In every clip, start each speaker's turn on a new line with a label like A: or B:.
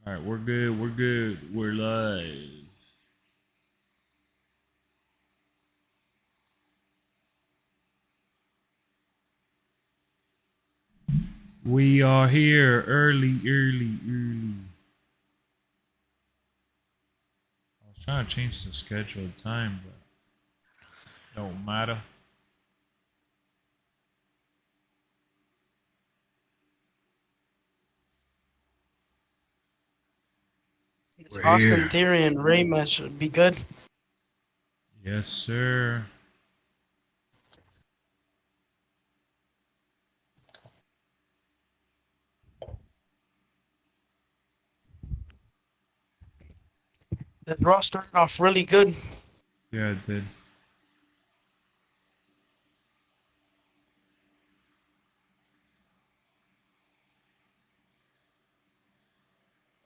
A: All right, we're good. We're good. We're live. We are here early. I was trying to change the scheduled time, but it don't matter.
B: This
A: We're
B: Austin
A: here.
B: Theory and Ray match would be good.
A: Yes, sir.
B: This Raw started off really good.
A: Yeah, it did.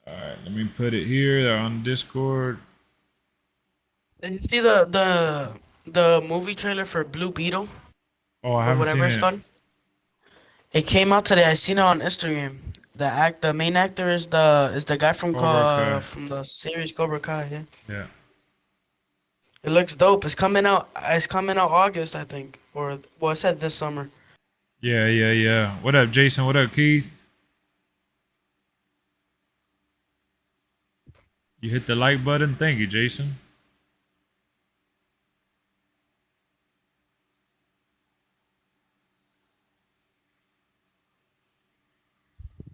A: All right, let me put it here on Discord.
B: Did you see the movie trailer for Blue Beetle
A: Oh, I
B: or
A: haven't
B: whatever
A: seen
B: it's
A: it.
B: called? It came out today. I seen it on Instagram. The main actor is the guy
A: Cobra Kai.
B: from the series Cobra Kai. Yeah,
A: Yeah.
B: it looks dope. It's coming out. It's coming out August, I think, or well, it said this summer.
A: Yeah. What up, Jason? What up, Keith? You hit the like button. Thank you, Jason.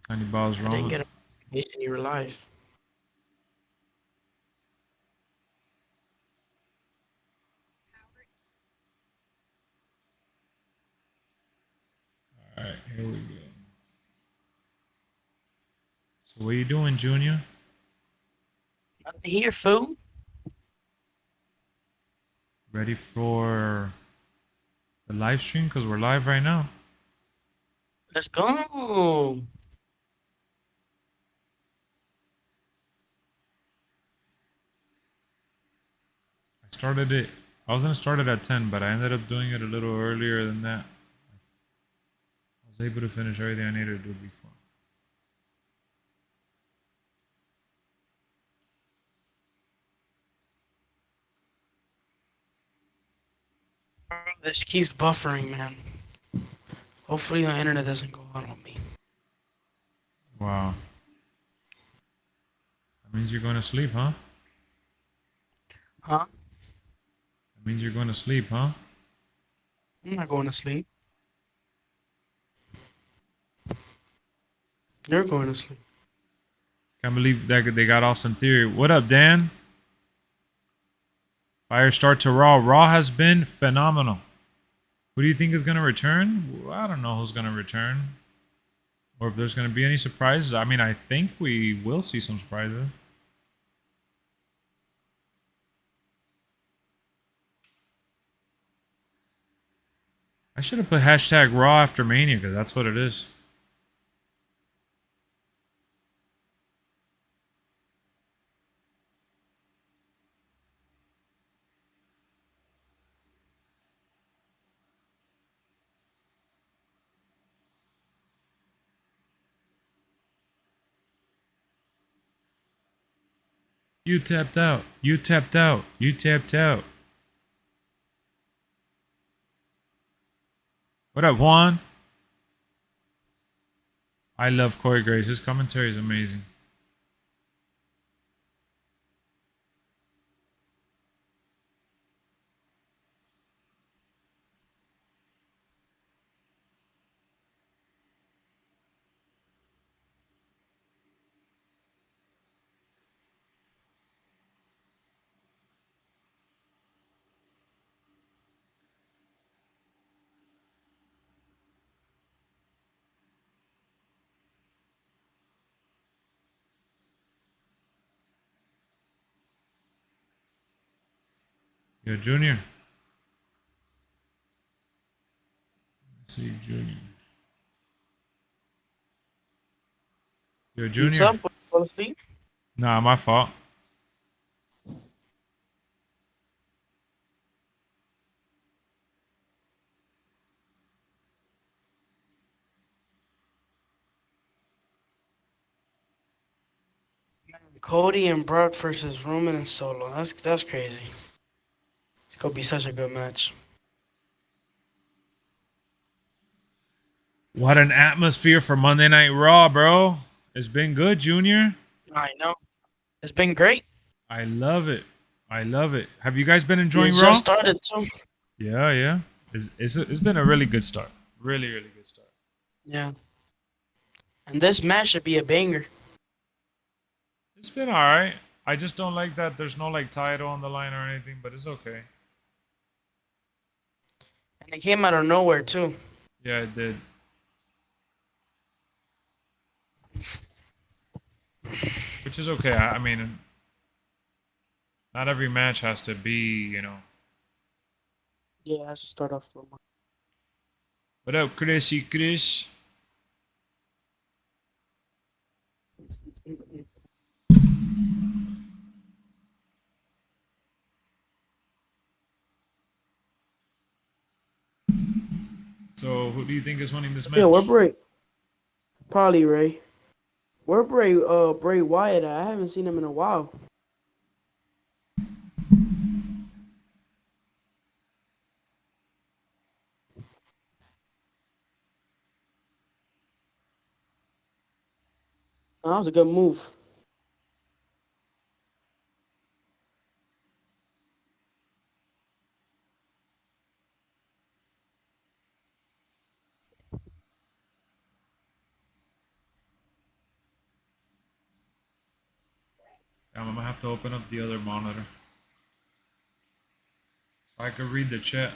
A: Tiny balls
B: I didn't
A: wrong.
B: get a notification you were live.
A: All right, here we go. So what you doing, Junior?
B: Nothing here, fool.
A: Ready for the live stream? Because we're live right now.
B: Let's go.
A: I started it. I was gonna start it at 10, but I ended up doing it a little earlier than that. I was able to finish everything I needed to do before.
B: This keeps buffering, man. Hopefully the internet doesn't go out on me.
A: Wow. That means you're going to sleep, huh?
B: Huh?
A: That means you're going to sleep, huh?
B: I'm not going to sleep. You're going to sleep.
A: Can't believe that they got Austin Theory. What up, Dan? Fire start to Raw. Raw has been phenomenal. Who do you think is going to return? Well, I don't know who's going to return. Or if there's going to be any surprises. I mean, I think we will see some surprises. I should have put hashtag Raw after Mania because that's what it is. You tapped out. You tapped out. You tapped out. What up, Juan? I love Corey Graves. His commentary is amazing. Yo, Junior. Let's see, Junior. Yo,
B: What's
A: Junior.
B: up? Want to go to sleep?
A: Nah, my fault.
B: Cody and Brock versus Roman and Solo. That's crazy. It's gonna be such a good match.
A: What an atmosphere for Monday Night Raw, bro. It's been good, Junior.
B: I know. It's been great.
A: I love it. I love it. Have you guys been
B: And it
A: enjoying
B: just
A: Raw?
B: started too.
A: Yeah, yeah. It's been a really good start. Really, really good start.
B: Yeah. And this match should be a banger.
A: It's been alright. I just don't like that there's no like title on the line or anything, but it's okay.
B: And it came out of nowhere too.
A: Yeah, it did. Which is okay. I mean, not every match has to be, you know.
B: Yeah, it has to start off slow.
A: What up, Chrissy Chris? So, who do you think is winning this match?
B: Yeah, where Bray? Probably Ray. Where Bray Wyatt at? I haven't seen him in a while. That was a good move.
A: I'm gonna have to open up the other monitor so I can read the chat.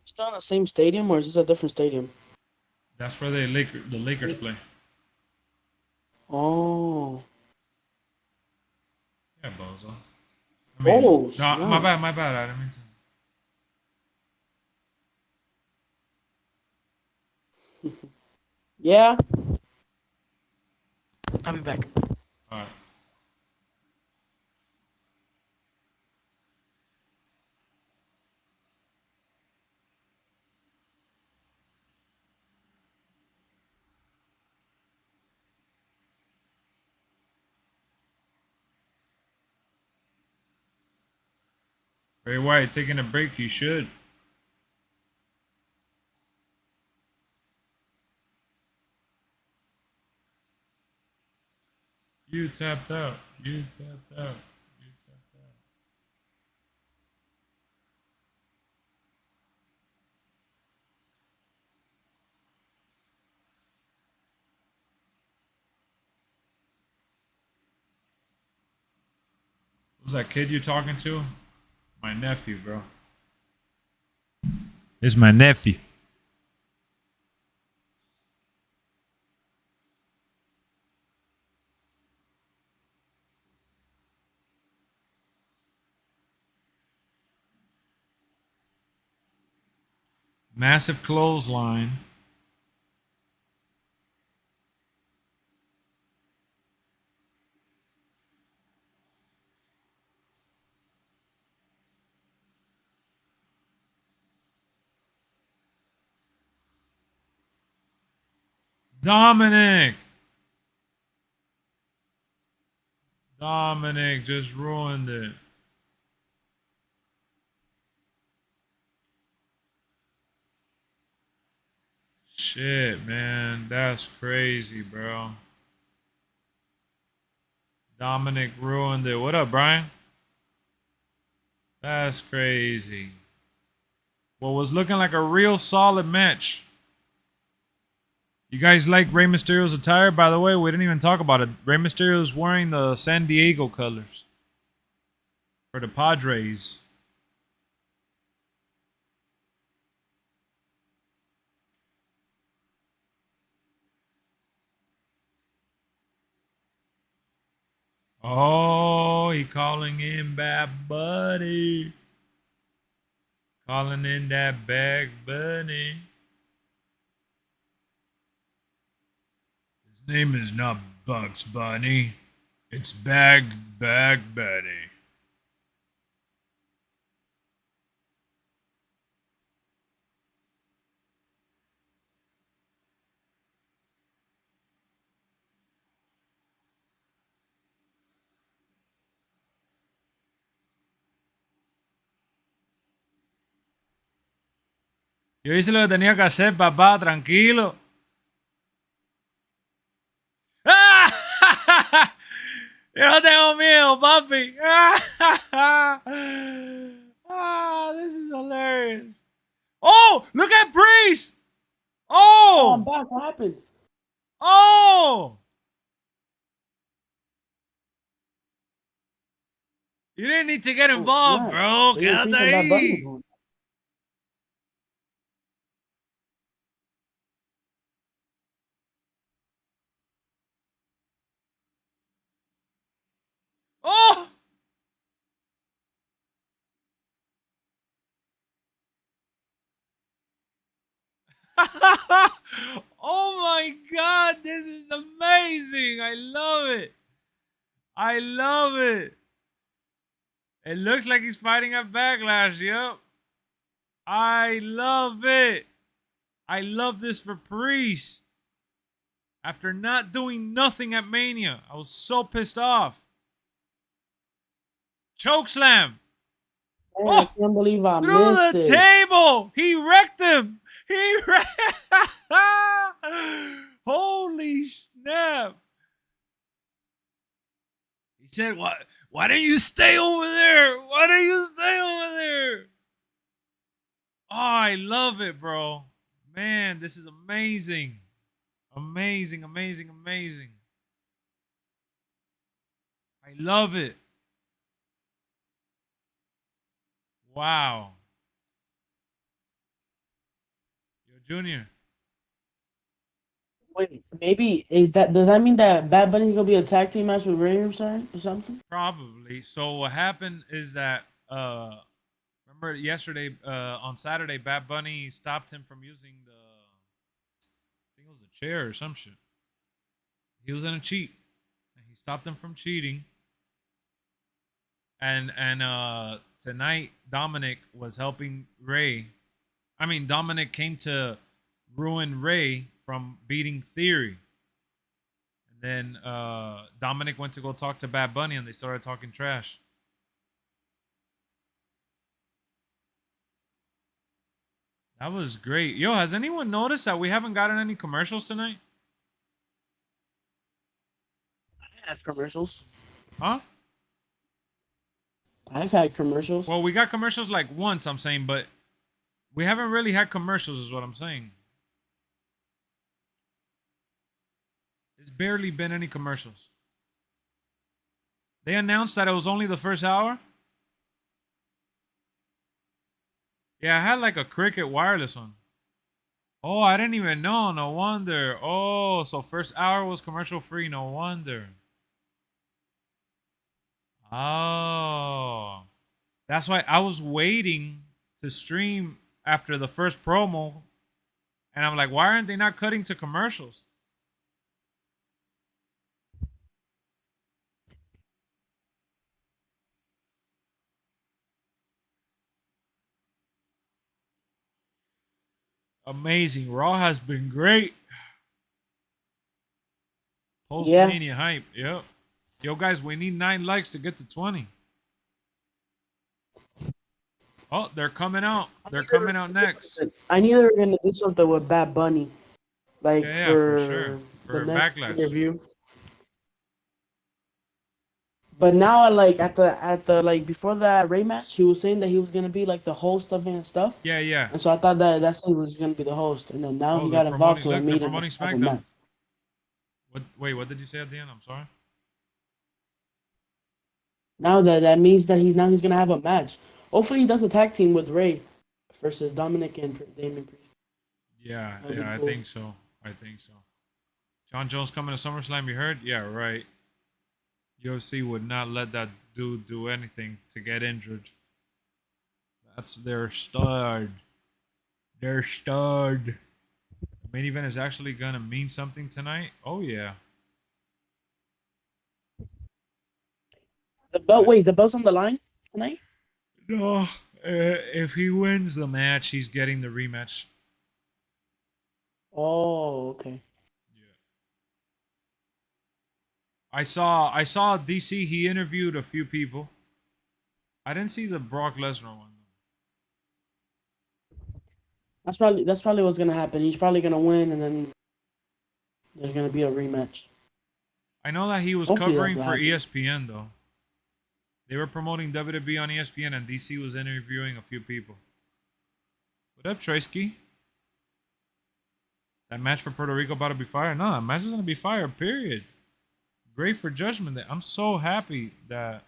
B: It's still in the same stadium, or is this a different stadium?
A: That's where the Lakers play.
B: Oh.
A: Yeah, bozo. I mean,
B: Oh,
A: no,
B: snap.
A: my bad. I didn't mean to.
B: Yeah. I'll be back.
A: All right. Bray Wyatt taking a break. You should. You tapped out. You tapped out. You tapped out. Who's that kid you talking to? My nephew, bro. It's my nephew. Massive clothesline. Dominic. Dominic just ruined it. Shit, man. That's crazy, bro. Dominic ruined it. What up, Brian? That's crazy. What was looking like a real solid match. You guys like Rey Mysterio's attire? By the way, we didn't even talk about it. Rey Mysterio's wearing the San Diego colors for the Padres. Oh, he calling in Bad Buddy. Calling in that Bag Bunny. His name is not Bugs Bunny. It's Bag Bunny. Yo hice lo que tenía que hacer, papá, tranquilo. ¡Ah! Yo no tengo miedo, papi. Ah, this is hilarious. Oh, look at Priest.
B: Oh, I'm
A: Oh,
B: back. What happened?
A: oh. You didn't need to get
B: Oh,
A: involved,
B: snap.
A: bro.
B: Even
A: Quédate
B: Priest and Bad Bunny.
A: ahí. Oh. Oh my God, this is amazing. I love it. I love it. It looks like he's fighting at Backlash. Yep. I love it. I love this for Priest. After not doing nothing at Mania, I was so pissed off. Chokeslam.
B: Man, I
A: Oh,
B: can't believe I
A: through
B: missed
A: the
B: it.
A: table. He wrecked him. He wrecked. Holy snap. He said, "What? Why don't you stay over there? Why don't you stay over there?" Oh, I love it, bro. Man, this is amazing. Amazing, amazing, amazing. I love it. Wow. Yo, Junior.
B: Wait, maybe does that mean that Bad Bunny's gonna be a tag team match with Ray or something?
A: Probably. So what happened is that remember yesterday on Saturday, Bad Bunny stopped him from using I think it was a chair or some shit. He was in a cheat. And he stopped him from cheating. And tonight Dominic was helping Ray. I mean, Dominic came to ruin Ray from beating Theory. And then Dominic went to go talk to Bad Bunny and they started talking trash. That was great. Yo, has anyone noticed that we haven't gotten any commercials tonight?
B: I have commercials.
A: Huh?
B: I've had commercials.
A: Well, we got commercials like once, I'm saying, but we haven't really had commercials, is what I'm saying. There's barely been any commercials. They announced that it was only the first hour. Yeah, I had like a Cricket wireless one. Oh, I didn't even know. No wonder. Oh, so first hour was commercial free. No wonder. Oh. That's why I was waiting to stream after the first promo. And I'm like, why aren't they not cutting to commercials? Amazing. Raw has been great. Post
B: Yeah.
A: Mania hype. Yep. Yo, guys, we need 9 likes to get to 20. Oh, they're coming out. They're coming out next.
B: I knew they were gonna do something with Bad Bunny, like
A: Yeah, for sure.
B: for the
A: For
B: next
A: Backlash.
B: interview. But now, at the like before that Ray match, he was saying that he was gonna be like the host of it and stuff.
A: Yeah, yeah.
B: And so I thought that he was gonna be the host, and then now
A: Oh,
B: he
A: they're
B: got involved,
A: promoting.
B: so it
A: Look, they're
B: made him
A: promoting
B: have a
A: SmackDown.
B: match.
A: What? Wait, what did you say at the end? I'm sorry.
B: Now that means that he's gonna have a match. Hopefully, he does a tag team with Ray versus Dominic and Damien Priest.
A: Yeah,
B: That'd
A: yeah,
B: be
A: I
B: cool.
A: think so. I think so. John Jones coming to SummerSlam. You heard? Yeah, right. UFC would not let that dude do anything to get injured. That's their stud. Their stud. The main event is actually gonna mean something tonight. Oh yeah.
B: The belt. Wait, the belt's on the line tonight.
A: No, if he wins the match, he's getting the rematch.
B: Oh, okay.
A: Yeah. I saw DC. He interviewed a few people. I didn't see the Brock Lesnar one.
B: That's probably what's gonna happen. He's probably gonna win, and then there's gonna be a rematch.
A: I know that he was
B: Hopefully that's
A: covering
B: what
A: for
B: happens.
A: ESPN though. They were promoting WWE on ESPN, and DC was interviewing a few people. What up, Troisky? That match for Puerto Rico about to be fire? No, that match is gonna be fire. Period. Great for Judgment Day. I'm so happy that.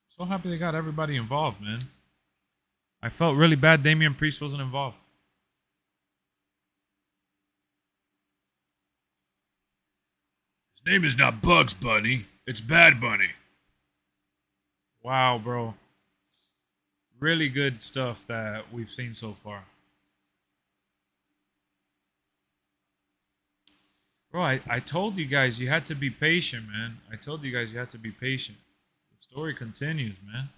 A: So happy they got everybody involved, man. I felt really bad Damian Priest wasn't involved. His name is not Bugs Bunny. It's Bad Bunny. Wow, bro. Really good stuff that we've seen so far. Bro, I told you guys you had to be patient, man. I told you guys you had to be patient. The story continues, man.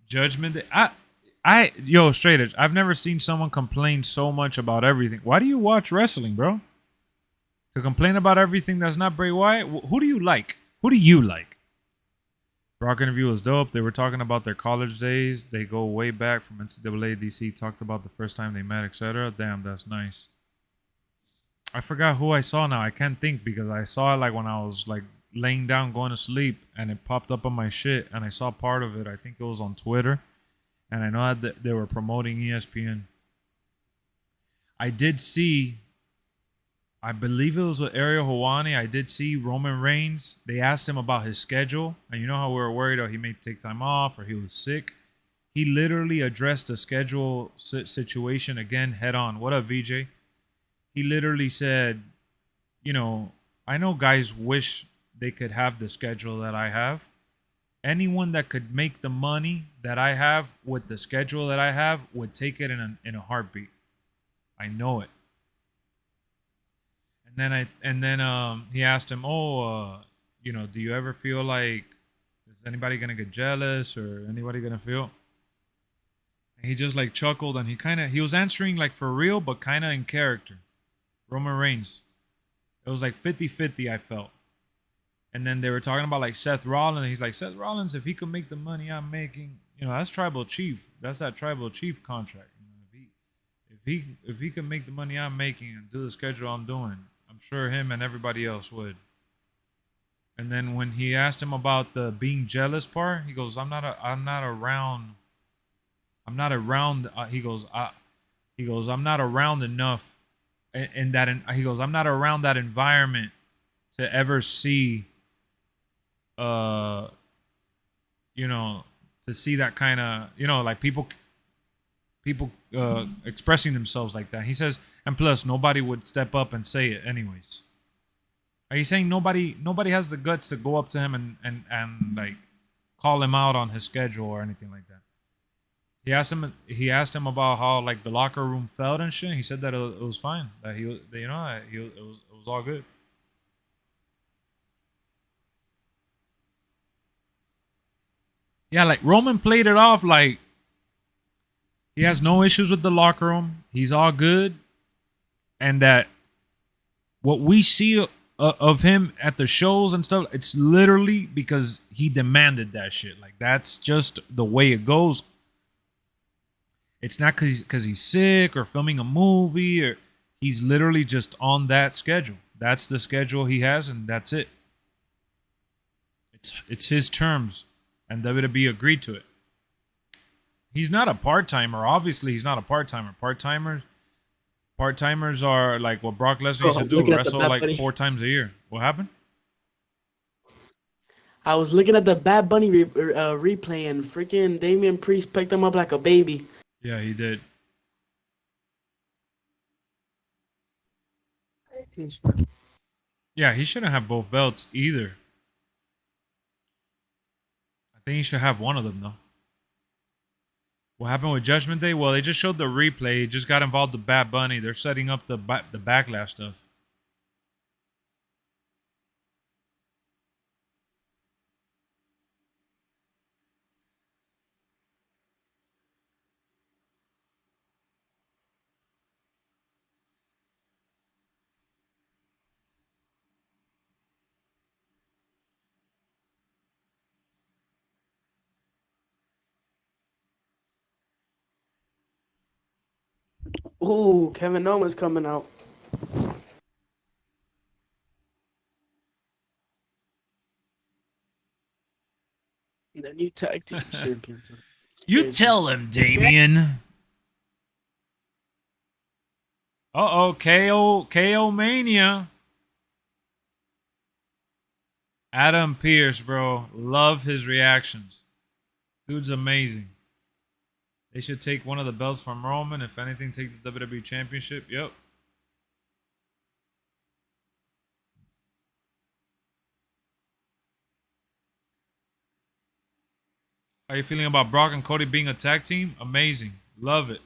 A: Judgment Day. Yo, straight edge. I've never seen someone complain so much about everything. Why do you watch wrestling, bro? To complain about everything that's not Bray Wyatt? Who do you like? Who do you like? Brock interview was dope. They were talking about their college days. They go way back from NCAA, DC. Talked about the first time they met, etc. Damn, that's nice. I forgot who I saw now. I can't think because I saw it like when I was like laying down going to sleep, and it popped up on my shit, and I saw part of it. I think it was on Twitter, and I know that they were promoting ESPN. I did see, I believe it was with Ariel Hawani. I did see Roman Reigns. They asked him about his schedule, and you know how we were worried he may take time off or he was sick. He literally addressed the schedule situation again head on. What up, VJ? He literally said, you know, I know guys wish they could have the schedule that I have. Anyone that could make the money that I have with the schedule that I have would take it in a heartbeat. I know it. And then he asked him, do you ever feel like is anybody gonna get jealous or anybody gonna feel? And he just like chuckled and he was answering like for real but kind of in character. Roman Reigns. It was like 50-50 I felt. And then they were talking about like Seth Rollins. He's like, Seth Rollins, if he could make the money I'm making, that's Tribal Chief. That's that Tribal Chief contract. If he could make the money I'm making and do the schedule I'm doing, I'm sure him and everybody else would. And then when he asked him about the being jealous part, he goes, I'm not around. I'm not around. He goes, I'm not around enough. He goes, I'm not around that environment to ever see uh you know to see that kind of like people expressing themselves like that. He says, and plus nobody would step up and say it anyways. Are you saying nobody has the guts to go up to him and like call him out on his schedule or anything like that? He asked him about how like the locker room felt and shit. He said that it was fine, that it was all good. Yeah, like Roman played it off like he has no issues with the locker room. He's all good, and that what we see of him at the shows and stuff, it's literally because he demanded that shit. Like that's just the way it goes. It's not because he's sick or filming a movie or he's literally just on that schedule. That's the schedule he has, and that's it. It's his terms, and WWE agreed to it. He's not a part timer. Obviously, he's not a part timer. Part timers are like what Brock Lesnar
B: Bro,
A: used to
B: I'm
A: do,
B: looking at the
A: wrestle
B: Bad
A: like
B: Bunny.
A: 4 times a year. What happened?
B: I was looking at the Bad Bunny replay, and freaking Damian Priest picked him up like a baby.
A: Yeah, he did. Yeah, he shouldn't have both belts either. I think he should have one of them though. What happened with Judgment Day? Well, they just showed the replay. It just got involved with Bad Bunny. They're setting up the backlash stuff.
B: Oh, Kevin Owens coming out. The new tag team champions. It's
A: You
B: crazy.
A: tell him, Damien. Uh-oh, KO Mania. Adam Pearce, bro. Love his reactions. Dude's amazing. They should take one of the belts from Roman. If anything, take the WWE Championship. Yep. How you feeling about Brock and Cody being a tag team? Amazing. Love it.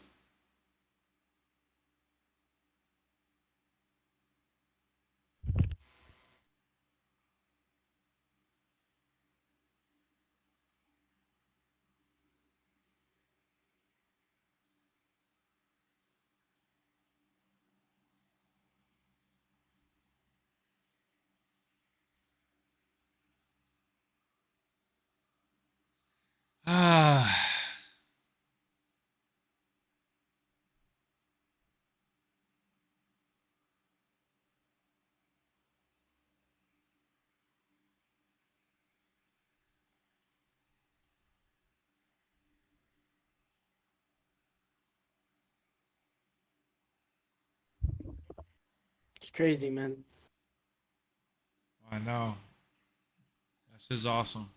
A: Ah.
B: It's crazy, man.
A: I know. That's just awesome.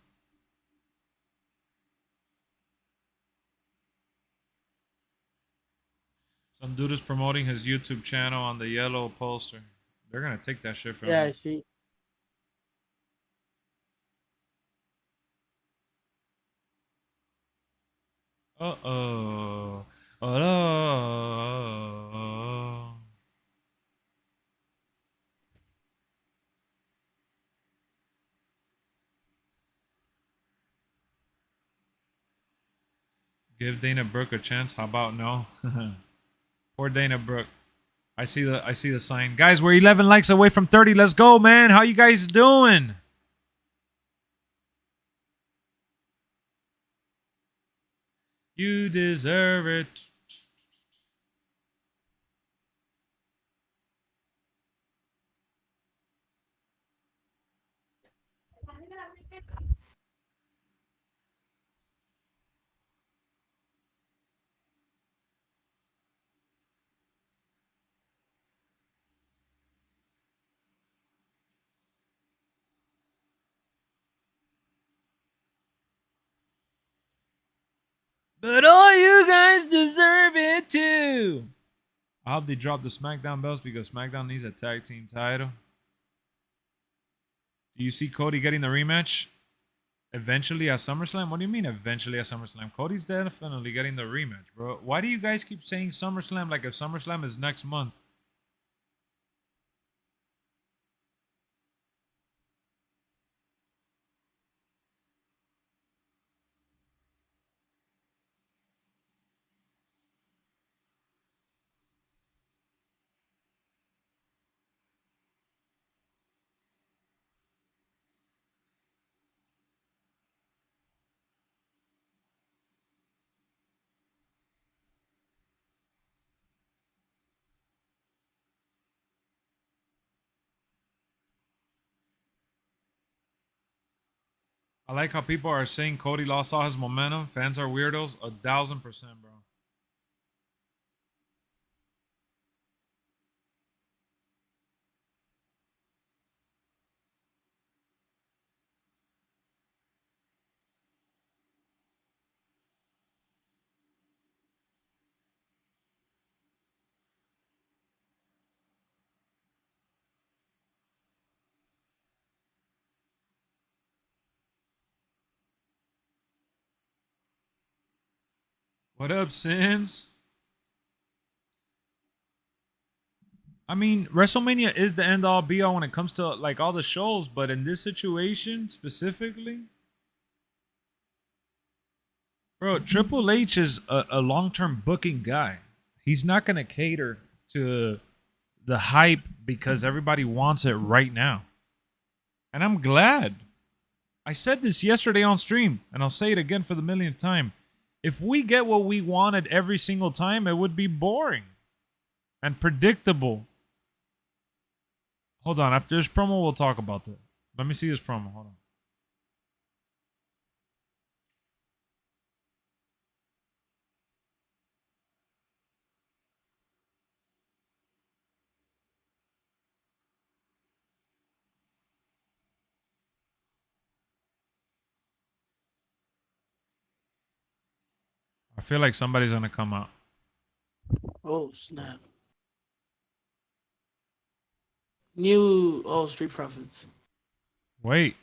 A: Some dude is promoting his YouTube channel on the yellow poster. They're gonna take that shit from
B: Yeah,
A: him.
B: I see.
A: Uh-oh. Oh. Give Dana Brooke a chance. How about no? Poor Dana Brooke. I see the sign. Guys, we're 11 likes away from 30. Let's go, man. How you guys doing? You deserve it. But all you guys deserve it too. I hope they drop the SmackDown belts because SmackDown needs a tag team title. Do you see Cody getting the rematch eventually at SummerSlam? What do you mean eventually at SummerSlam? Cody's definitely getting the rematch, bro. Why do you guys keep saying SummerSlam like if SummerSlam is next month? I like how people are saying Cody lost all his momentum. Fans are weirdos. 1000%, bro. What up, Sins? I mean, WrestleMania is the end all be all when it comes to like all the shows, but in this situation specifically, bro, Triple H is a long term booking guy. He's not gonna cater to the hype because everybody wants it right now. And I'm glad. I said this yesterday on stream, and I'll say it again for the millionth time. If we get what we wanted every single time, it would be boring. and predictable. Hold on. After this promo, we'll talk about that. Let me see this promo. Hold on. I feel like somebody's gonna come out.
B: Oh snap! New Street Profits.
A: Wait.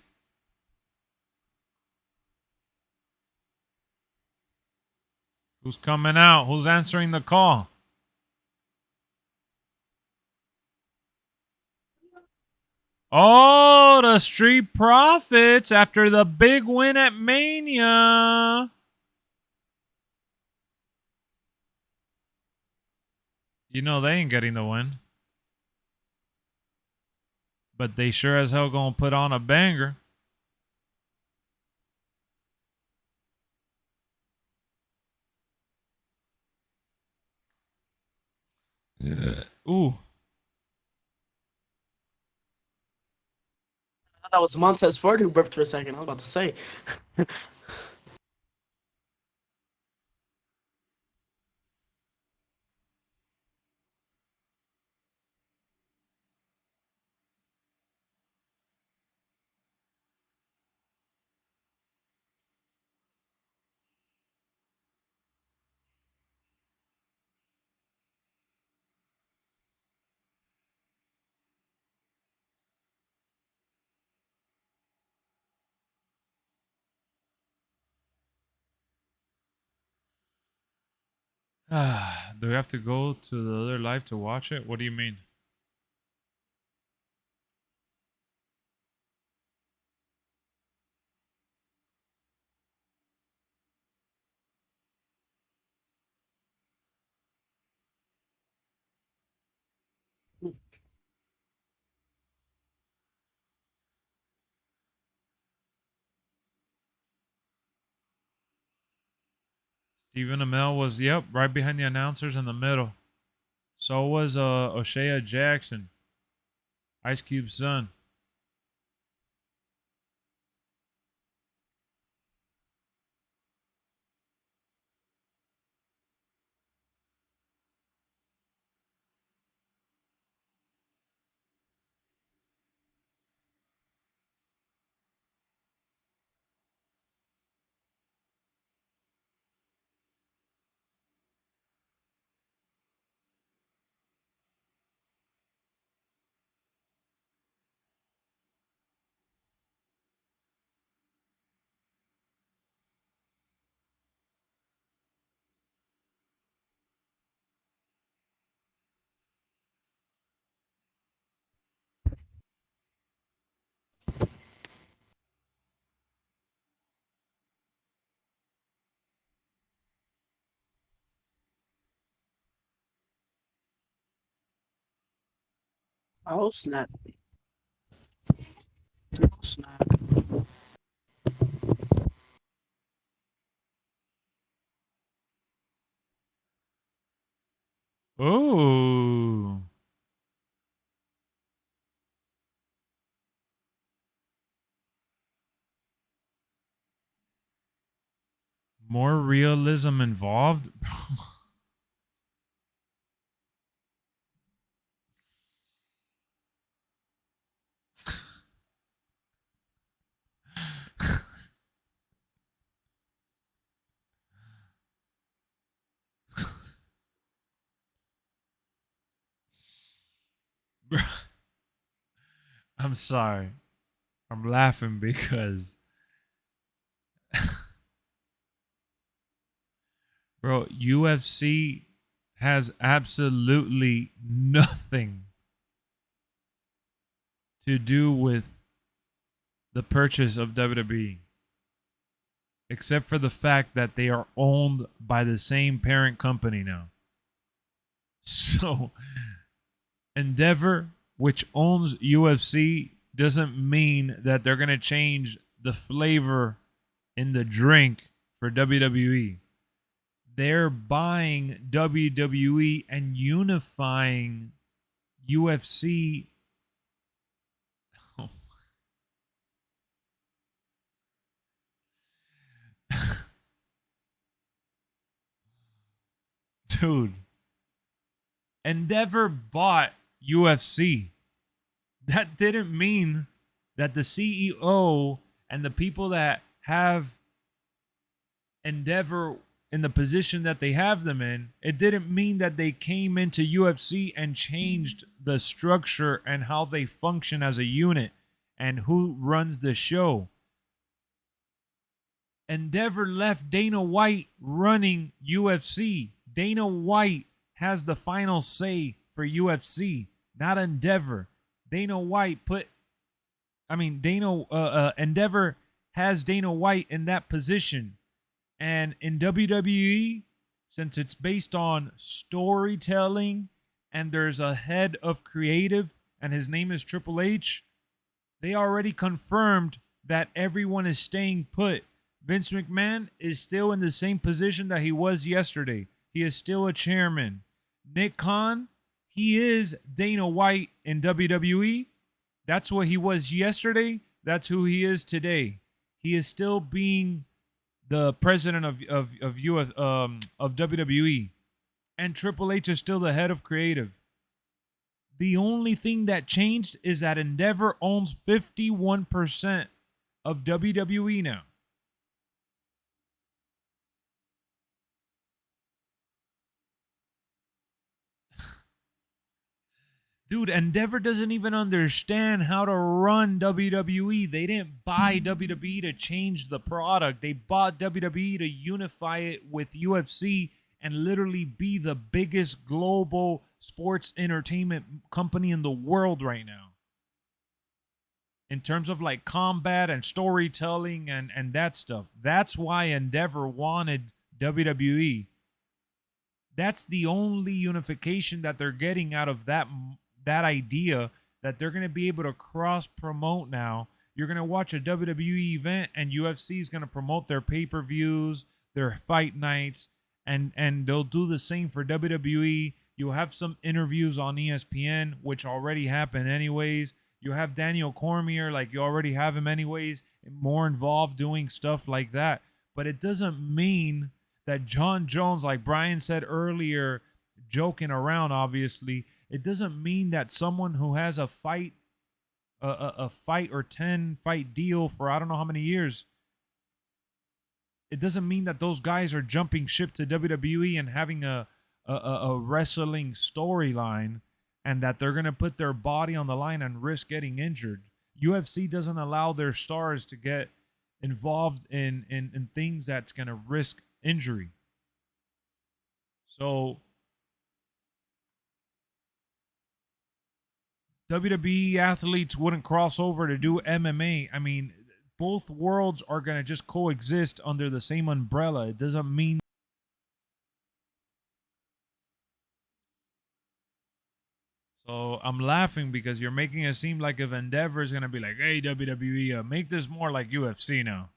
A: Who's coming out? Who's answering the call? Oh, the Street Profits after the big win at Mania. You know they ain't getting the win. But they sure as hell gonna put on a banger. Ooh.
B: That was Montez Ford who burped for a second. I was about to say.
A: Do we have to go to the other live to watch it? What do you mean? Stephen Amell was, yep, right behind the announcers in the middle. So was O'Shea Jackson, Ice Cube's son.
B: Oh snap! Oh snap!
A: Ooh. More realism involved? I'm sorry. I'm laughing because, bro, UFC has absolutely nothing to do with the purchase of WWE, except for the fact that they are owned by the same parent company now. So, Endeavor, which owns UFC, doesn't mean that they're going to change the flavor in the drink for WWE. they're buying WWE and unifying UFC. Dude, Endeavor bought UFC. That didn't mean that the CEO and the people that have Endeavor in the position that they have them in, it didn't mean that they came into UFC and changed the structure and how they function as a unit and who runs the show. Endeavor left Dana White running UFC. Dana White has the final say for UFC, not Endeavor. Dana White Endeavor has Dana White in that position. And in WWE, since it's based on storytelling and there's a head of creative and his name is Triple H, they already confirmed that everyone is staying put. Vince McMahon is still in the same position that he was yesterday. He is still a chairman. Nick Khan, he is Dana White in WWE. That's what he was yesterday. That's who he is today. He is still being the president of WWE, and Triple H is still the head of creative. The only thing that changed is that Endeavor owns 51% of WWE now. Dude, Endeavor doesn't even understand how to run WWE. They didn't buy WWE to change the product. They bought WWE to unify it with UFC and literally be the biggest global sports entertainment company in the world right now. In terms of like combat and storytelling and that stuff. That's why Endeavor wanted WWE. That's the only unification that they're getting out of that idea, that they're going to be able to cross promote now. You're going to watch a WWE event and UFC is going to promote their pay-per-views, their fight nights, and they'll do the same for WWE. You'll have some interviews on ESPN, which already happen anyways. You have Daniel Cormier, like you already have him anyways, more involved doing stuff like that. But it doesn't mean that John Jones, like Brian said earlier, joking around, obviously, it doesn't mean that someone who has a fight or 10 fight deal for I don't know how many years, it doesn't mean that those guys are jumping ship to WWE and having a wrestling storyline and that they're going to put their body on the line and risk getting injured. UFC doesn't allow their stars to get involved in things that's going to risk injury. So WWE athletes wouldn't cross over to do MMA. I mean, both worlds are going to just coexist under the same umbrella. It doesn't mean. So I'm laughing because you're making it seem like if Endeavor is going to be like, hey, WWE, make this more like UFC now.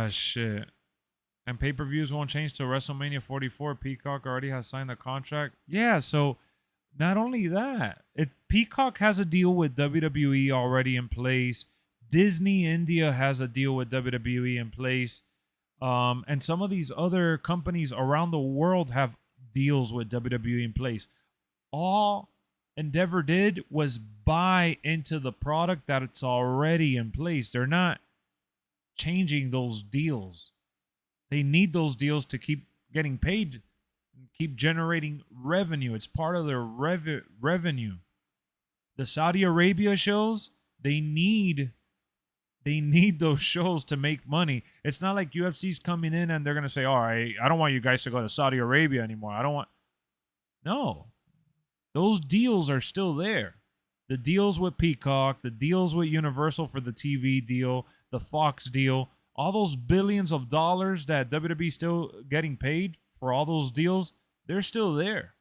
A: Shit. And pay-per-views won't change till WrestleMania 44. Peacock already has signed the contract. Yeah, so not only that, Peacock has a deal with WWE already in place. Disney India has a deal with WWE in place. And some of these other companies around the world have deals with WWE in place. All Endeavor did was buy into the product that it's already in place. They're not changing those deals. They need those deals to keep getting paid and keep generating revenue. It's part of their revenue. The Saudi Arabia shows, they need those shows to make money. It's not like UFC's coming in and they're going to say, all right, I don't want you guys to go to Saudi Arabia anymore. No. Those deals are still there. The deals with Peacock, the deals with Universal for the TV deal, the Fox deal, all those billions of dollars that WWE still getting paid for all those deals, they're still there.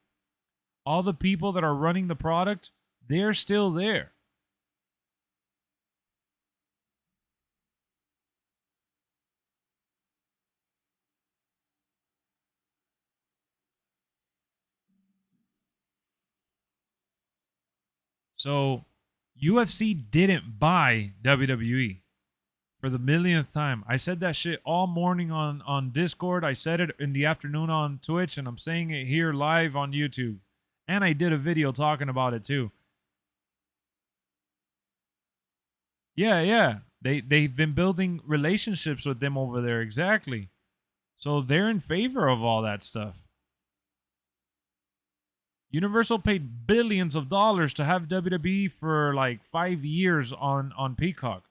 A: All the people that are running the product, they're still there. So UFC didn't buy WWE for the millionth time. I said that shit all morning on Discord. I said it in the afternoon on Twitch, and I'm saying it here live on YouTube. And I did a video talking about it too. Yeah. They've been building relationships with them over there, exactly. So they're in favor of all that stuff. Universal paid billions of dollars to have WWE for like 5 years on Peacock.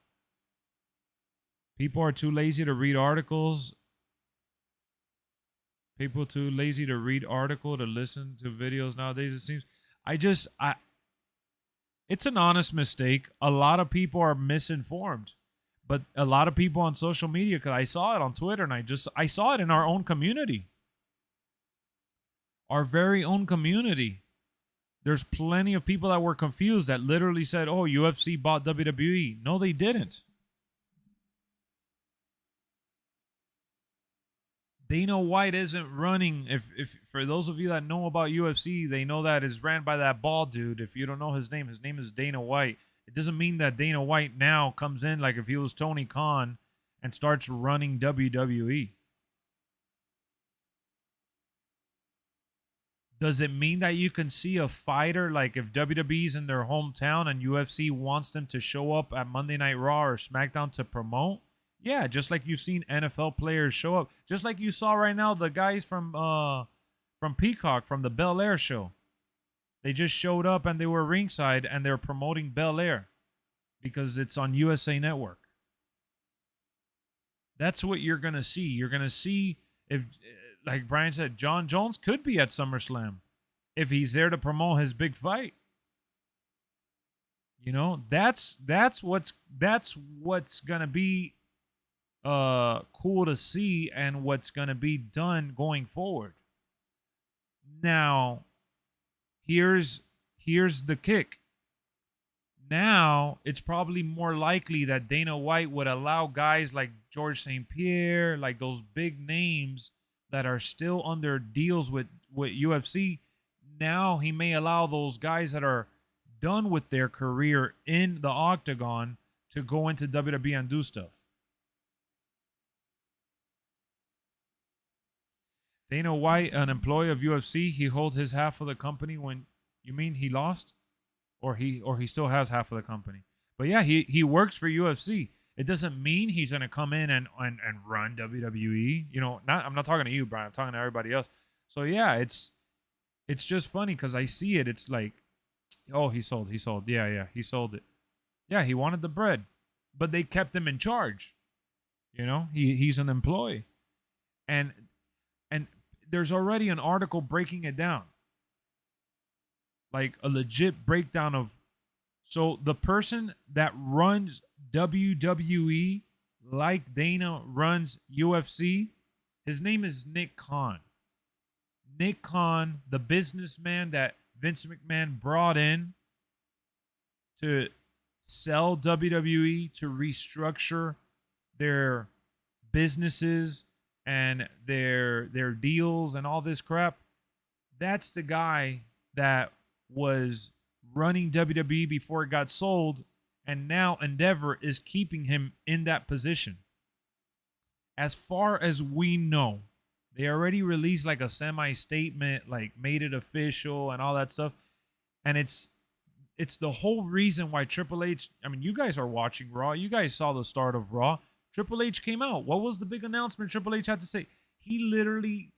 A: People are too lazy to read articles. People too lazy to read article to listen to videos nowadays. It seems. It's an honest mistake. A lot of people are misinformed, but a lot of people on social media. Because I saw it on Twitter, and I saw it in our own community, our very own community. There's plenty of people that were confused that literally said, "Oh, UFC bought WWE." No, they didn't. Dana White isn't running. If for those of you that know about UFC, they know that is ran by that bald dude. If you don't know his name is Dana White. It doesn't mean that Dana White now comes in like if he was Tony Khan and starts running WWE. Does it mean that you can see a fighter like if WWE's in their hometown and UFC wants them to show up at Monday Night Raw or SmackDown to promote? Yeah, just like you've seen NFL players show up. Just like you saw right now the guys from Peacock from the Bel Air show. They just showed up and they were ringside and they're promoting Bel Air because it's on USA Network. That's what you're going to see. You're going to see if, like Brian said, John Jones could be at SummerSlam if he's there to promote his big fight. You know, that's what's going to be cool to see and what's going to be done going forward. Now, here's the kick. Now, it's probably more likely that Dana White would allow guys like George St. Pierre, like those big names that are still under deals with UFC. Now, he may allow those guys that are done with their career in the octagon to go into WWE and do stuff. Dana White, an employee of UFC, he holds his half of the company when you mean he lost? Or he still has half of the company. But yeah, he works for UFC. It doesn't mean he's gonna come in and run WWE. You know, I'm not talking to you, Brian. I'm talking to everybody else. So yeah, it's just funny because I see it. It's like, oh, he sold. Yeah, he sold it. Yeah, he wanted the bread, but they kept him in charge. You know, he's an employee, and there's already an article breaking it down. Like a legit breakdown of, so the person that runs WWE like Dana runs UFC, his name is Nick Khan. Nick Khan, the businessman that Vince McMahon brought in to sell WWE, to restructure their businesses and their deals and all this crap. That's the guy that was running WWE before it got sold, and now Endeavor is keeping him in that position. As far as we know, they already released like a semi-statement, like made it official and all that stuff. And it's the whole reason why Triple H, I mean, you guys are watching Raw. You guys saw the start of Raw. Triple H came out. What was the big announcement Triple H had to say? He literally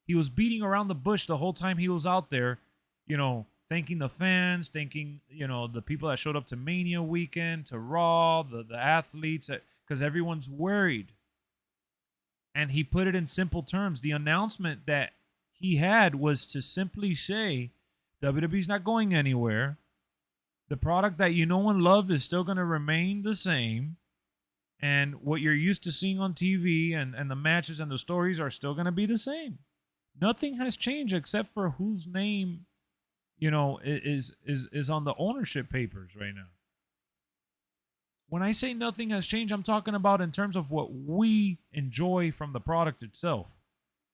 A: he was beating around the bush the whole time he was out there, you know, thanking the fans, thanking, you know, the people that showed up to Mania weekend, to Raw, the athletes, because everyone's worried. And he put it in simple terms. The announcement that he had was to simply say, WWE's not going anywhere. The product that you know and love is still going to remain the same. And what you're used to seeing on TV and the matches and the stories are still going to be the same. Nothing has changed except for whose name, you know, is on the ownership papers right now. When I say nothing has changed, I'm talking about in terms of what we enjoy from the product itself.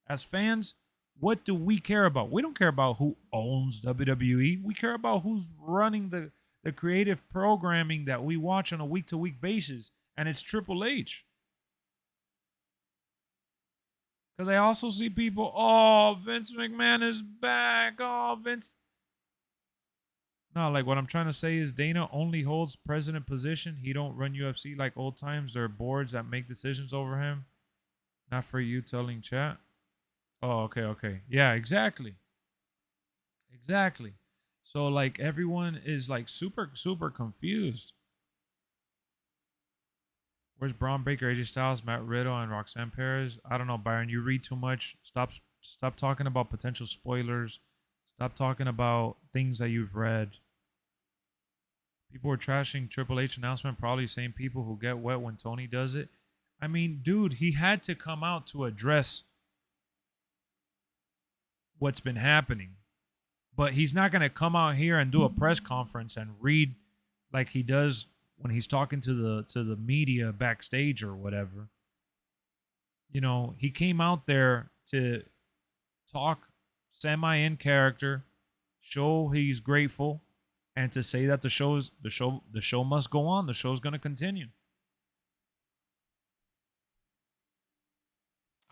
A: As fans, what do we care about? We don't care about who owns WWE. We care about who's running the creative programming that we watch on a week-to-week basis, and it's Triple H. Because I also see people, oh, Vince McMahon is back. Oh, Vince. No, like what I'm trying to say is Dana only holds president position. He don't run UFC like old times. There are boards that make decisions over him. Not for you telling chat. Oh, okay. Yeah, exactly. Exactly. So like everyone is like super confused. Where's Braun Breaker, AJ Styles, Matt Riddle, and Roxanne Perez? I don't know, Byron. You read too much. Stop talking about potential spoilers. Stop talking about things that you've read. People are trashing Triple H announcement. Probably same people who get wet when Tony does it. I mean, dude, he had to come out to address what's been happening. But he's not going to come out here and do a press conference and read like he does when he's talking to the media backstage or whatever. You know, he came out there to talk semi in character, show he's grateful, and to say that the show must go on. The show's going to continue.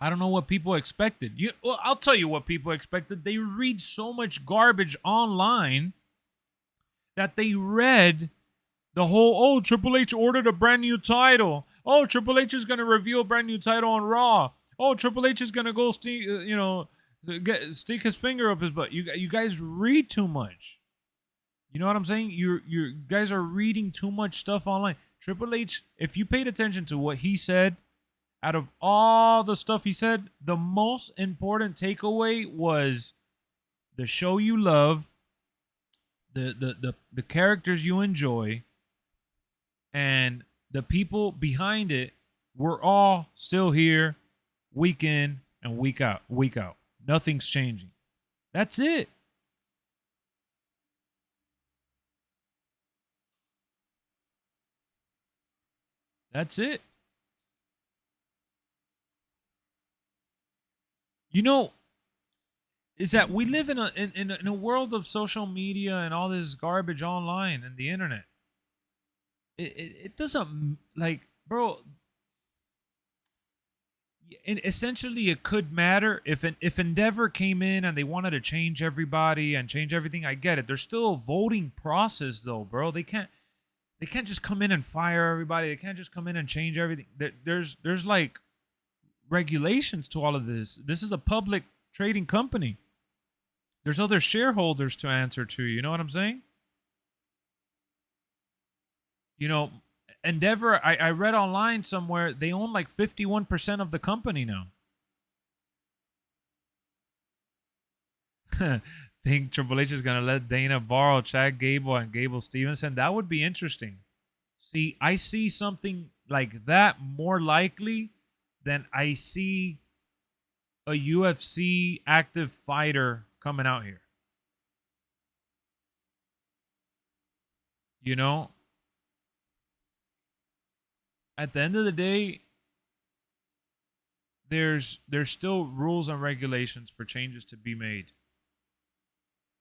A: I don't know what people expected. Well, I'll tell you what people expected. They read so much garbage online that they read the whole, oh, Triple H ordered a brand new title. Oh, Triple H is going to reveal a brand new title on Raw. Oh, Triple H is going to go stick his finger up his butt. You guys read too much. You know what I'm saying? You guys are reading too much stuff online. Triple H, if you paid attention to what he said, out of all the stuff he said, the most important takeaway was the show you love, the characters you enjoy, and the people behind it were all still here week in and week out. Nothing's changing. That's it. That's it. You know, is that we live in a world of social media and all this garbage online and the internet. It doesn't, like, bro. And essentially, it could matter if Endeavor came in and they wanted to change everybody and change everything. I get it. There's still a voting process, though, bro. They can't just come in and fire everybody. They can't just come in and change everything. There's like regulations to all of this. This is a public trading company. There's other shareholders to answer to. You know what I'm saying? You know, Endeavor, I read online somewhere they own like 51% of the company now. Think Triple H is gonna let Dana borrow Chad Gable and Gable Stevenson? That would be interesting. See, I see something like that more likely than I see a UFC active fighter coming out here. You know, at the end of the day, there's still rules and regulations for changes to be made.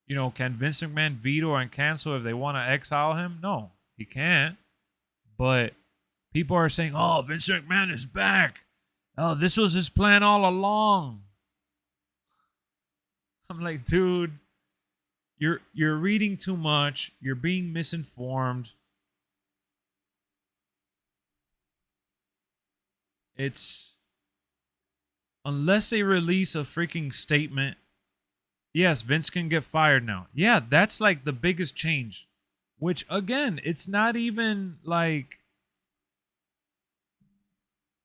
A: You know, can Vince McMahon veto and cancel if they want to exile him? No, he can't. But people are saying, "Oh, Vince McMahon is back. Oh, this was his plan all along." I'm like, dude, you're reading too much. You're being misinformed. It's unless they release a freaking statement. Yes, Vince can get fired now. Yeah, that's like the biggest change. Which again, it's not even like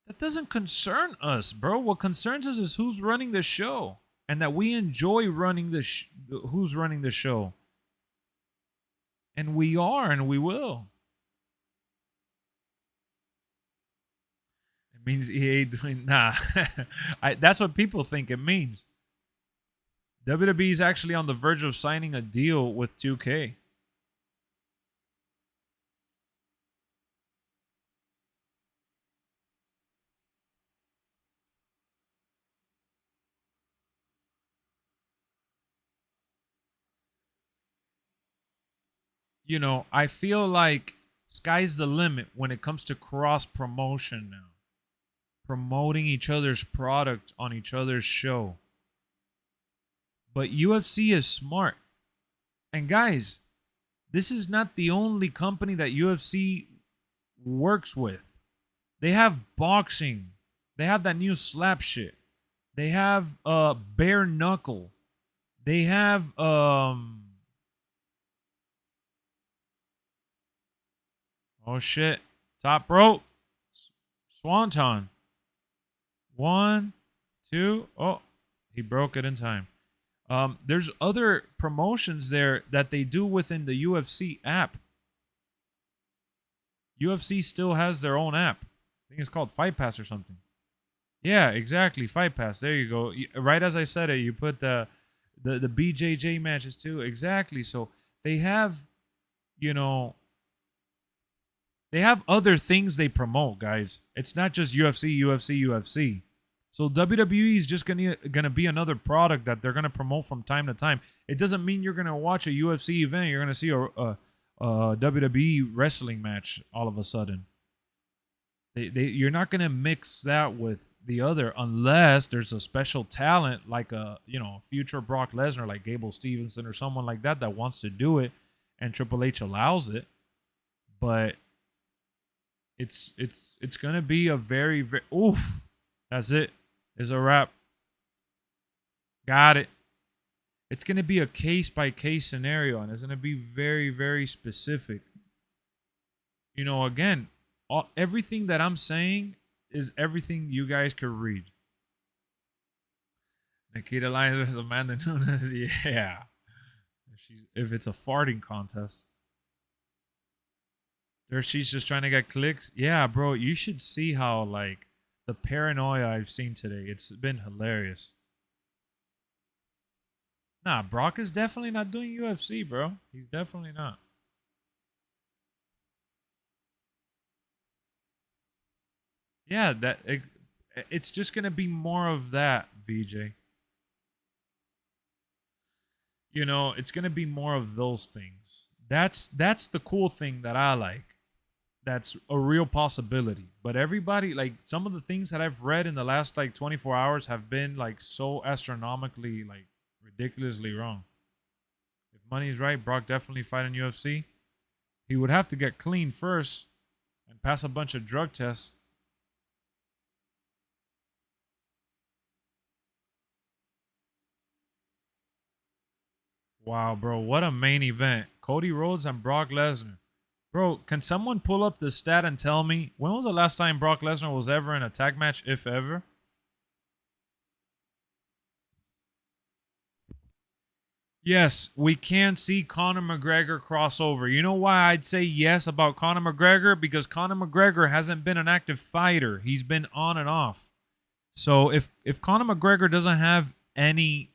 A: that doesn't concern us, bro. What concerns us is who's running the show and that we enjoy running who's running the show. And we are and we will. It means EA doing nah. That's what people think it means. WWE is actually on the verge of signing a deal with 2K. you know, I feel like sky's the limit when it comes to cross promotion now. Promoting each other's product on each other's show. But UFC is smart. And guys, this is not the only company that UFC works with. They have boxing. They have that new slap shit. They have bare knuckle. They have oh shit. Top rope. Swanton. One, two. Oh, he broke it in time. There's other promotions there that they do within the UFC app. UFC still has their own app. I think it's called Fight Pass or something. Yeah, exactly. Fight Pass. There you go. Right as I said it, you put the BJJ matches too. Exactly. So they have, you know, they have other things they promote, guys. It's not just UFC, UFC, UFC. So WWE is just gonna be another product that they're gonna promote from time to time. It doesn't mean you're gonna watch a UFC event. You're gonna see a WWE wrestling match all of a sudden. You're not gonna mix that with the other unless there's a special talent like a future Brock Lesnar like Gable Stevenson or someone like that that wants to do it, and Triple H allows it. But it's gonna be a very oof. That's it. Is a wrap. Got it. It's gonna be a case by case scenario, and it's gonna be very very specific. You know, again, everything that I'm saying is everything you guys could read. Nikita Lyons versus Amanda Nunes. Yeah. If it's a farting contest. She's just trying to get clicks. Yeah, bro, you should see how like the paranoia I've seen today. It's been hilarious. Nah, Brock is definitely not doing UFC, bro. He's definitely not. Yeah, it's just gonna be more of that, VJ. You know, it's gonna be more of those things. That's the cool thing that I like. That's a real possibility. But everybody, like some of the things that I've read in the last like 24 hours have been like so astronomically, like ridiculously wrong. If money's right, Brock definitely fight in UFC. He would have to get clean first and pass a bunch of drug tests. Wow, bro, what a main event. Cody Rhodes and Brock Lesnar. Bro, can someone pull up the stat and tell me when was the last time Brock Lesnar was ever in a tag match, if ever? Yes, we can see Conor McGregor crossover. You know why I'd say yes about Conor McGregor? Because Conor McGregor hasn't been an active fighter. He's been on and off. So if Conor McGregor doesn't have any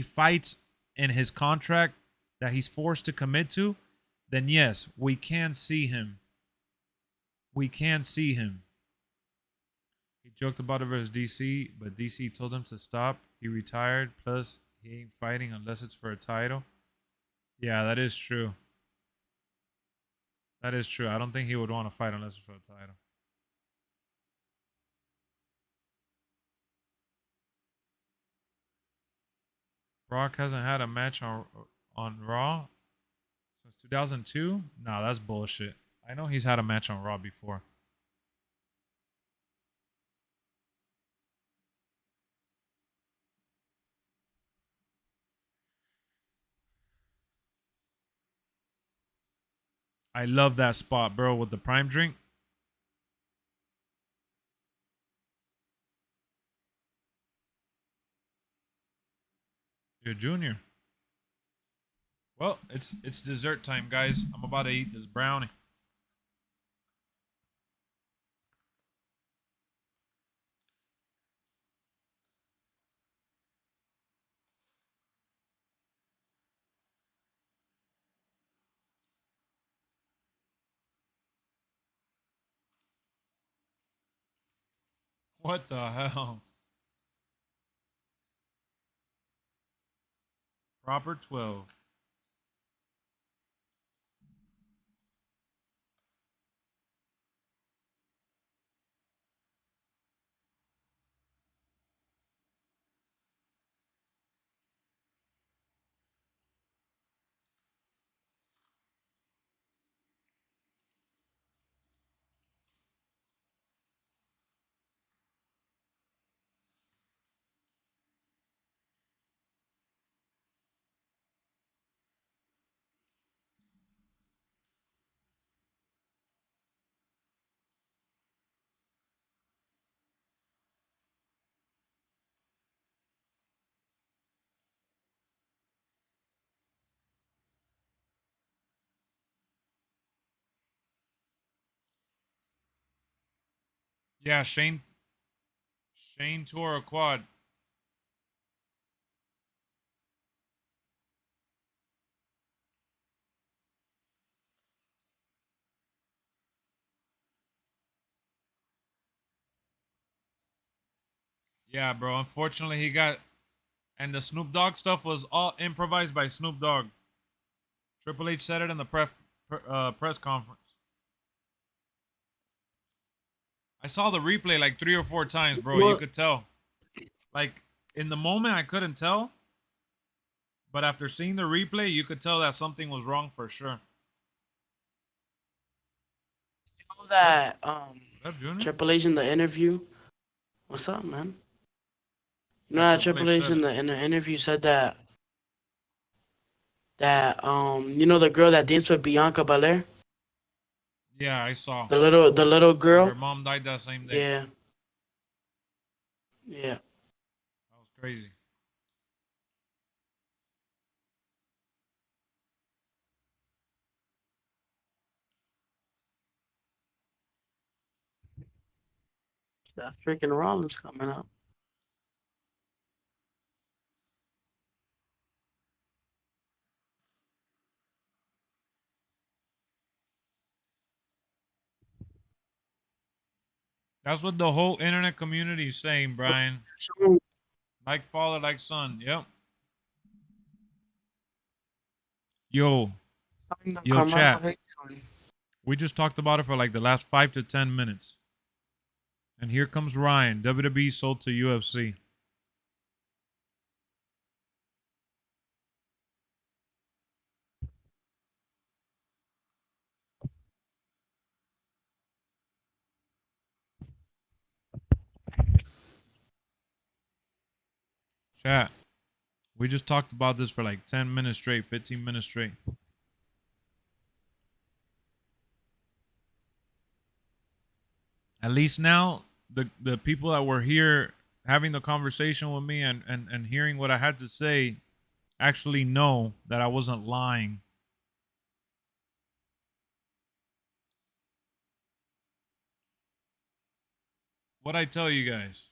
A: fights in his contract that he's forced to commit to, then yes, we can see him. We can see him. He joked about it versus DC, but DC told him to stop. He retired. Plus, he ain't fighting unless it's for a title. Yeah, that is true. That is true. I don't think he would want to fight unless it's for a title. Brock hasn't had a match on Raw since 2002. Nah, that's bullshit. I know he's had a match on Raw before. I love that spot, bro, with the prime drink. You're a junior. Well, it's dessert time, guys. I'm about to eat this brownie. What the hell? Proper 12. Yeah, Shane tore a quad. Yeah, bro. Unfortunately, he got, and the Snoop Dogg stuff was all improvised by Snoop Dogg. Triple H said it in the press conference. I saw the replay like 3 or 4 times, bro. You
B: Well,
A: could tell. Like in the moment, I couldn't tell, but after seeing the replay, you could tell that something was wrong for sure.
B: you know that
A: What up, Junior?
B: Triple H in the interview. What's up, man? You know
A: Yeah,
B: that
A: Triple
B: Triple
A: H
B: H
A: said
B: in
A: it.
B: the interview said that you know the girl that danced with Bianca Belair,
A: Yeah, I saw.
B: the little
A: Yeah,
B: girl.
A: her mom died that same day.
B: Yeah, yeah.
A: That was crazy.
B: That's freaking Rollins coming up.
A: That's what the whole internet community is saying, Brian.
B: So,
A: Like father, like son. Yep. Yo, yo,
B: Carmelo
A: chat.
B: Hayes one.
A: We just talked about it for like the last 5 to 10 minutes. And here comes Ryan. WWE sold to UFC. Chat. We just talked about this for like 10 minutes straight, 15 minutes straight. At least now, the people that were here having the conversation with me and hearing what I had to say actually know that I wasn't lying. What I tell you guys?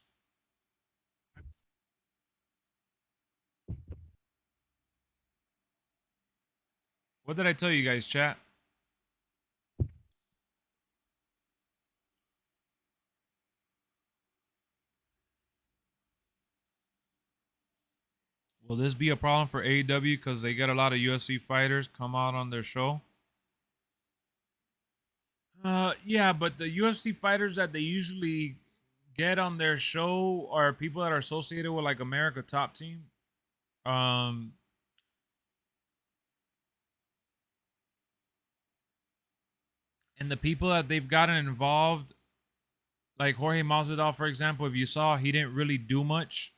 A: What did I tell you guys, chat? Will this be a problem for AEW because they get a lot of UFC fighters come out on their show? Yeah, but the UFC fighters that they usually get on their show are people that are associated with like America Top Team. Um, and the people that they've gotten involved, like Jorge Masvidal, for example, if you saw, he didn't really do much.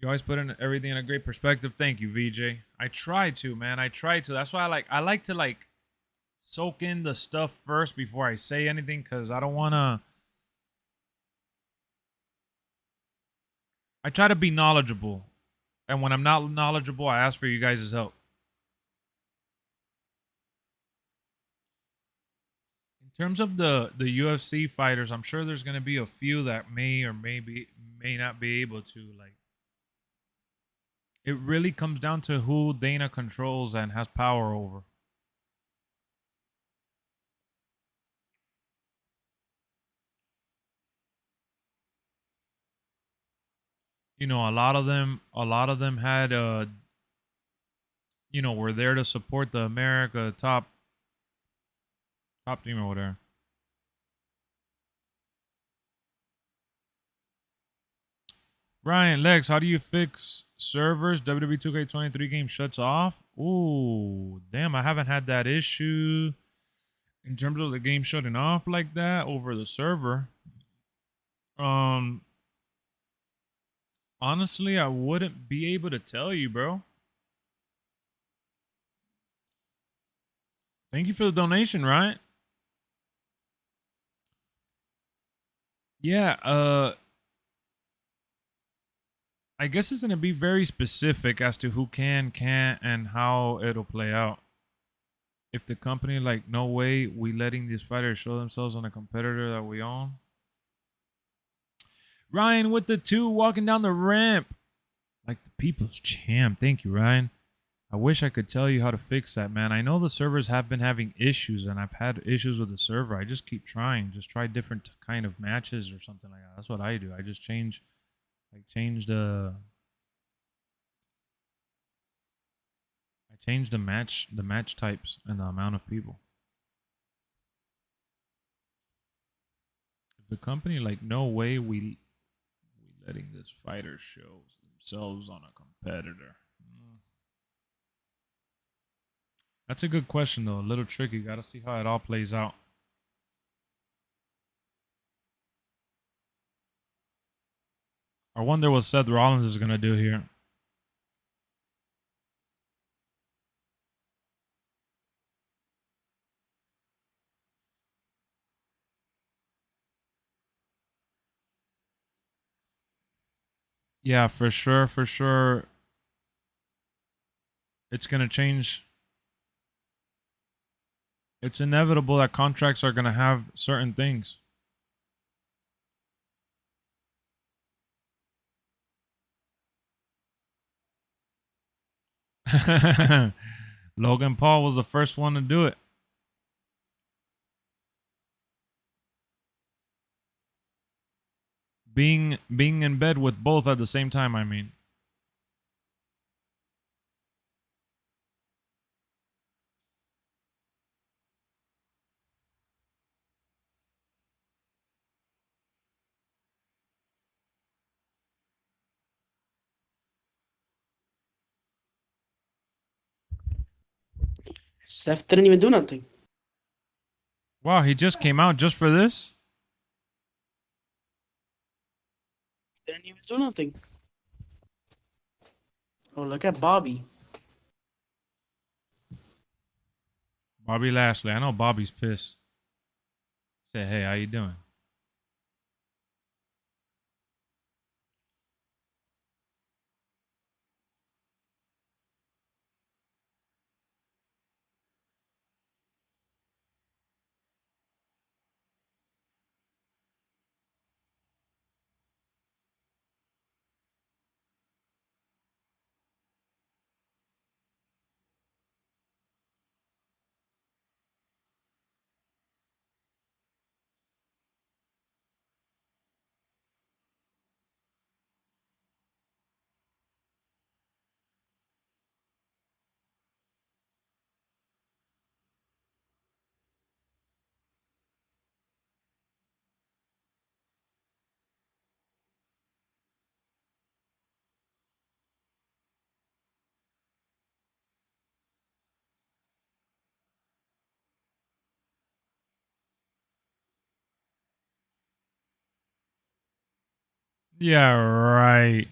A: You always put in everything in a great perspective. Thank you, VJ. I try to, man. I try to. That's why I like to like soak in the stuff first before I say anything because I don't wanna. I try to be knowledgeable, and when I'm not knowledgeable, I ask for you guys' help. In terms of the UFC fighters, I'm sure there's gonna be a few that may or may not be able to like. It really comes down to who Dana controls and has power over. You know, a lot of them had were there to support the America top team or whatever. Ryan, Lex, how do you fix servers? WWE 2K23 game shuts off. Ooh, damn, I haven't had that issue in terms of the game shutting off like that over the server. Um, honestly, I wouldn't be able to tell you, bro. Thank you for the donation, Ryan. Yeah, I guess it's gonna be very specific as to who can, can't, and how it'll play out. If the company like, no way, we letting these fighters show themselves on a competitor that we own. Ryan with the 2 walking down the ramp. Like the people's champ. Thank you, Ryan. I wish I could tell you how to fix that, man. I know the servers have been having issues, and I've had issues with the server. I just keep trying. Just try different kind of matches or something like that. That's what I do. I just change the match types and the amount of people. If the company like, no way we letting this fighter show themselves on a competitor. That's a good question though. A little tricky. Got to see how it all plays out. I wonder what Seth Rollins is gonna do here. Yeah, for sure, for sure. It's gonna change. It's inevitable that contracts are gonna have certain things. Logan Paul was the first one to do it. Being in bed with both at the same time, I mean.
B: Seth didn't even do nothing.
A: Wow, he just came out just for this?
B: Didn't even do nothing. Oh, look at Bobby.
A: Bobby Lashley. I know Bobby's pissed. Say, hey, how you doing? Yeah, right.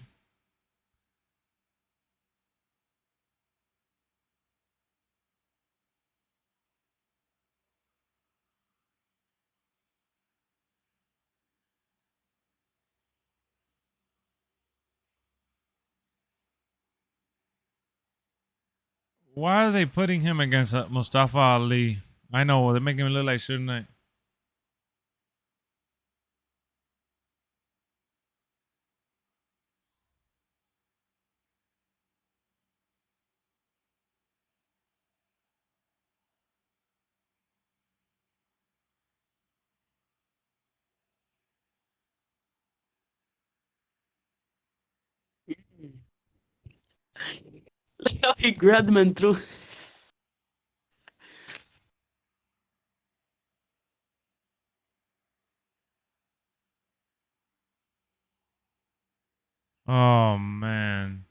A: Why are they putting him against Mustafa Ali? I know, they're making him look like Suge Knight.
B: Look how he grabbed him and threw.
A: Oh, man.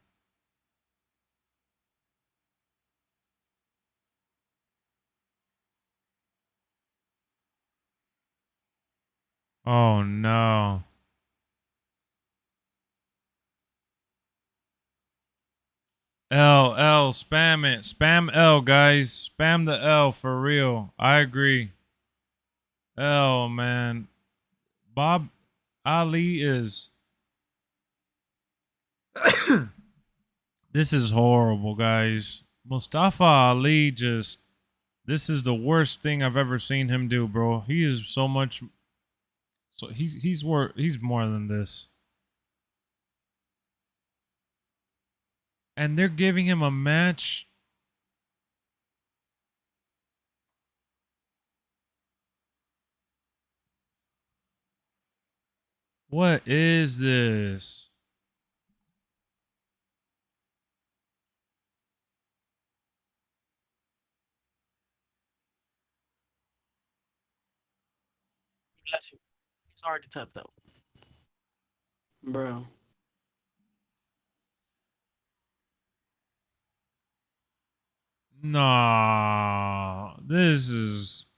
A: Oh, no. L, spam it. Spam L, guys. Spam the L for real. I agree. L, man. Bob Ali is. This is horrible, guys. Mustafa Ali just. This is the worst thing I've ever seen him do, bro. He is so much. So he's more than this. And they're giving him a match. What is this?
B: Bless you. It's hard to tap though, bro.
A: Nah, this is.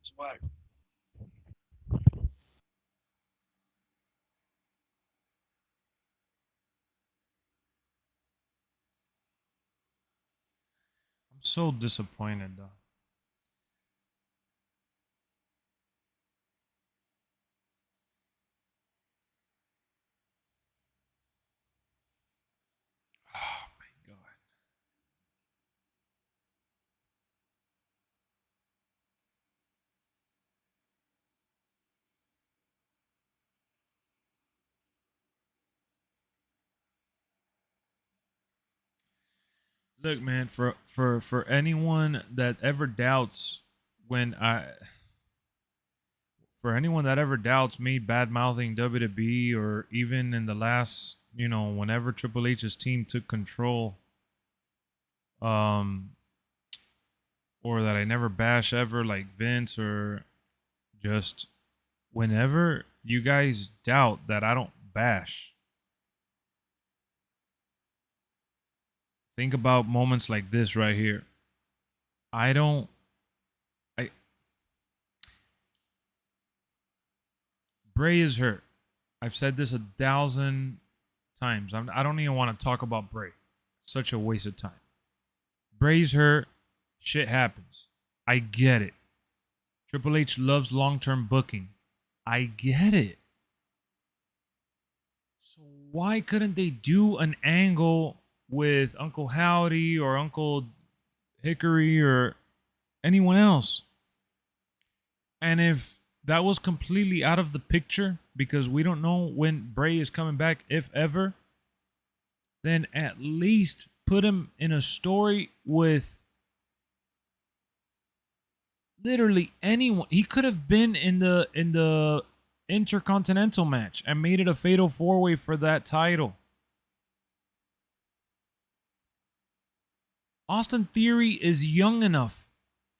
B: Swag.
A: I'm so disappointed, though. Oh my god. Look, man, for anyone that ever doubts when I for anyone that ever doubts me bad mouthing WWE or even in the last, whenever Triple H's team took control, um, or that I never bash ever like Vince or just whenever you guys doubt that I don't bash, think about moments like this right here. I don't. I Bray is hurt. I've said this 1,000 times. I don't even want to talk about Bray. Such a waste of time. Bray's hurt. Shit happens. I get it. Triple H loves long-term booking. I get it. So why couldn't they do an angle with Uncle Howdy or Uncle Hickory or anyone else? And if that was completely out of the picture because we don't know when Bray is coming back, if ever, then at least put him in a story with literally anyone. He could have been in the Intercontinental match and made it a fatal four-way for that title. Austin Theory is young enough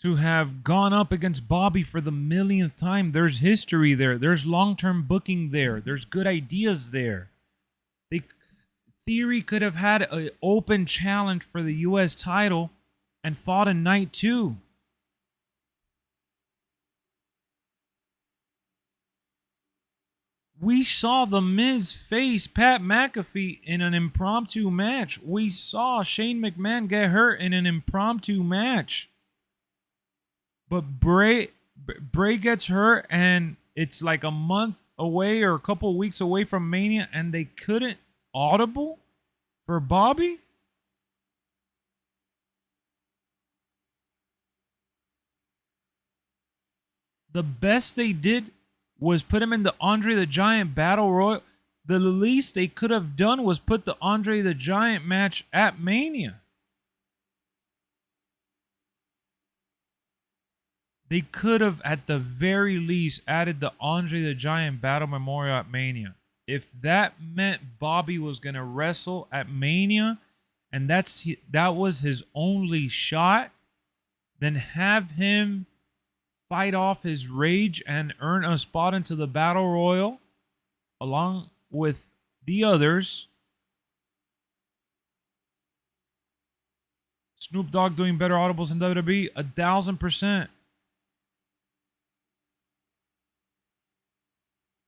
A: to have gone up against Bobby for the millionth time. There's history there. There's long-term booking there. There's good ideas there. Theory could have had an open challenge for the U.S. title and fought in night 2. We saw The Miz face Pat McAfee in an impromptu match. We saw Shane McMahon get hurt in an impromptu match. But Bray gets hurt and it's like a month away or a couple of weeks away from Mania and they couldn't audible for Bobby? The best they did was put him in the Andre the Giant Battle Royal. The least they could have done was put the Andre the Giant match at Mania. They could have, at the very least, added the Andre the Giant Battle Memorial at Mania. If that meant Bobby was going to wrestle at Mania, and that was his only shot, then have him fight off his rage and earn a spot into the Battle Royal along with the others. Snoop Dogg doing better audibles in WWE, 1,000%.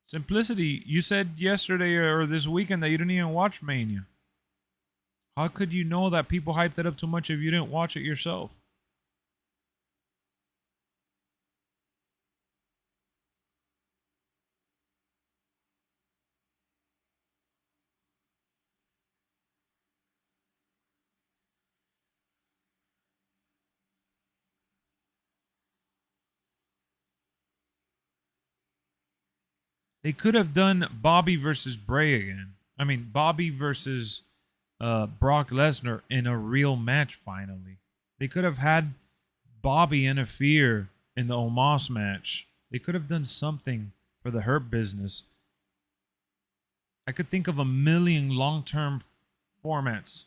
A: Simplicity, you said yesterday or this weekend that you didn't even watch Mania. How could you know that people hyped it up too much if you didn't watch it yourself? They could have done Bobby versus Bray again. I mean, Bobby versus Brock Lesnar in a real match finally. They could have had Bobby interfere in the Omos match. They could have done something for the Hurt business. I could think of a million long term formats.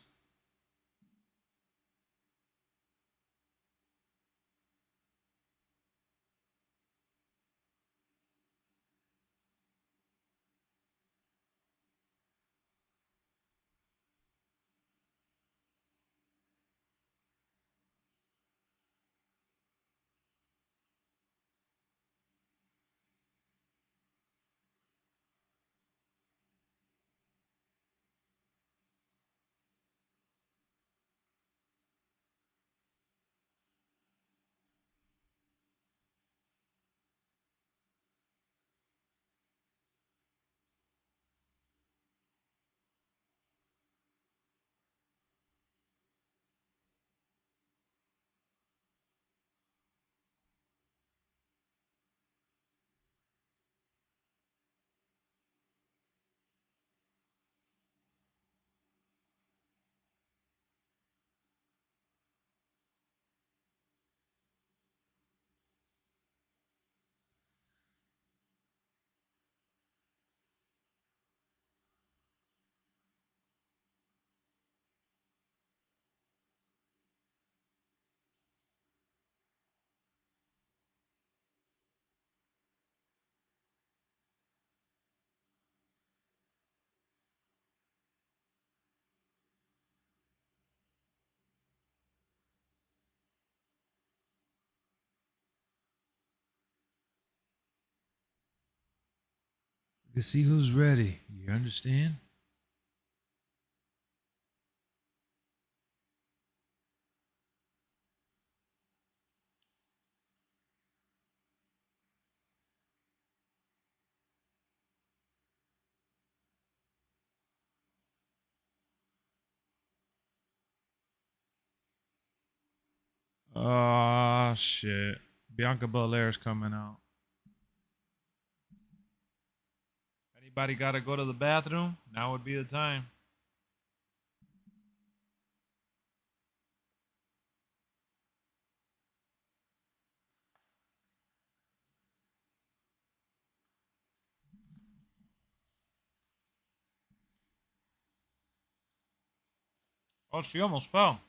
A: You see who's ready. You understand? Ah, shit. Bianca Belair's coming out. Anybody got to go to the bathroom? Now would be the time. Oh, she almost fell.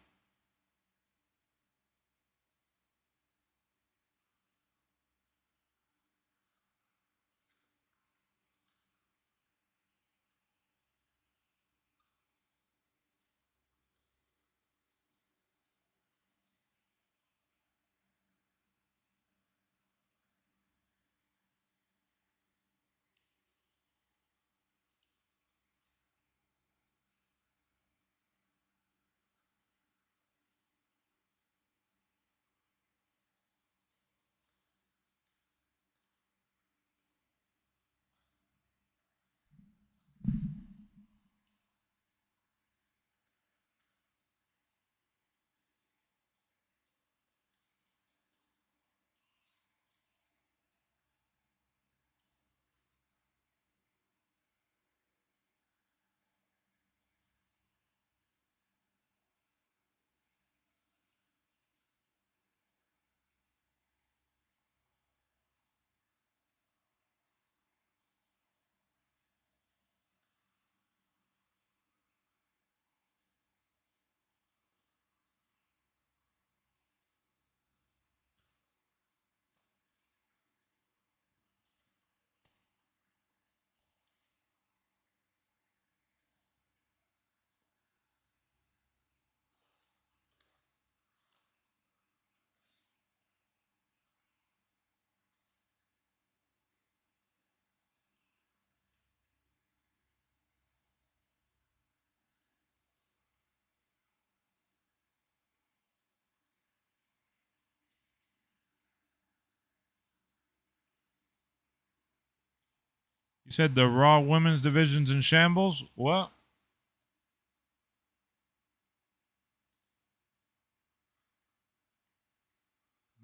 A: You said the Raw Women's Division's in shambles? What?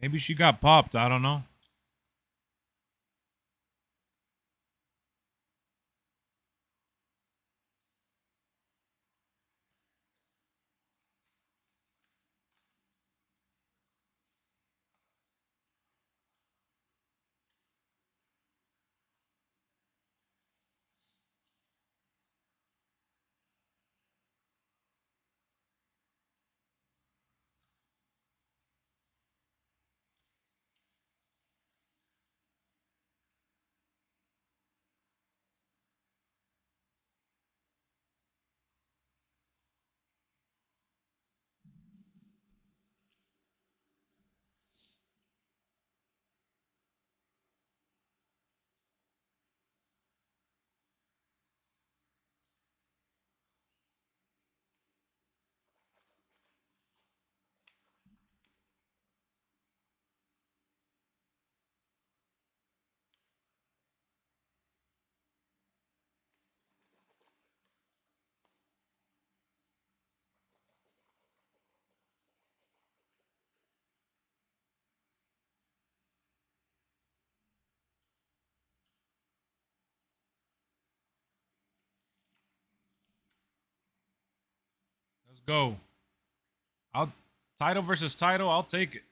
A: Maybe she got popped. I don't know. Let's go. I'll title versus title. I'll take it.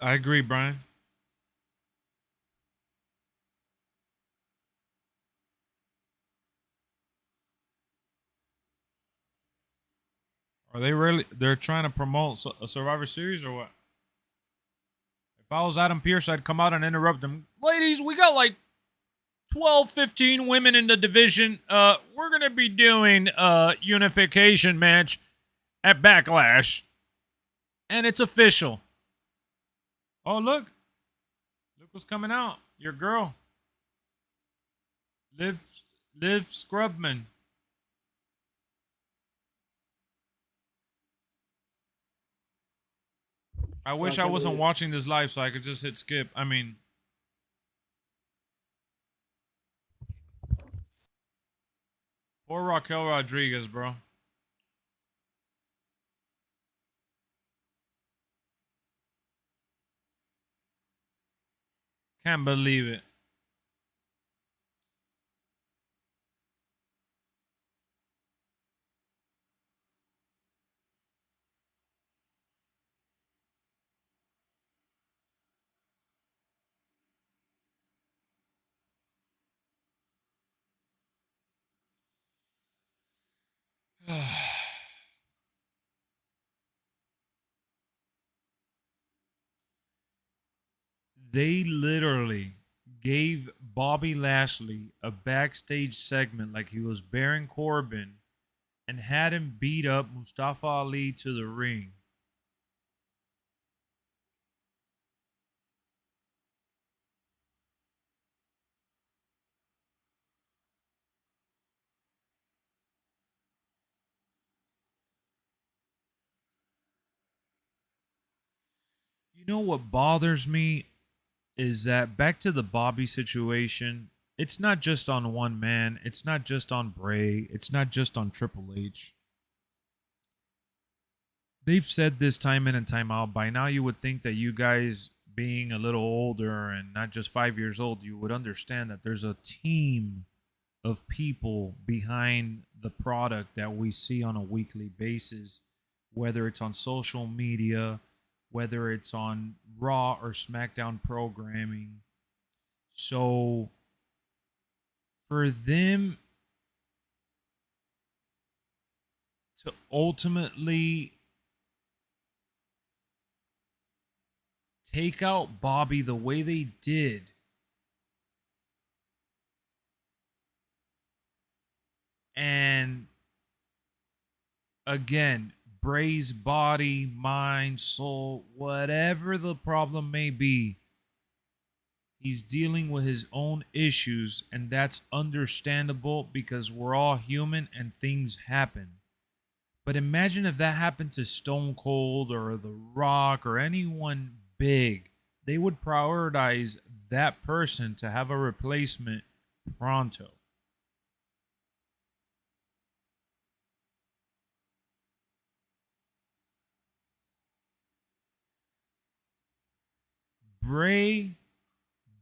A: I agree, Brian. Are they really? They're trying to promote a Survivor Series or what? If I was Adam Pearce, I'd come out and interrupt them. Ladies, we got like 12, 15 women in the division. We're gonna be doing a unification match at Backlash, and it's official. Oh look what's coming out. Your girl, Liv, Liv Scrubman. I wish I wasn't watching this live so I could just hit skip. I mean, poor Raquel Rodriguez, bro. Can't believe it. They literally gave Bobby Lashley a backstage segment like he was Baron Corbin and had him beat up Mustafa Ali to the ring. You know what bothers me is that back to the Bobby situation, it's not just on one man, it's not just on Bray, it's not just on Triple H. They've said this time in and time out. By now, you would think that you guys, being a little older and not just 5 years old, you would understand that there's a team of people behind the product that we see on a weekly basis, whether it's on social media, whether it's on Raw or SmackDown programming. So for them to ultimately take out Bobby the way they did, and again, Bray's body, mind, soul, whatever the problem may be, He's dealing with his own issues, and that's understandable because we're all human and things happen. But imagine if that happened to Stone Cold or The Rock or anyone big. They would prioritize that person to have a replacement pronto. Bray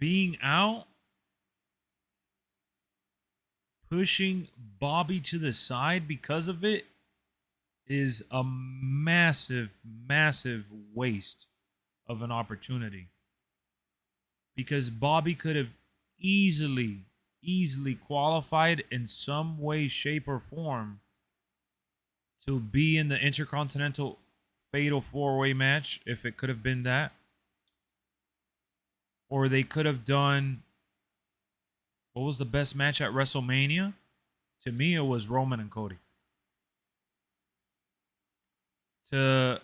A: being out, pushing Bobby to the side because of it is a massive, massive waste of an opportunity. Because Bobby could have easily, easily qualified in some way, shape, or form to be in the Intercontinental Fatal 4-Way match if it could have been that. Or they could have done, what was the best match at WrestleMania? To me, it was Roman and Cody. To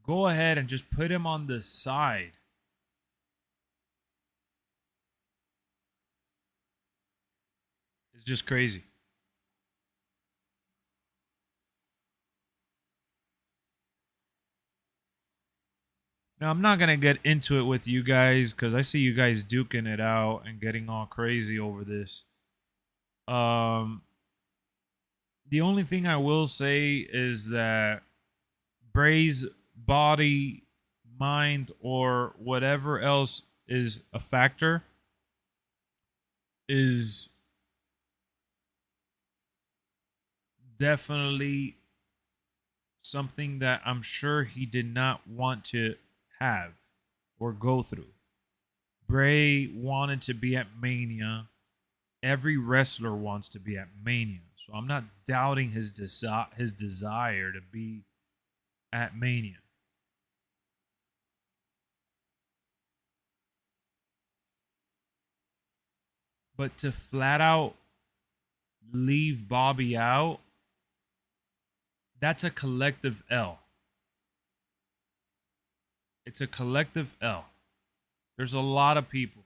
A: go ahead and just put him on the side. It's just crazy. Now, I'm not going to get into it with you guys because I see you guys duking it out and getting all crazy over this. The only thing I will say is that Bray's body, mind, or whatever else is a factor is definitely something that I'm sure he did not want to have or go through. Bray wanted to be at Mania. Every wrestler wants to be at Mania. So I'm not doubting his desire to be at Mania. But to flat out leave Bobby out, that's a collective L. It's a collective L. There's a lot of people.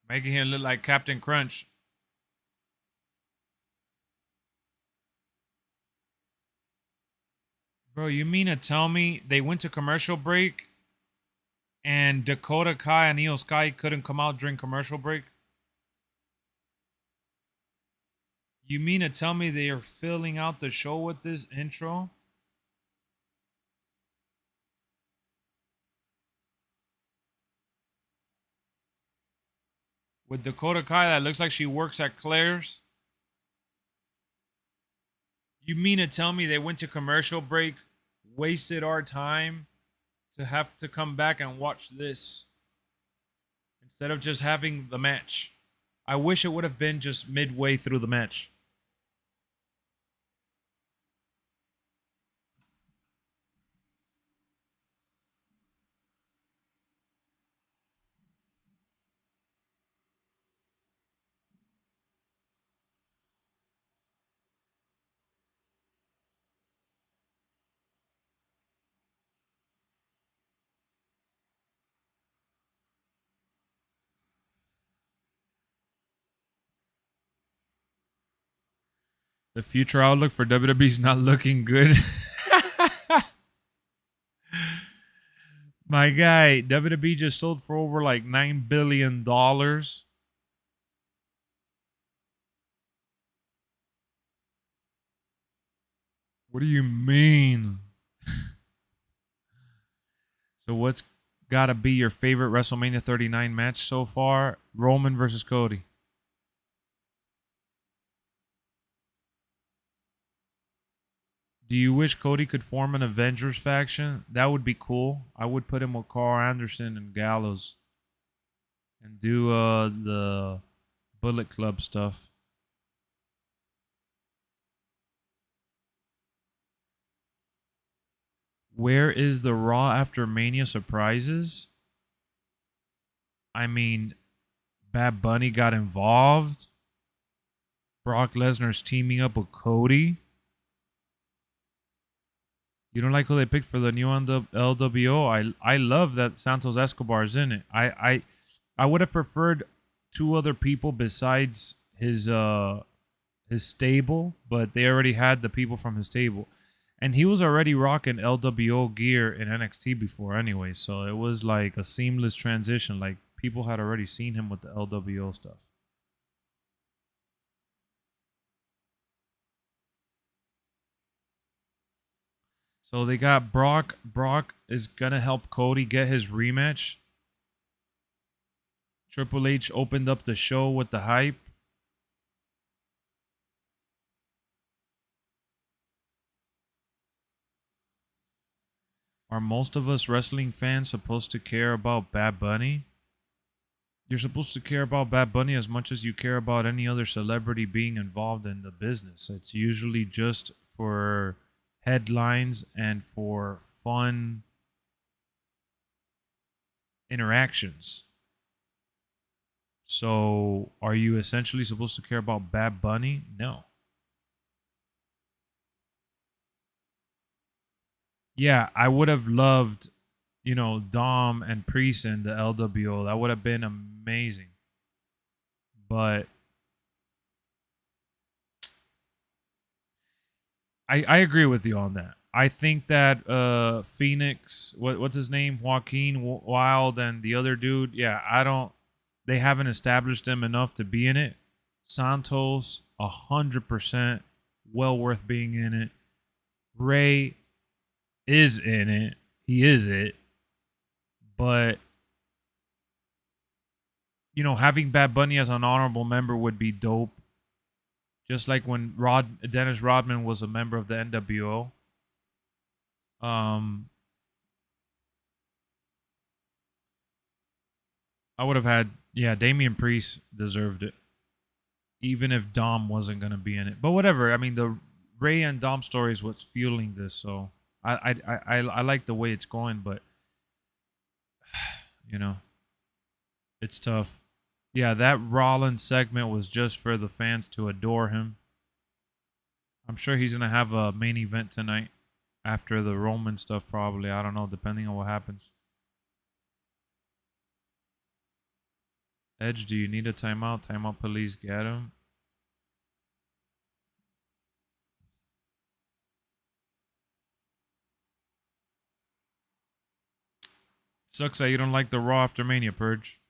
A: Making him look like Captain Crunch. Bro, you mean to tell me they went to commercial break and Dakota Kai and Io Sky couldn't come out during commercial break? You mean to tell me they are filling out the show with this intro? With Dakota Kai that looks like she works at Claire's? You mean to tell me they went to commercial break, wasted our time to have to come back and watch this instead of just having the match? I wish it would have been just midway through the match. The future outlook for WWE is not looking good. My guy, WWE just sold for over like $9 billion. What do you mean? So what's got to be your favorite WrestleMania 39 match so far? Roman versus Cody. Do you wish Cody could form an Avengers faction? That would be cool. I would put him with Carl Anderson and Gallows and do the Bullet Club stuff. Where is the Raw after Mania surprises? I mean, Bad Bunny got involved. Brock Lesnar's teaming up with Cody. You don't like who they picked for the new on the LWO? I love that Santos Escobar is in it. I would have preferred two other people besides his stable, but they already had the people from his stable. And he was already rocking LWO gear in NXT before anyway, so it was like a seamless transition. Like people had already seen him with the LWO stuff. So they got Brock. Brock is gonna help Cody get his rematch. Triple H opened up the show with the hype. Are most of us wrestling fans supposed to care about Bad Bunny? You're supposed to care about Bad Bunny as much as you care about any other celebrity being involved in the business. It's usually just for headlines and for fun interactions. So, are you essentially supposed to care about Bad Bunny? No. Yeah, I would have loved, Dom and Priest and the LWO. That would have been amazing. But I agree with you on that. I think that Phoenix, what's his name, Joaquin Wild, and the other dude, yeah, they haven't established them enough to be in it. Santos, 100%, well worth being in it. Ray is in it. He is it. But having Bad Bunny as an honorable member would be dope. Just like when Dennis Rodman was a member of the NWO. I would have had, yeah, Damian Priest deserved it, even if Dom wasn't gonna be in it. But whatever. I mean, the Ray and Dom story is what's fueling this, so I like the way it's going, but you know, it's tough. Yeah, that Rollins segment was just for the fans to adore him. I'm sure he's gonna have a main event tonight after the Roman stuff, probably. I don't know, depending on what happens. Edge, do you need a timeout? Timeout, please get him. Sucks that you don't like the Raw after Mania, Purge.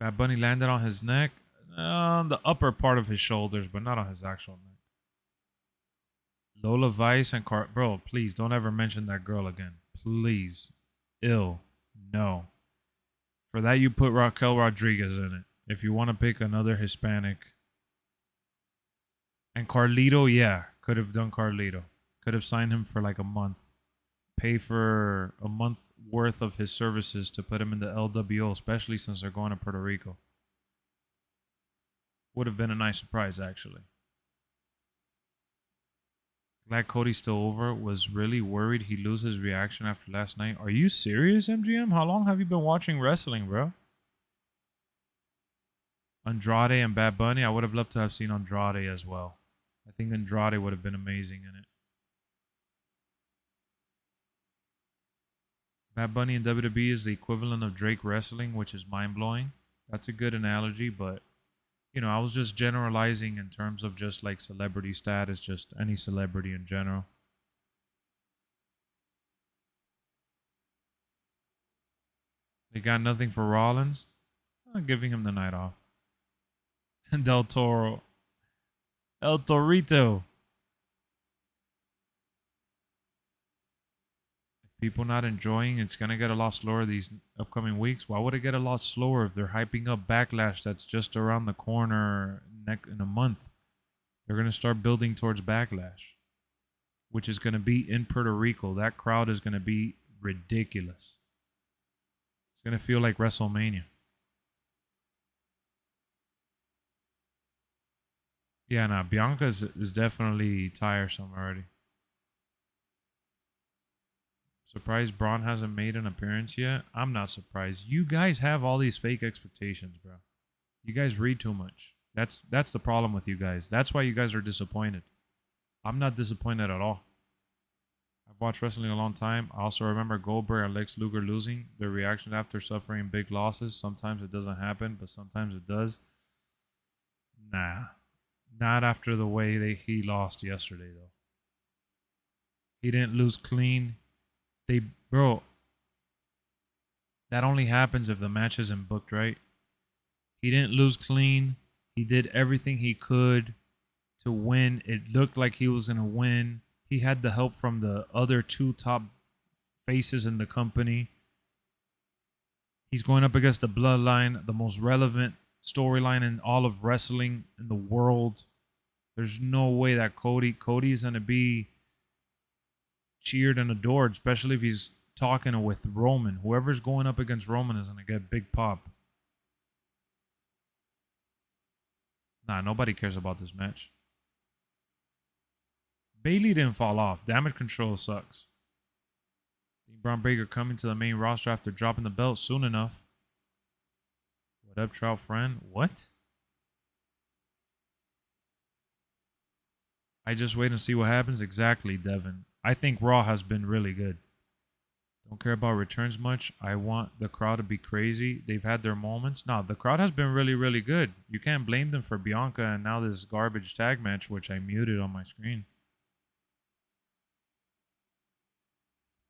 A: Bad Bunny landed on his neck. On the upper part of his shoulders, but not on his actual neck. Lola Vice and Bro, please don't ever mention that girl again. Please. Ill. No. For that, you put Raquel Rodriguez in it. If you want to pick another Hispanic. And Carlito, yeah. Could have done Carlito. Could have signed him for like a month. Pay for a month worth of his services to put him in the LWO, especially since they're going to Puerto Rico. Would have been a nice surprise, actually. Glad Cody's still over. Was really worried he'd lose his reaction after last night. Are you serious, MGM? How long have you been watching wrestling, bro? Andrade and Bad Bunny. I would have loved to have seen Andrade as well. I think Andrade would have been amazing in it. Bad Bunny in WWE is the equivalent of Drake wrestling, which is mind-blowing. That's a good analogy, but I was just generalizing in terms of just like celebrity status, just any celebrity in general. They got nothing for Rollins. I'm giving him the night off. Del Toro. El Torito. If people not enjoying, it's going to get a lot slower these upcoming weeks. Why would it get a lot slower if they're hyping up Backlash that's just around the corner in a month? They're going to start building towards Backlash, which is going to be in Puerto Rico. That crowd is going to be ridiculous. It's going to feel like WrestleMania. Yeah, no, Bianca is definitely tiresome already. Surprised Braun hasn't made an appearance yet? I'm not surprised. You guys have all these fake expectations, bro. You guys read too much. That's the problem with you guys. That's why you guys are disappointed. I'm not disappointed at all. I've watched wrestling a long time. I also remember Goldberg and Lex Luger losing. Their reaction after suffering big losses. Sometimes it doesn't happen, but sometimes it does. Nah. Not after the way he lost yesterday, though. He didn't lose clean. Bro, that only happens if the match isn't booked right. He didn't lose clean. He did everything he could to win. It looked like he was going to win. He had the help from the other two top faces in the company. He's going up against the Bloodline, the most relevant storyline in all of wrestling in the world. There's no way that Cody is going to be cheered and adored, especially if he's talking with Roman. Whoever's going up against Roman is going to get big pop. Nah, nobody cares about this match. Bayley didn't fall off. Damage control sucks. Think Braun Breaker coming to the main roster after dropping the belt soon enough. What up, Trout friend? What? I just wait and see what happens. Exactly, Devin. I think Raw has been really good. Don't care about returns much. I want the crowd to be crazy. They've had their moments. No, the crowd has been really, really good. You can't blame them for Bianca and now this garbage tag match, which I muted on my screen.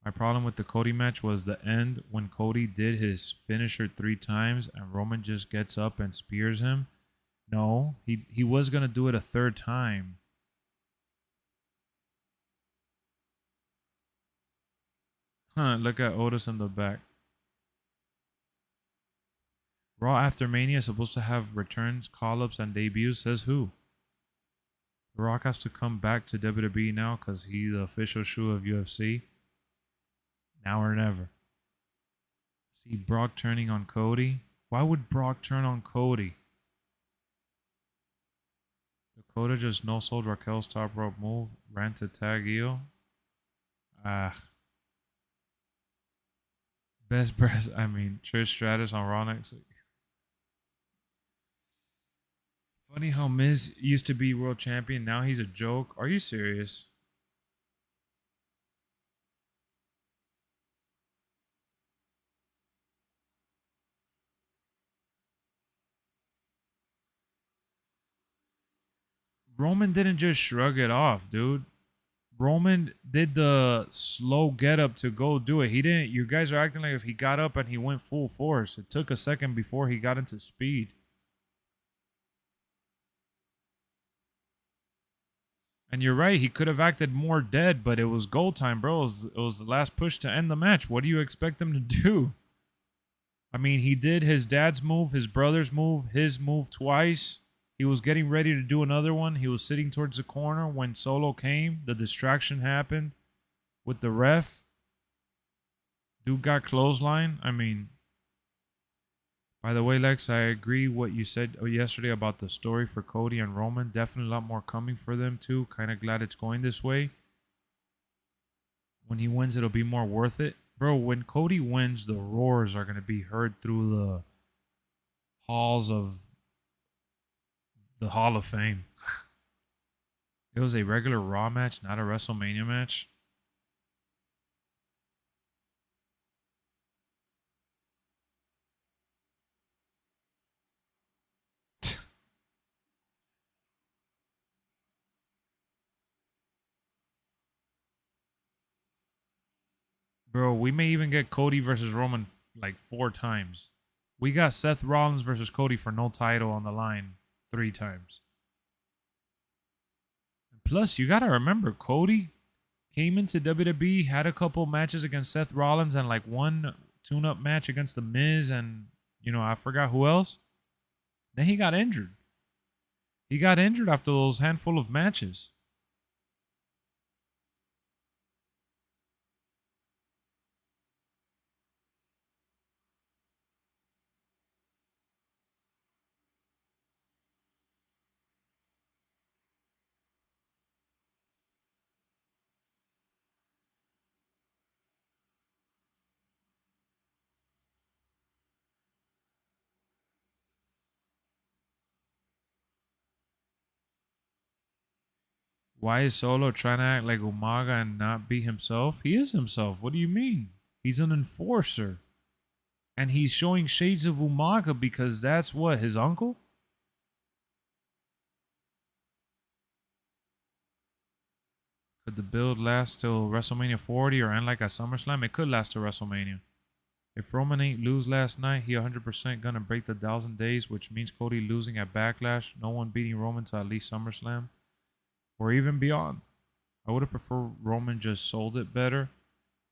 A: My problem with the Cody match was the end when Cody did his finisher 3 times and Roman just gets up and spears him. No, he was going to do it a 3rd time. Look at Otis in the back. Raw after Mania is supposed to have returns, call-ups, and debuts. Says who? The Rock has to come back to WWE now because he's the official shoe of UFC. Now or never. See Brock turning on Cody. Why would Brock turn on Cody? Dakota just no-sold Raquel's top rope move. Ran to tag Io. Best breast. Trish Stratus on Raw next week. Funny how Miz used to be world champion. Now he's a joke. Are you serious? Roman didn't just shrug it off, dude. Roman did the slow get up to go do it. He didn't. You guys are acting like if he got up and he went full force. It took a second before he got into speed. And you're right. He could have acted more dead, but it was goal time, bro. It was the last push to end the match. What do you expect him to do? He did his dad's move, his brother's move, his move twice. He was getting ready to do another one. He was sitting towards the corner when Solo came. The distraction happened with the ref. Dude got clothesline. By the way, Lex, I agree what you said yesterday about the story for Cody and Roman. Definitely a lot more coming for them too. Kind of glad it's going this way. When he wins, it'll be more worth it. Bro, when Cody wins, the roars are going to be heard through the halls of the Hall of Fame. It was a regular Raw match, not a WrestleMania match. Bro, we may even get Cody versus Roman like 4 times. We got Seth Rollins versus Cody for no title on the line 3 times. Plus, you got to remember, Cody came into WWE, had a couple matches against Seth Rollins and like one tune-up match against The Miz and, I forgot who else. Then he got injured. He got injured after those handful of matches. Why is Solo trying to act like Umaga and not be himself? He is himself. What do you mean? He's an enforcer. And he's showing shades of Umaga because that's what, his uncle? Could the build last till WrestleMania 40 or end like at SummerSlam? It could last till WrestleMania. If Roman ain't lose last night, he 100% gonna break the 1,000 days, which means Cody losing at Backlash, no one beating Roman to at least SummerSlam, or even beyond. I would have preferred Roman just sold it better.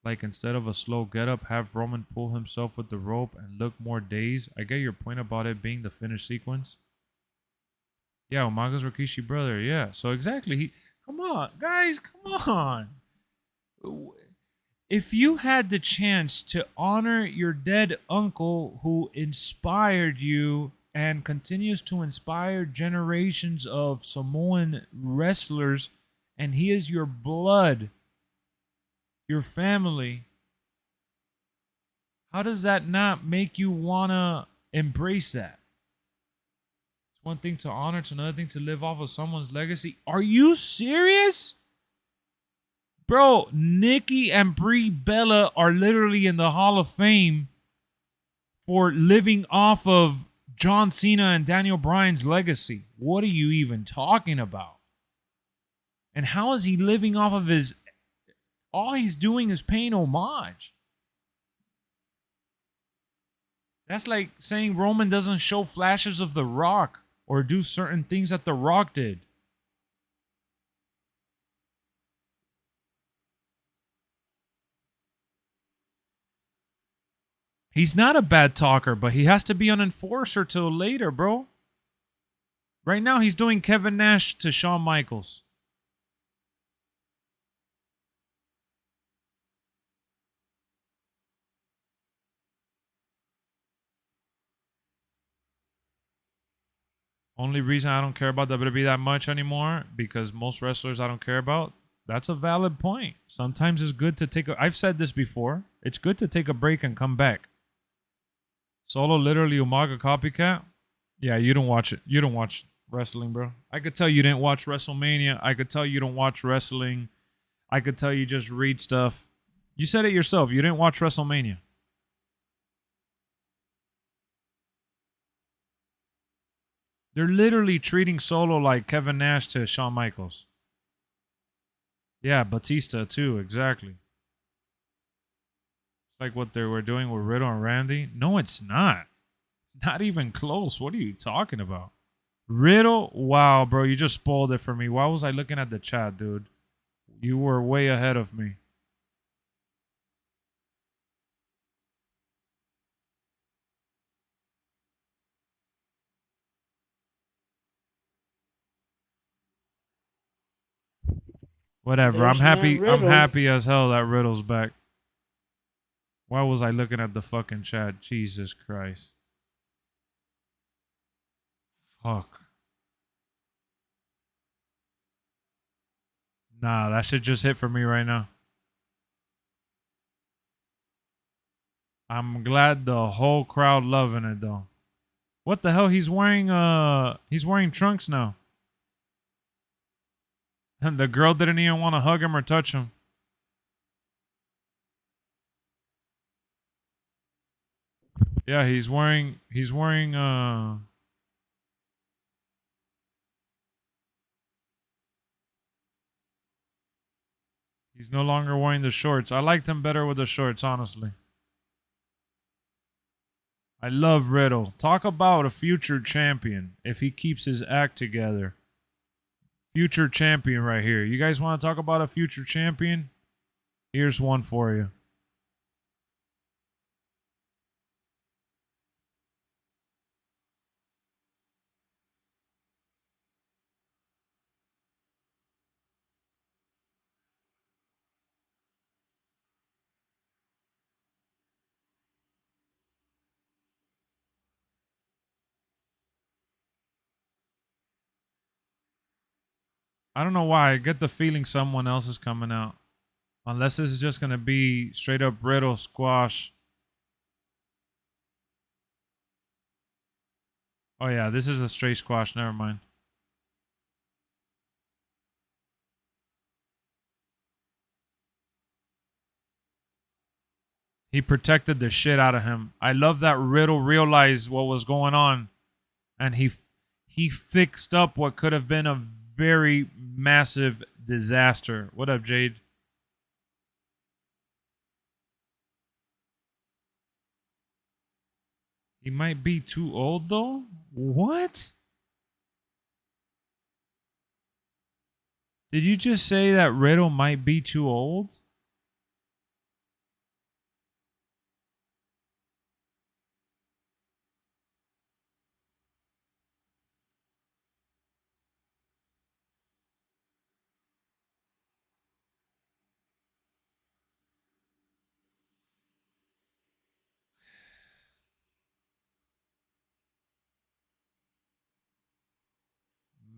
A: Like instead of a slow get up, have Roman pull himself with the rope and look more dazed. I get your point about it being the finish sequence. Yeah, Umaga's Rikishi brother. Yeah, so exactly. Come on, guys, come on. If you had the chance to honor your dead uncle who inspired you and continues to inspire generations of Samoan wrestlers, and he is your blood, your family, how does that not make you want to embrace that? It's one thing to honor, it's another thing to live off of someone's legacy. Are you serious? Bro, Nikki and Brie Bella are literally in the Hall of Fame for living off of John Cena and Daniel Bryan's legacy. What are you even talking about? And how is he living off of his... All he's doing is paying homage. That's like saying Roman doesn't show flashes of The Rock or do certain things that The Rock did. He's not a bad talker, but he has to be an enforcer till later, bro. Right now, he's doing Kevin Nash to Shawn Michaels. Only reason I don't care about WWE that much anymore, because most wrestlers I don't care about. That's a valid point. Sometimes it's good to take a... I've said this before. It's good to take a break and come back. Solo literally Umaga copycat. Yeah, you don't watch it. You don't watch wrestling, bro. I could tell you didn't watch WrestleMania. I could tell you don't watch wrestling. I could tell you just read stuff. You said it yourself. You didn't watch WrestleMania. They're literally treating Solo like Kevin Nash to Shawn Michaels. Yeah, Batista too, exactly. It's like what they were doing with Riddle and Randy. No, it's not. Not even close. What are you talking about? Riddle? Wow, bro, you just spoiled it for me. Why was I looking at the chat, dude? You were way ahead of me. Whatever. I'm
B: There's Matt
A: happy. I'm
B: Riddle.
A: happy as hell that Riddle's back. Why was I looking at the fucking chat? Jesus Christ. Fuck. Nah, that shit just hit for me right now. I'm glad the whole crowd loving it though. What the hell? He's wearing trunks now. And the girl didn't even want to hug him or touch him. Yeah, he's no longer wearing the shorts. I liked him better with the shorts, honestly. I love Riddle. Talk about a future champion if he keeps his act together. Future champion right here. You guys want to talk about a future champion? Here's one for you. I don't know why. I get the feeling someone else is coming out. Unless this is just going to be straight up Riddle squash. Oh, yeah. This is a straight squash. Never mind. He protected the shit out of him. I love that Riddle realized what was going on. And he fixed up what could have been a very massive disaster. What up, Jade? He might be too old, though? What? Did you just say that Riddle might be too old?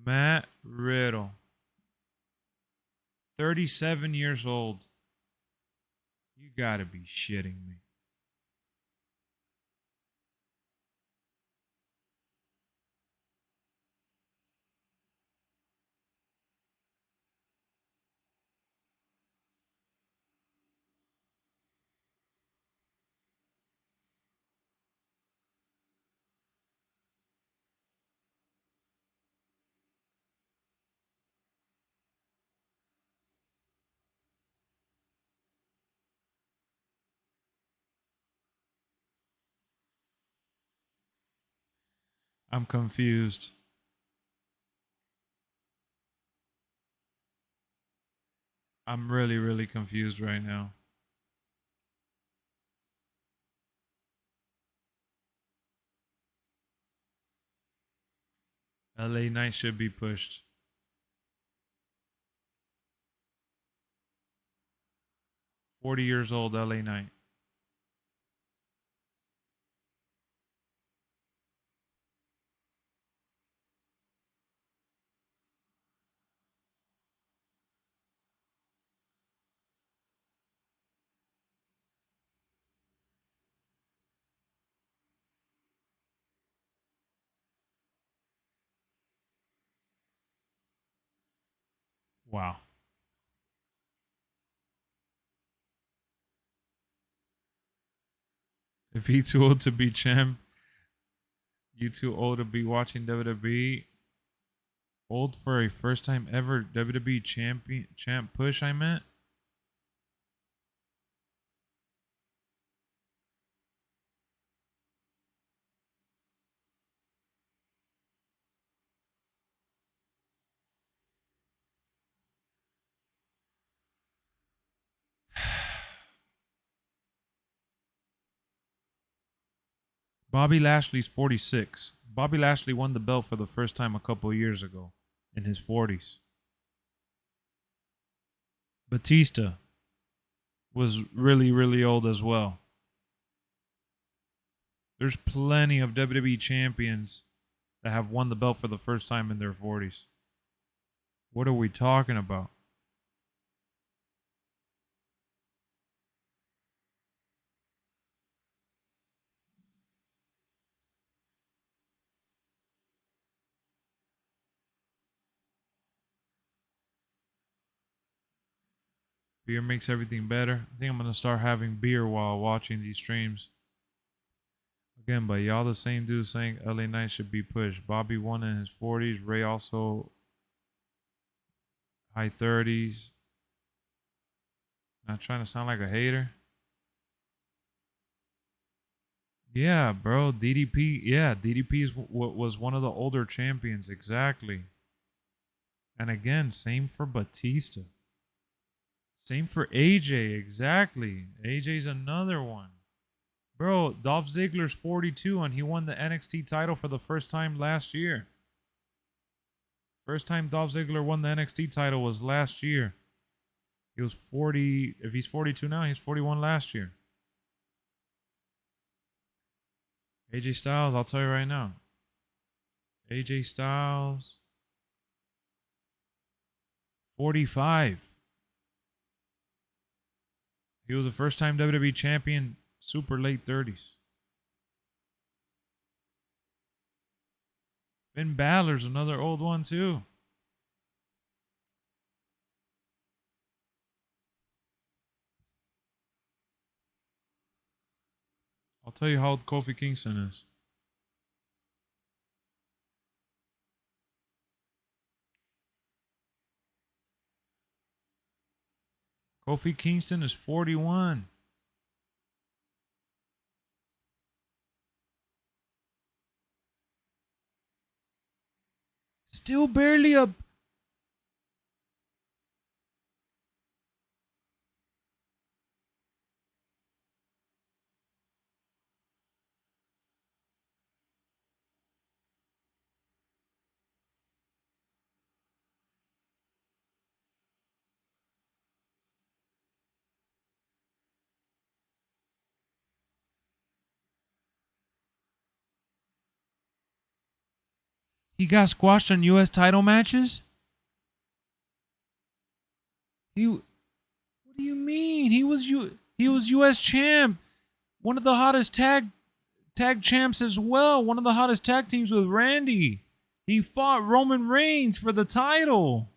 A: Matt Riddle. 37 years old. You gotta be shitting me. I'm confused. I'm really, really confused right now. LA Knight should be pushed. $40 old LA Knight. Wow. If he's too old to be champ, you too old to be watching WWE. Old for a first time ever WWE champ push, I meant. Bobby Lashley's 46. Bobby Lashley won the belt for the first time a couple years ago in his 40s. Batista was really, really old as well. There's plenty of WWE champions that have won the belt for the first time in their 40s. What are we talking about? Beer makes everything better. I think I'm going to start having beer while watching these streams. Again, but y'all the same dude saying LA Knight should be pushed. Bobby won in his 40s. Ray also high 30s. Not trying to sound like a hater. Yeah, bro. DDP. Yeah, DDP was one of the older champions. Exactly. And again, same for Batista. Same for AJ. Exactly. AJ's another one. Bro, Dolph Ziggler's 42 and he won the NXT title for the first time last year. First time Dolph Ziggler won the NXT title was last year. He was 40. If he's 42 now, he's 41 last year. AJ Styles, I'll tell you right now. AJ Styles. 45. He was a first-time WWE champion, super late 30s. Finn Balor's another old one too. I'll tell you how old Kofi Kingston is. Kofi Kingston is 41. Still barely up. He got squashed on U.S. title matches? What do you mean? He was U.S. champ. One of the hottest tag champs as well. One of the hottest tag teams with Randy. He fought Roman Reigns for the title.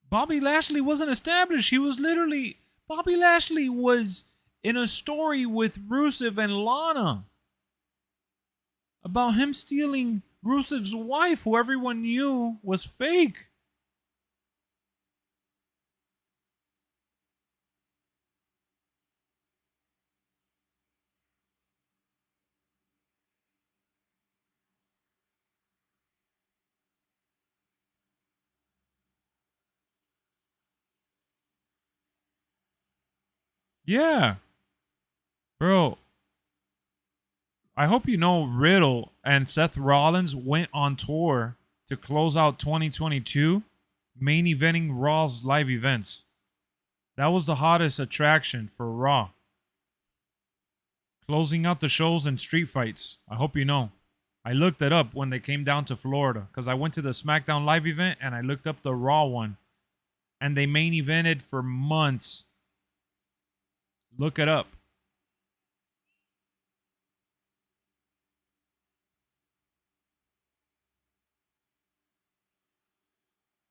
A: Bobby Lashley wasn't established. Bobby Lashley was in a story with Rusev and Lana about him stealing Rusev's wife, who everyone knew was fake. Yeah, bro. I hope you know Riddle and Seth Rollins went on tour to close out 2022, main eventing Raw's live events. That was the hottest attraction for Raw. Closing out the shows and street fights. I hope you know. I looked it up when they came down to Florida because I went to the SmackDown live event and I looked up the Raw one. And they main evented for months. Look it up.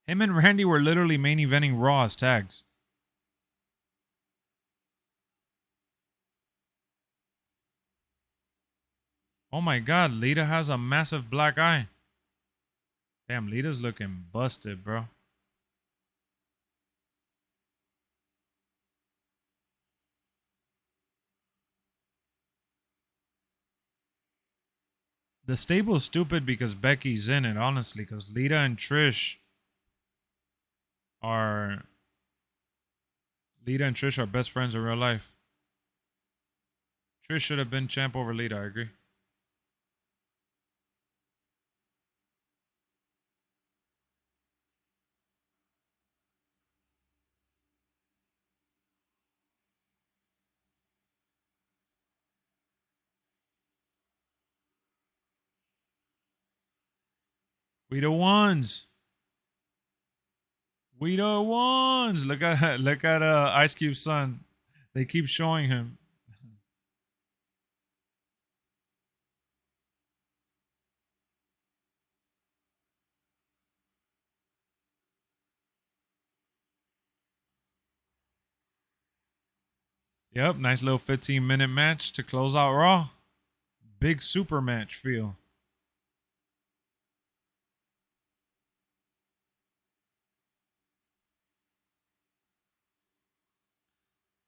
A: Him and Randy were literally main eventing Raw as tags. Oh my god, Lita has a massive black eye. Damn, Lita's looking busted, bro. The stable's stupid because Becky's in it, honestly, because Lita and Trish are best friends in real life. Trish should have been champ over Lita, I agree. We the ones. We the ones. Look at Ice Cube's son. They keep showing him. Yep, nice little 15-minute match to close out Raw. Big super match feel.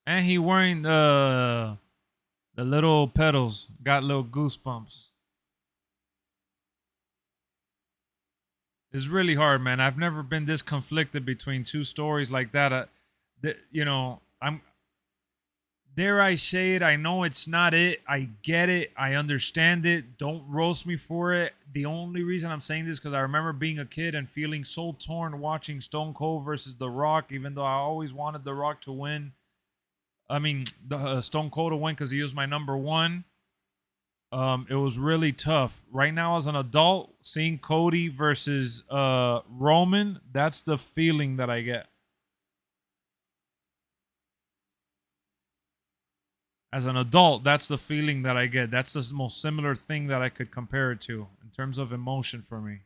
A: And he wearing the little pedals. Got little goosebumps. It's really hard, man. I've never been this conflicted between two stories like that. I'm dare I say it, I know it's not it. I get it. I understand it. Don't roast me for it. The only reason I'm saying this is because I remember being a kid and feeling so torn watching Stone Cold versus The Rock, even though I always wanted The Rock to win. I mean, the Stone Cold to win because he was my number one. It was really tough. Right now, as an adult, seeing Cody versus Roman, that's the feeling that I get. As an adult, that's the feeling that I get. That's the most similar thing that I could compare it to in terms of emotion for me.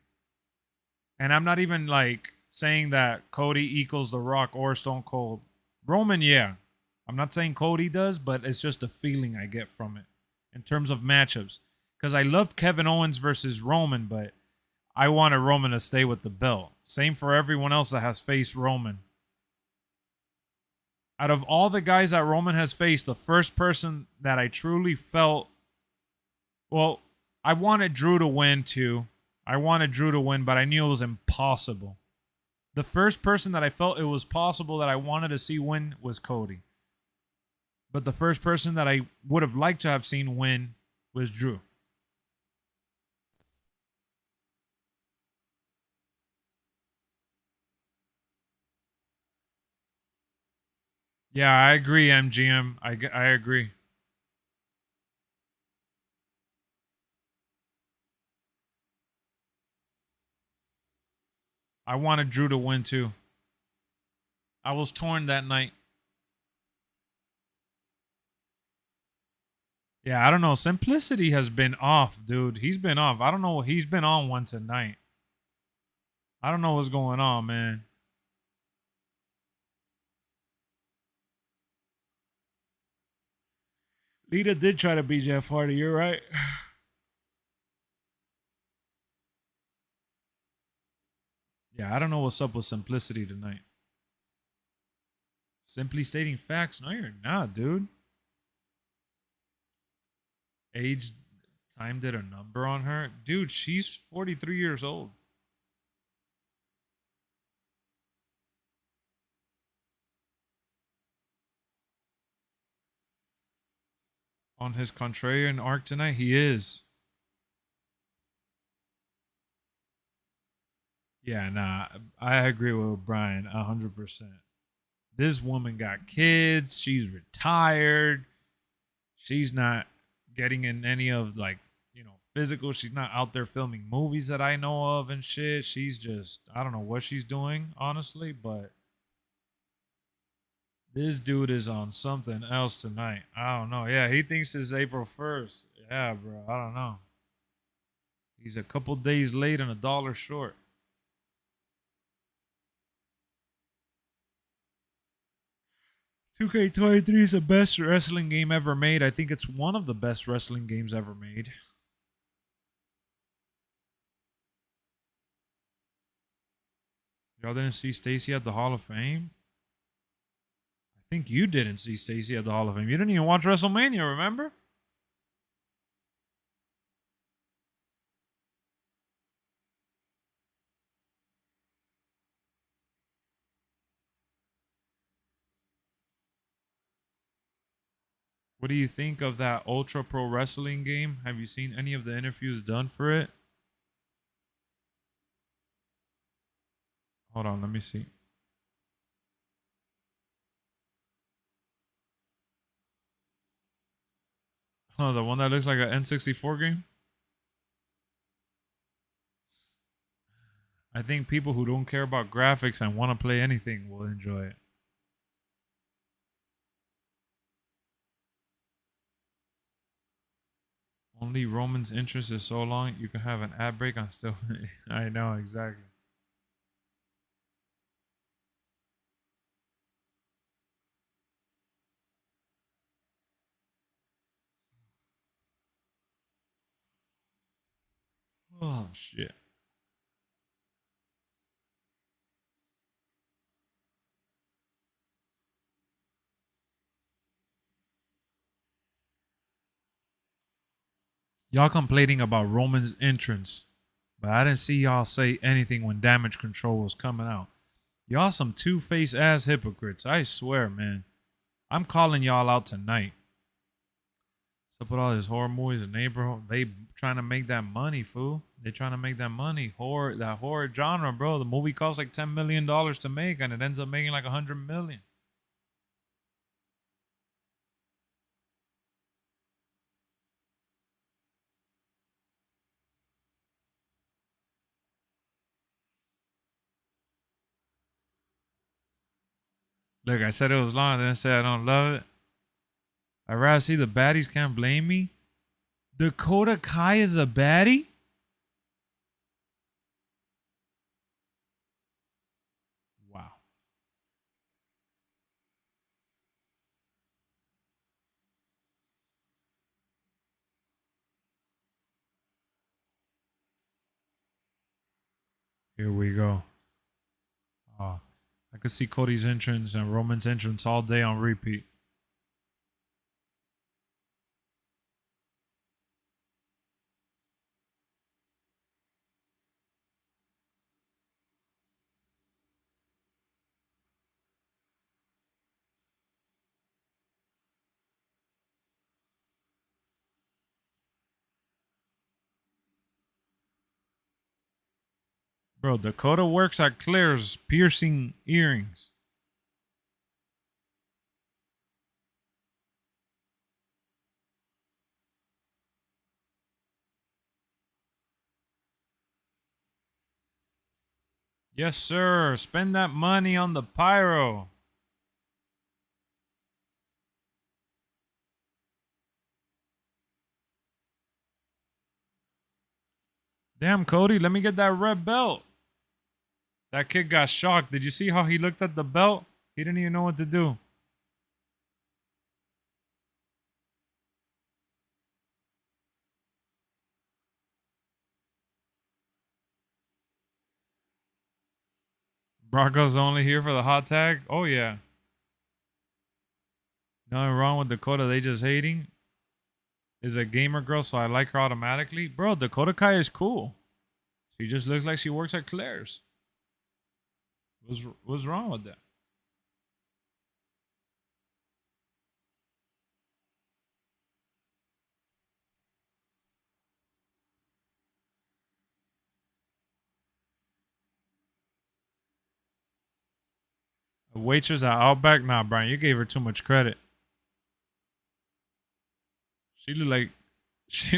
A: And I'm not even like saying that Cody equals The Rock or Stone Cold. Roman, yeah. I'm not saying Cody does, but it's just a feeling I get from it in terms of matchups. Because I loved Kevin Owens versus Roman, but I wanted Roman to stay with the belt. Same for everyone else that has faced Roman. Out of all the guys that Roman has faced, the first person that I truly felt, well, I wanted Drew to win too. I wanted Drew to win, but I knew it was impossible. The first person that I felt it was possible that I wanted to see win was Cody. But the first person that I would have liked to have seen win was Drew. Yeah, I agree, MGM. I agree. I wanted Drew to win too. I was torn that night. Yeah, I don't know. Simplicity has been off, dude. He's been off. I don't know. He's been on one tonight. I don't know what's going on, man. Lita did try to beat Jeff Hardy. You're right. Yeah, I don't know what's up with Simplicity tonight. Simply stating facts. No, you're not, dude. Age, time did a number on her. Dude, she's 43 years old. On his contrarian arc tonight, he is. Yeah, nah, I agree with Brian 100%. This woman got kids. She's retired. She's not getting in any of like, physical. She's not out there filming movies that I know of and shit. She's just, I don't know what she's doing, honestly, but this dude is on something else tonight. I don't know. Yeah, he thinks it's April 1st. Yeah, bro. I don't know. He's a couple days late and $1 short. 2K23 is the best wrestling game ever made. I think it's one of the best wrestling games ever made. Y'all didn't see Stacy at the Hall of Fame? I think you didn't see Stacy at the Hall of Fame. You didn't even watch WrestleMania, remember? What do you think of that Ultra Pro Wrestling game? Have you seen any of the interviews done for it? Hold on, let me see. Oh, the one that looks like an N64 game? I think people who don't care about graphics and want to play anything will enjoy it. Only Roman's interest is so long you can have an ad break on still. I know exactly. Oh shit. Y'all complaining about Roman's entrance, but I didn't see y'all say anything when Damage Control was coming out. Y'all some two-faced ass hypocrites. I swear, man. I'm calling y'all out tonight. So put all these horror movies in neighborhood. They trying to make that money, fool. They trying to make that money. That horror genre, bro. The movie costs like $10 million to make, and it ends up making like 100 million. Look, I said it was long. Then I said I don't love it. I'd rather see the baddies. Can't blame me. Dakota Kai is a baddie? Wow. Here we go. Oh, I could see Cody's entrance and Roman's entrance all day on repeat. Bro, Dakota works at Claire's piercing earrings. Yes, sir. Spend that money on the pyro. Damn, Cody, let me get that red belt. That kid got shocked. Did you see how he looked at the belt? He didn't even know what to do. Broncos only here for the hot tag? Oh, yeah. Nothing wrong with Dakota. They just hating. Is a gamer girl, so I like her automatically. Bro, Dakota Kai is cool. She just looks like she works at Claire's. What's wrong with that? A waitress at Outback? Nah, Brian, you gave her too much credit. She looked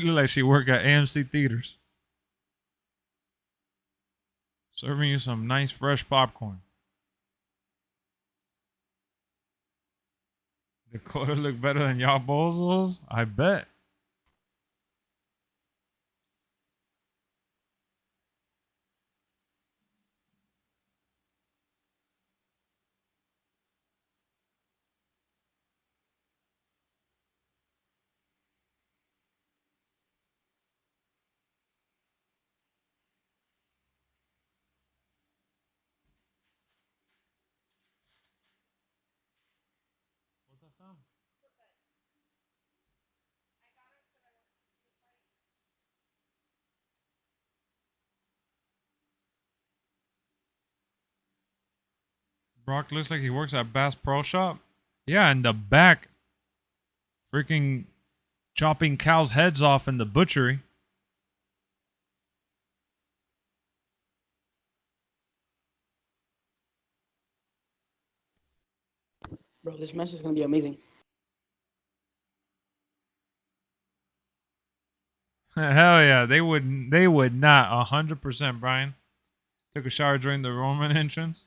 A: like she worked at AMC theaters. Serving you some nice fresh popcorn. Dakota look better than y'all bozos? I bet. What's that sound? Brock looks like he works at Bass Pro Shop. Yeah, in the back. Freaking chopping cows' heads off in the butchery.
B: Bro, this match is gonna be amazing.
A: Hell yeah, they would not 100%, Brian. Took a shower during the Roman entrance.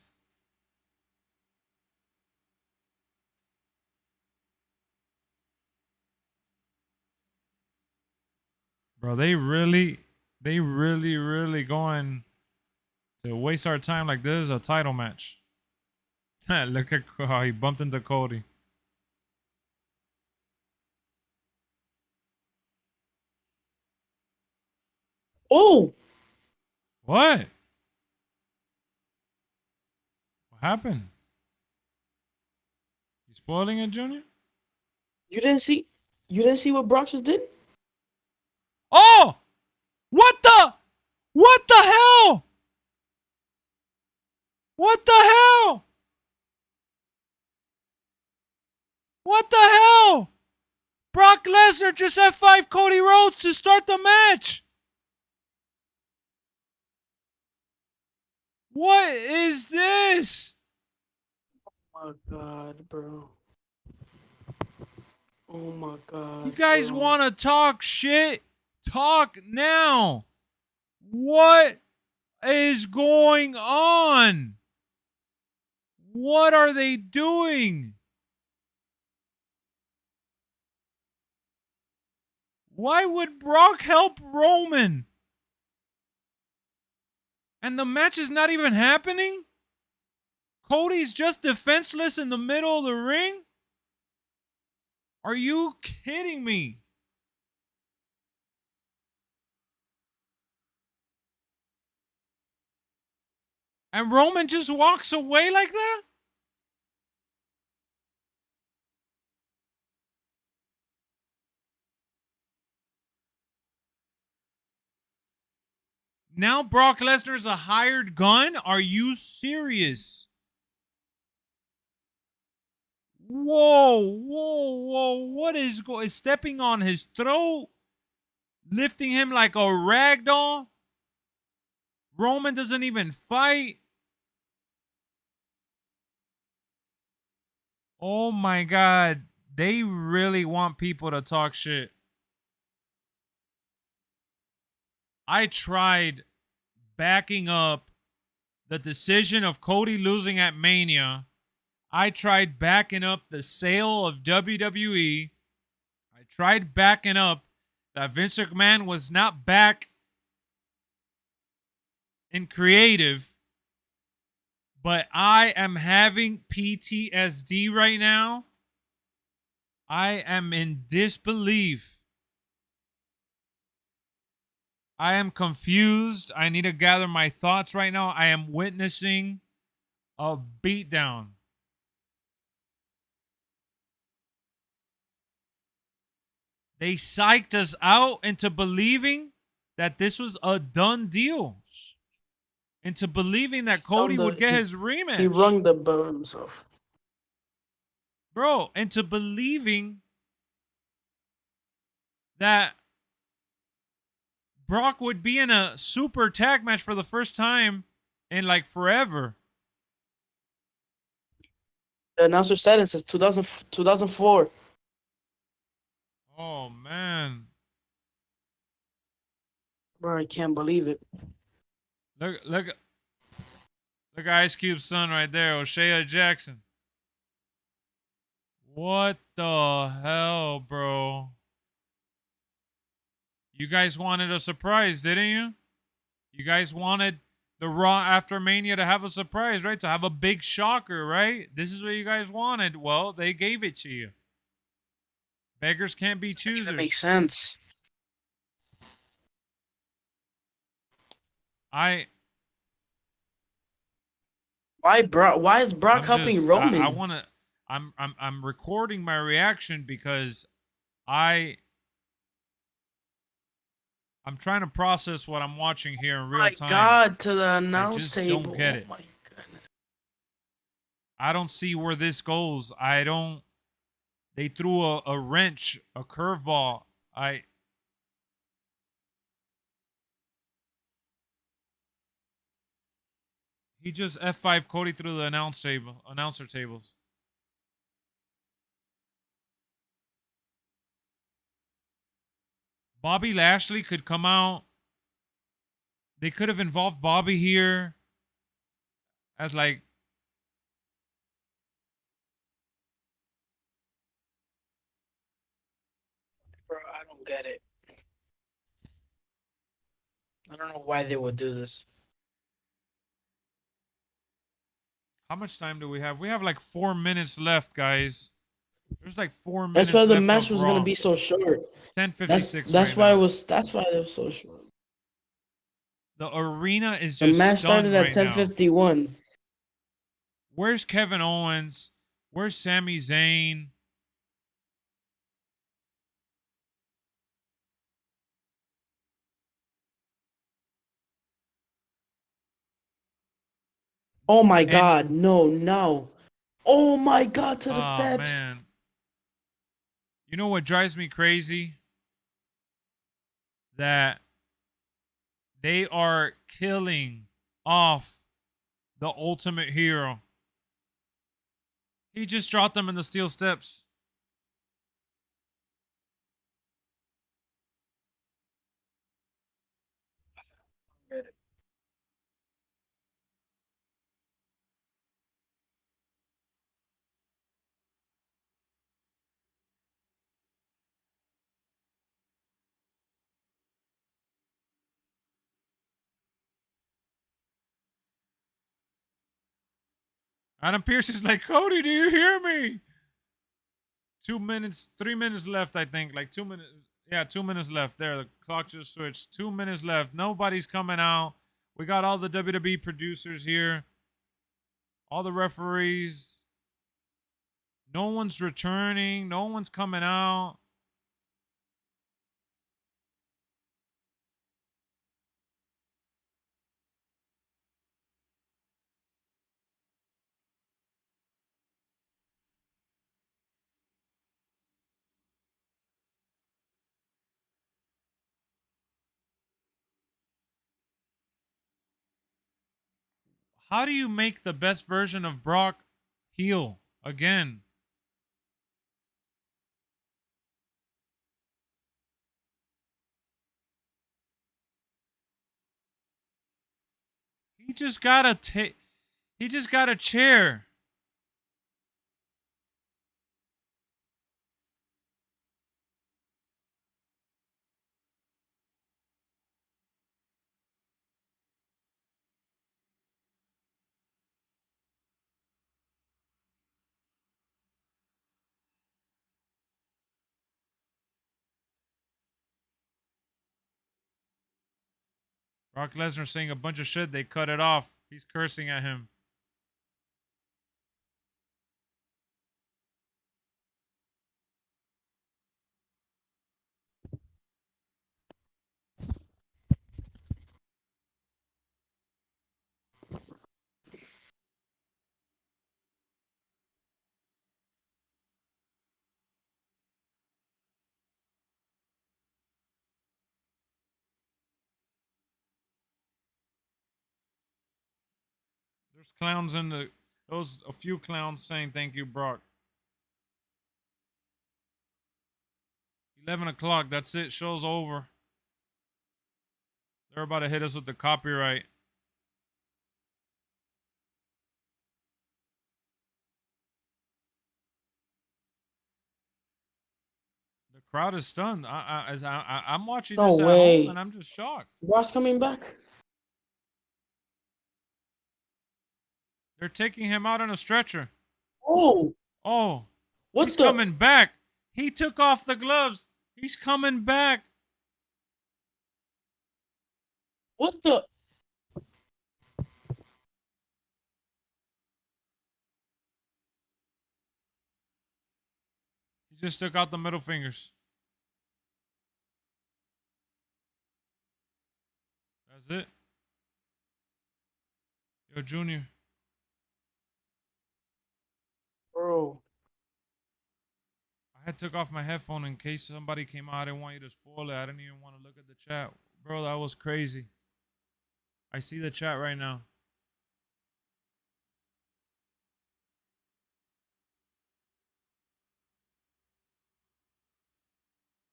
A: Bro, they really going to waste our time like this is a title match. Look at how he bumped into Cody.
B: Oh,
A: What? What happened? You spoiling it, Junior?
B: you didn't see? You didn't see what Brock just did?
A: Oh! What the? What the hell? What the hell? What the hell? Brock Lesnar just F5 Cody Rhodes to start the match. What is this?
B: Oh my god, bro. Oh my god.
A: You guys
B: bro.
A: want to talk shit? Talk now. What is going on? What are they doing? Why would Brock help Roman? And the match is not even happening? Cody's just defenseless in the middle of the ring? Are you kidding me? And Roman just walks away like that? Now Brock Lesnar's a hired gun? Are you serious? Whoa, whoa, whoa. What is stepping on his throat? Lifting him like a rag doll? Roman doesn't even fight? Oh my God. They really want people to talk shit. I tried backing up the decision of Cody losing at Mania. I tried backing up the sale of WWE. I tried backing up that Vince McMahon was not back in creative. But I am having PTSD right now. I am in disbelief. I am confused. I need to gather my thoughts right now. I am witnessing a beatdown. They psyched us out into believing that this was a done deal. Into believing that Cody would get his rematch.
B: He rung the bell himself.
A: Bro, into believing that Brock would be in a super tag match for the first time in like forever.
B: The announcer said it since 2004.
A: Oh, man.
B: Bro, I can't believe it.
A: Look at Ice Cube's son right there, O'Shea Jackson. What the hell, bro? You guys wanted a surprise, didn't you? You guys wanted the Raw after Mania to have a surprise, right? To have a big shocker, right? This is what you guys wanted. Well, they gave it to you. Beggars can't be choosers.
B: That makes sense.
A: Why
B: is Brock helping Roman?
A: I want to. I'm recording my reaction because I'm trying to process what I'm watching here in real time.
B: My God, to the announce table.
A: I just don't get it.
B: Oh my goodness.
A: I don't see where this goes. They threw a wrench, a curveball. He just F5 Cody through the announcer tables. Bobby Lashley could come out. They could have involved Bobby here as like
B: Bro, I don't get it. I don't know why they would do this.
A: how much time do we have? We have like 4 minutes left, guys. There's like 4 minutes.
B: That's why the
A: left
B: match
A: of
B: was
A: Raw.
B: gonna be so short.
A: 10:56.
B: That's why That's why they were so short.
A: The arena is
B: The
A: just
B: match started at
A: right
B: 10:51.
A: now. Where's Kevin Owens? Where's Sami Zayn?
B: Oh my God, no. Oh my God, to the steps.
A: Man. You know what drives me crazy? That they are killing off the ultimate hero. He just dropped them in the steel steps. Adam Pearce is like, Cody, do you hear me? 2 minutes, 3 minutes left, I think. Like 2 minutes. Yeah, 2 minutes left. There, the clock just switched. 2 minutes left. Nobody's coming out. We got all the WWE producers here, all the referees. No one's returning. No one's coming out. How do you make the best version of Brock heel again? He just got a he just got a chair. Brock Lesnar saying a bunch of shit. They cut it off. He's cursing at him. There's clowns in the. Those a few clowns saying thank you, Brock. 11 o'clock. That's it. Show's over. They're about to hit us with the copyright. The crowd is stunned. I'm watching
B: No
A: this at home
B: way.
A: and I'm just shocked.
B: Ross coming back?
A: They're taking him out on a stretcher.
B: Oh,
A: Oh,
B: what
A: he's
B: the?
A: coming back. He took off the gloves. He's coming back.
B: What the?
A: He just took out the middle fingers. That's it. Yo, Junior.
B: Bro.
A: I had took off my headphone in case somebody came out. I didn't want you to spoil it. I didn't even want to look at the chat. Bro, that was crazy. I see the chat right now.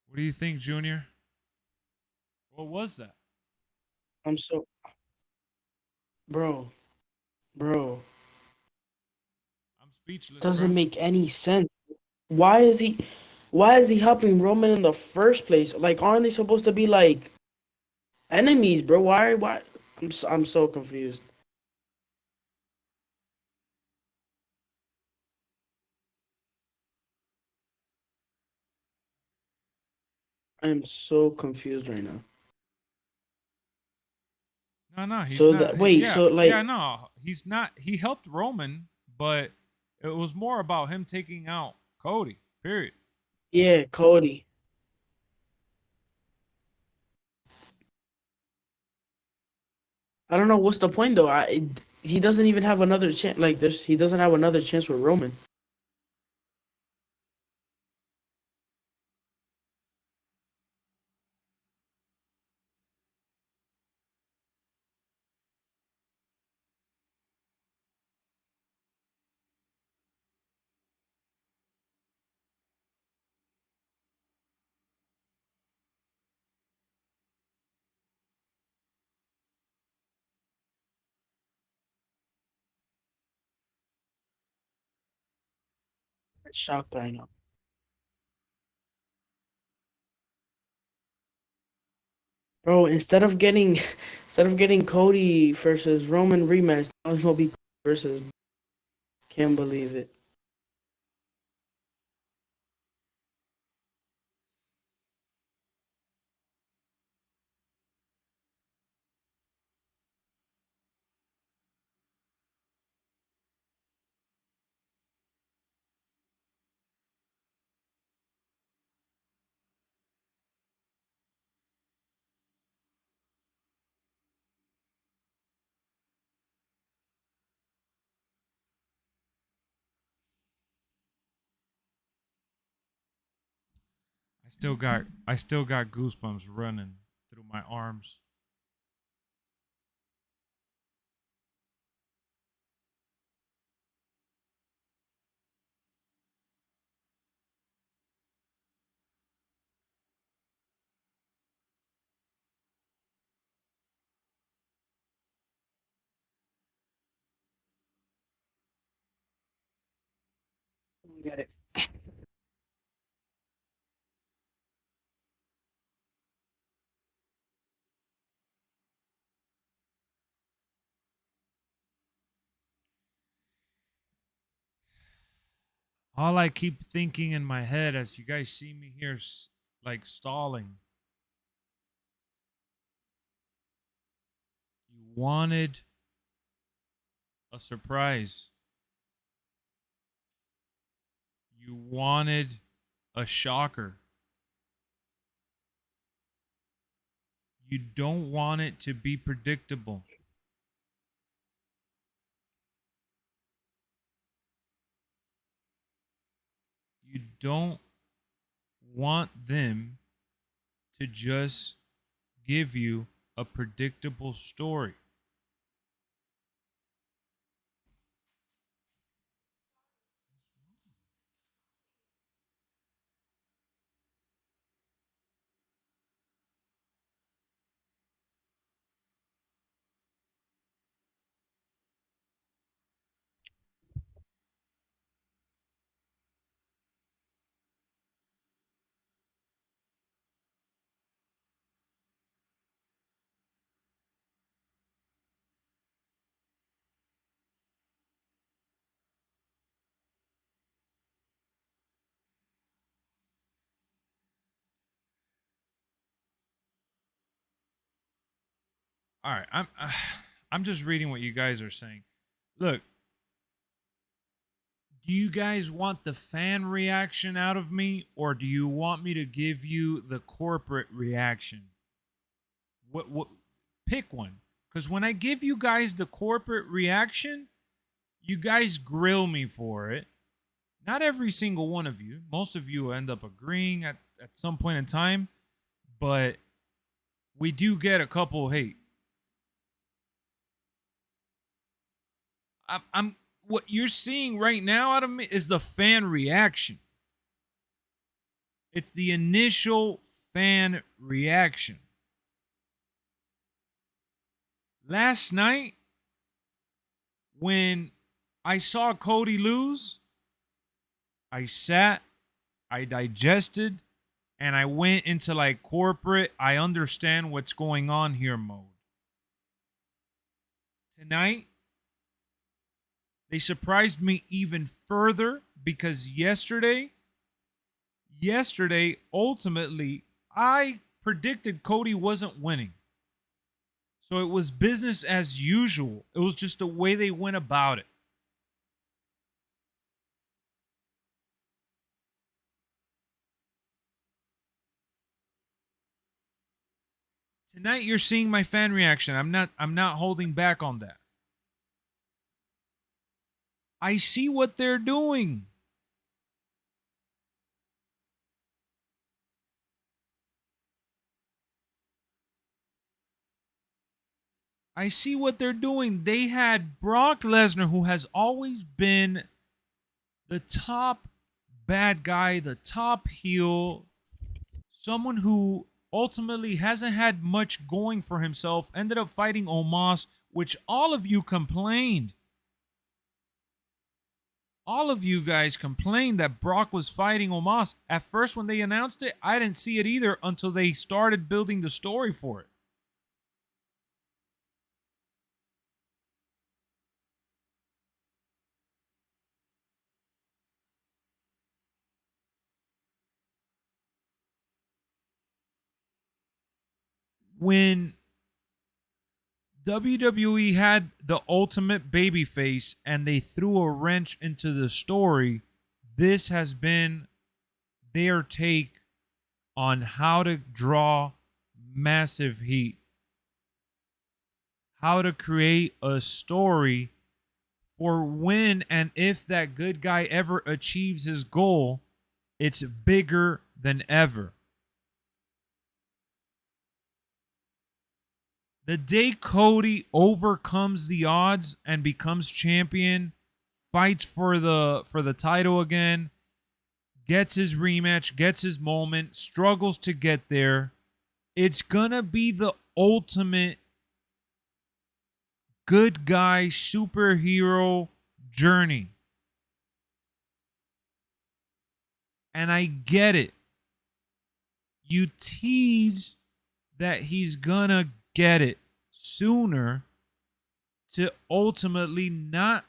A: What do you think, Junior? What was that?
B: I'm so. Bro. Bro.
A: I'm speechless,
B: Doesn't
A: bro.
B: make any sense. Why is he. Why is he helping Roman in the first place? Like, aren't they supposed to be like enemies, bro? Why? Why? I'm so confused. I'm so confused right now.
A: No, he's
B: So
A: not.
B: that wait,
A: Yeah,
B: so like
A: yeah, no, he's not. He helped Roman, but it was more about him taking out Cody. Period.
B: yeah, Cody. I don't know what's the point though. He doesn't even have another chance. Like he doesn't have another chance with Roman. I'm shocked right now, bro. Instead of getting Cody versus Roman rematch, now it's gonna be versus. Can't believe it.
A: I still got goosebumps running through my arms.
B: Get it.
A: All I keep thinking in my head as you guys see me here, like stalling, you wanted a surprise. You wanted a shocker. You don't want it to be predictable. You don't want them to just give you a predictable story. All right, I'm just reading what you guys are saying. Look, do you guys want the fan reaction out of me, or do you want me to give you the corporate reaction? What pick one. Because when I give you guys the corporate reaction, you guys grill me for it. Not every single one of you. Most of you end up agreeing at some point in time, but we do get a couple. Hey, I'm what you're seeing right now out of me is the fan reaction. It's the initial fan reaction. Last night, when I saw Cody lose, I sat, I digested, and I went into like corporate, I understand what's going on here mode. Tonight, they surprised me even further because yesterday, ultimately, I predicted Cody wasn't winning. So it was business as usual. It was just the way they went about it. Tonight you're seeing my fan reaction. I'm not holding back on that. I see what they're doing. I see what they're doing. They had Brock Lesnar, who has always been the top bad guy, the top heel, someone who ultimately hasn't had much going for himself, ended up fighting Omos, which all of you complained. All of you guys complained that Brock was fighting Omos. At first, when they announced it, I didn't see it either until they started building the story for it. when WWE had the ultimate babyface and they threw a wrench into the story, this has been their take on how to draw massive heat, how to create a story for when and if that good guy ever achieves his goal, it's bigger than ever. The day Cody overcomes the odds and becomes champion, fights for the title again, gets his rematch, gets his moment, struggles to get there, it's gonna be the ultimate good guy superhero journey. And I get it. You tease that he's gonna get it sooner to ultimately not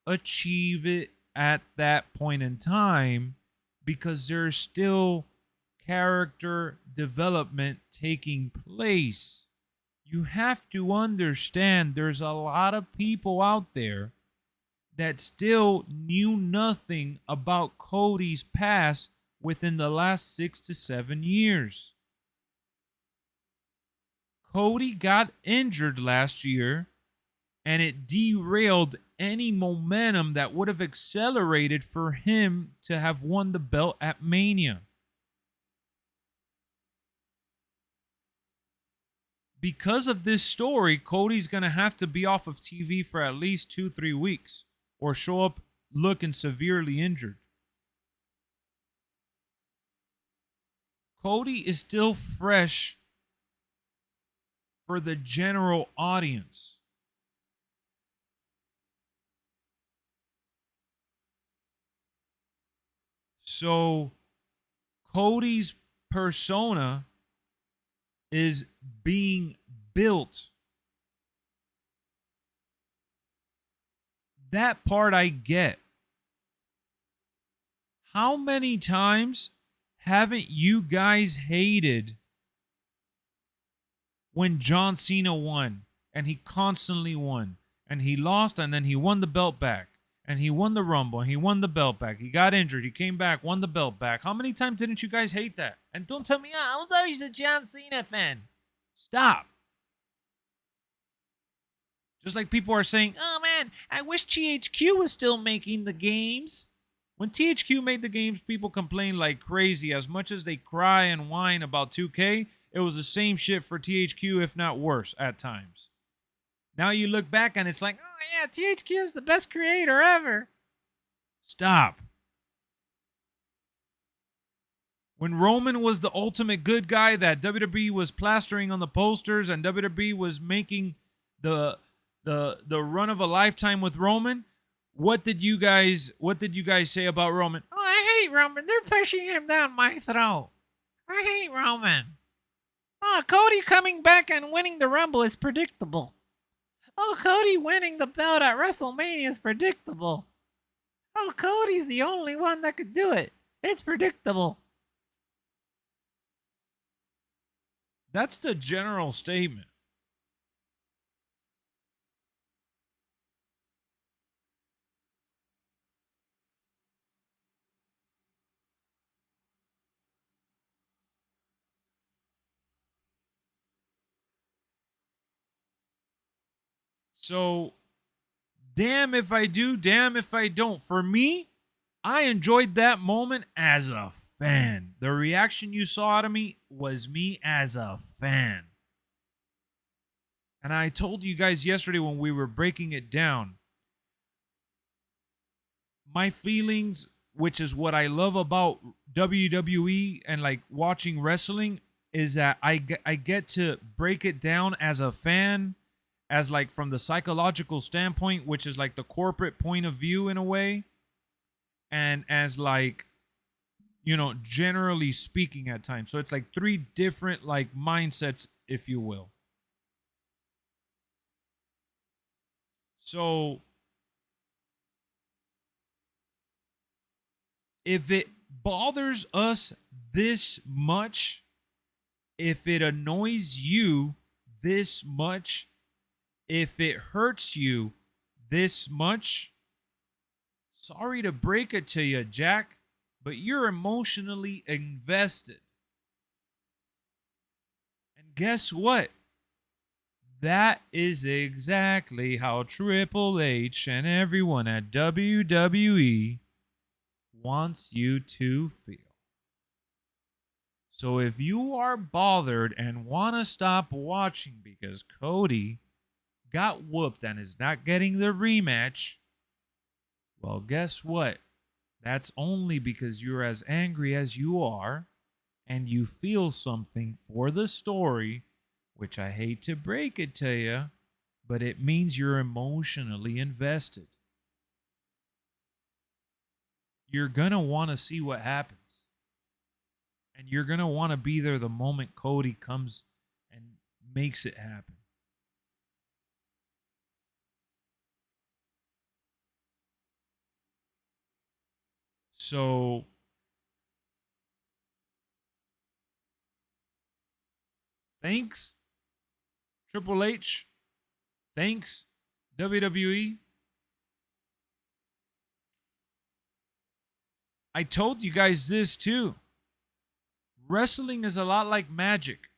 A: achieve it at that point in time because there's still character development taking place. You have to understand there's a lot of people out there that still knew nothing about Cody's past within the last 6 to 7 years. Cody got injured last year, and it derailed any momentum that would have accelerated for him to have won the belt at Mania. Because of this story, Cody's going to have to be off of TV for at least 2-3 weeks or show up looking severely injured. Cody is still fresh for the general audience. So Cody's persona is being built. That part I get. How many times haven't you guys hated when John Cena won and he constantly won and he lost and then he won the belt back and he won the Rumble and he won the belt back. He got injured. He came back, won the belt back. How many times didn't you guys hate that? And don't tell me, I was always a John Cena fan. Stop. Just like people are saying, oh man, I wish THQ was still making the games. When THQ made the games, people complained like crazy. As much as they cry and whine about 2K, it was the same shit for THQ, if not worse, at times. Now you look back and it's like, oh yeah, THQ is the best creator ever. Stop. When Roman was the ultimate good guy that WWE was plastering on the posters and WWE was making the run of a lifetime with Roman, what did you guys say about Roman? Oh, I hate Roman. They're pushing him down my throat. I hate Roman. Oh, Cody coming back and winning the Rumble is predictable. Oh, Cody winning the belt at WrestleMania is predictable. Oh, Cody's the only one that could do it. It's predictable. That's the general statement. So, damn if I do, damn if I don't. For me, I enjoyed that moment as a fan. The reaction you saw out of me was me as a fan. And I told you guys yesterday when we were breaking it down, my feelings, which is what I love about WWE and like watching wrestling, is that I get to break it down as a fan, as like from the psychological standpoint, which is like the corporate point of view in a way, and as like, you know, generally speaking at times. So it's like three different like mindsets, if you will. So if it bothers us this much, If it annoys you this much, if it hurts you this much, sorry to break it to you, Jack, but you're emotionally invested. And guess what? That is exactly how Triple H and everyone at WWE wants you to feel. So if you are bothered and want to stop watching because Cody got whooped and is not getting the rematch, well, guess what? That's only because you're as angry as you are and you feel something for the story, which I hate to break it to you, but it means you're emotionally invested. You're going to want to see what happens. And you're going to want to be there the moment Cody comes and makes it happen. So, thanks, Triple H. Thanks, WWE. I told you guys this too. Wrestling is a lot like magic.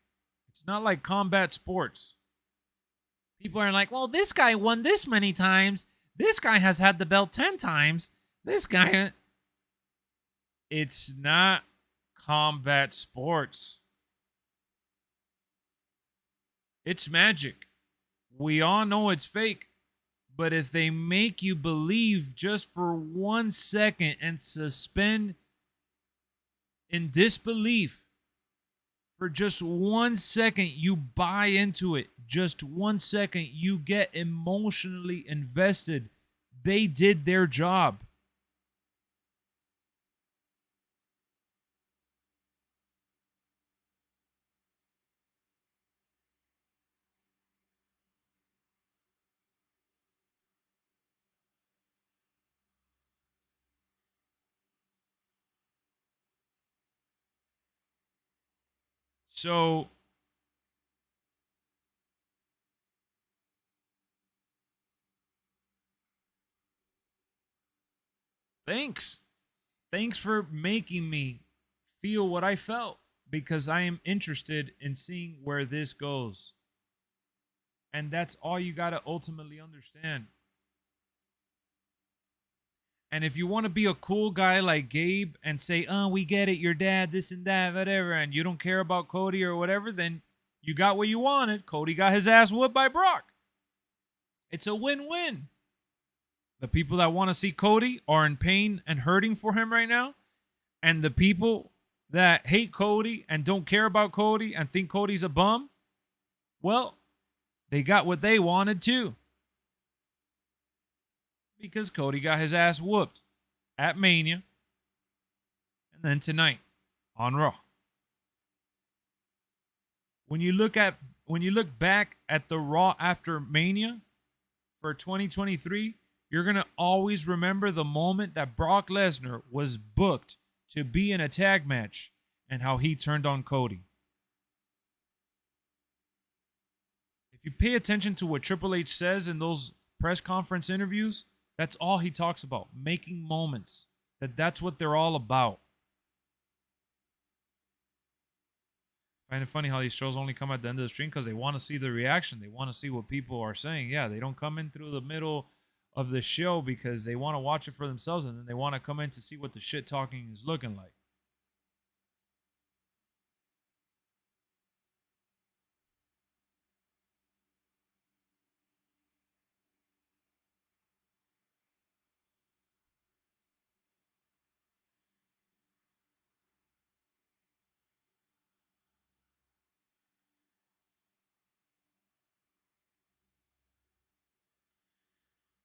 A: It's not like combat sports. People are like, well, this guy won this many times. This guy has had the belt 10 times. This guy. It's not combat sports. It's magic. We all know it's fake. But if they make you believe just for 1 second and suspend in disbelief for just 1 second, you buy into it. Just 1 second, you get emotionally invested. They did their job. So, thanks. Thanks for making me feel what I felt because I am interested in seeing where this goes. And that's all you got to ultimately understand. And if you want to be a cool guy like Gabe and say, oh, we get it, your dad, this and that, whatever, and you don't care about Cody or whatever, then you got what you wanted. Cody got his ass whooped by Brock. It's a win-win. The people that want to see Cody are in pain and hurting for him right now. And the people that hate Cody and don't care about Cody and think Cody's a bum, well, they got what they wanted too. Because Cody got his ass whooped at Mania and then tonight on Raw. When you look back at the Raw after Mania for 2023, you're going to always remember the moment that Brock Lesnar was booked to be in a tag match and how he turned on Cody. If you pay attention to what Triple H says in those press conference interviews, that's all he talks about, making moments. That's what they're all about. I find it funny how these shows only come at the end of the stream because they want to see the reaction. They want to see what people are saying. Yeah, they don't come in through the middle of the show because they want to watch it for themselves and then they want to come in to see what the shit talking is looking like.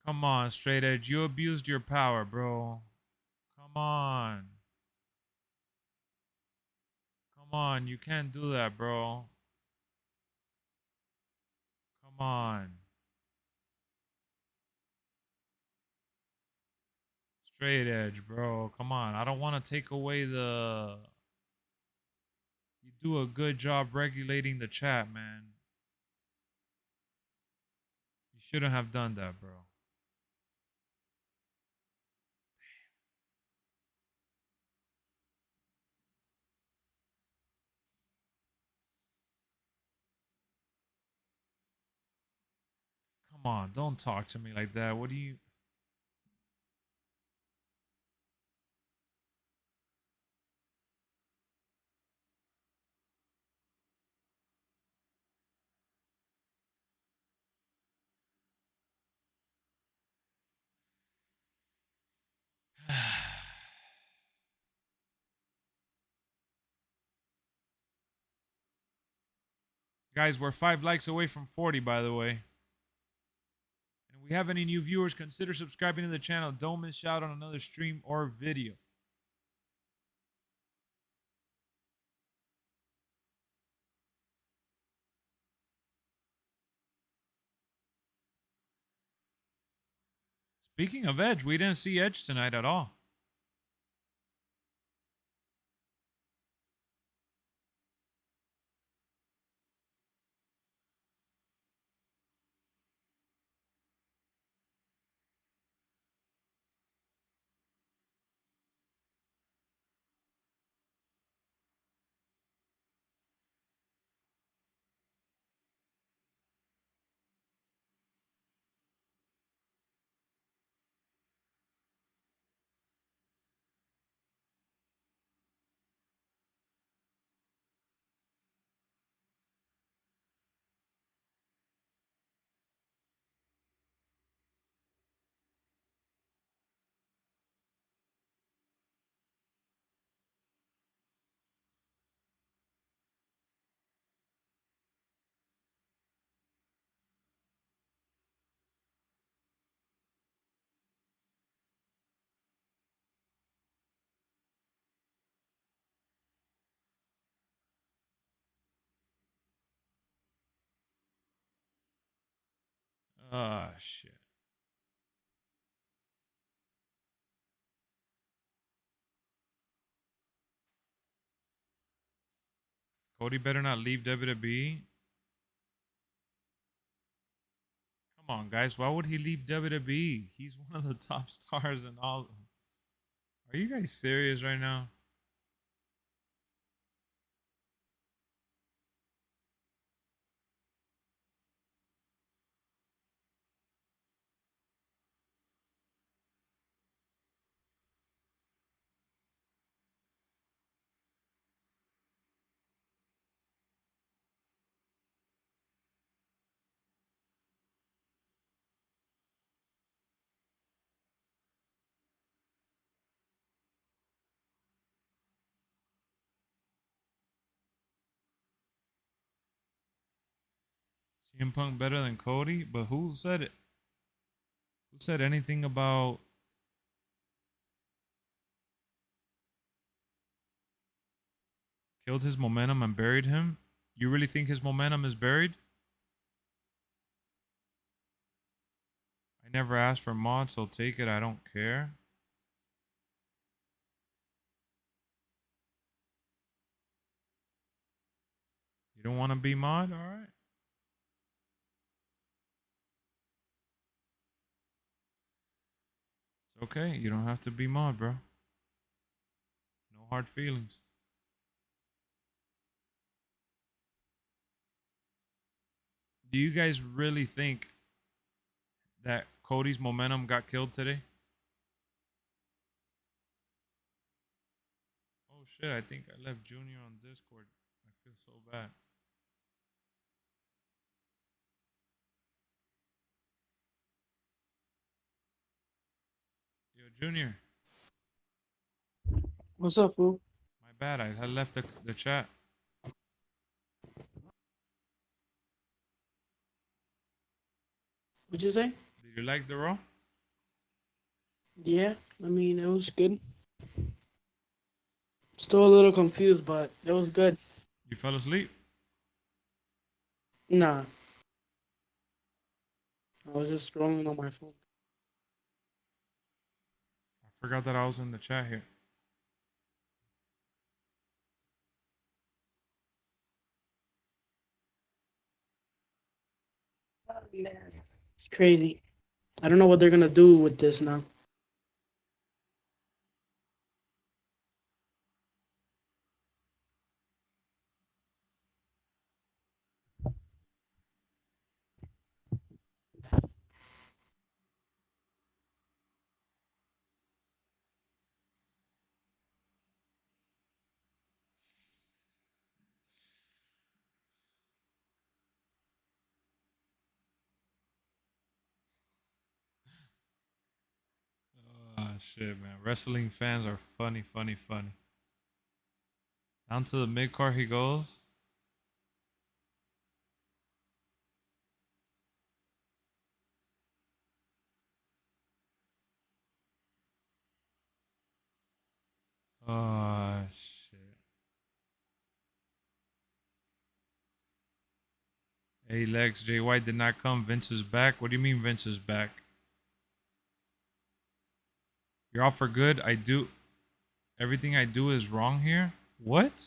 A: Come on, straight edge. You abused your power, bro. Come on. Come on. You can't do that, bro. Come on. Straight edge, bro. Come on. I don't want to take away the. do a good job regulating the chat, man. You shouldn't have done that, bro. Come on, don't talk to me like that. What do you... Guys, we're 5 likes away from 40, by the way. And if we have any new viewers, consider subscribing to the channel. Don't miss out on another stream or video. Speaking of Edge, we didn't see Edge tonight at all. Ah, shit. Cody better not leave WWE. Come on, guys. Why would he leave WWE? He's one of the top stars in all. Are you guys serious right now? CM Punk better than Cody? But who said it? Who said anything about killed his momentum and buried him? You really think his momentum is buried? I never asked for mods, so take it. I don't care. You don't want to be mod? All right. It's okay. You don't have to be mod, bro. No hard feelings. Do you guys really think that Cody's momentum got killed today? Oh shit, I think I left Junior on Discord. I feel so bad. Yo, Junior.
B: What's up, fool?
A: My bad. I had left the chat.
B: What'd you say?
A: Did you like the Raw?
B: Yeah, I mean, it was good. Still a little confused, but it was good.
A: You fell asleep?
B: Nah, I was just scrolling on my phone.
A: I forgot that I was in the chat here.
B: It's crazy. I don't know what they're gonna do with this now.
A: Oh shit, man. Wrestling fans are funny, funny, funny. Down to the mid card he goes. Oh shit. Hey Lex, Jay White did not come. Vince is back. What do you mean Vince is back? You're off for good. I do everything I do is wrong here. What?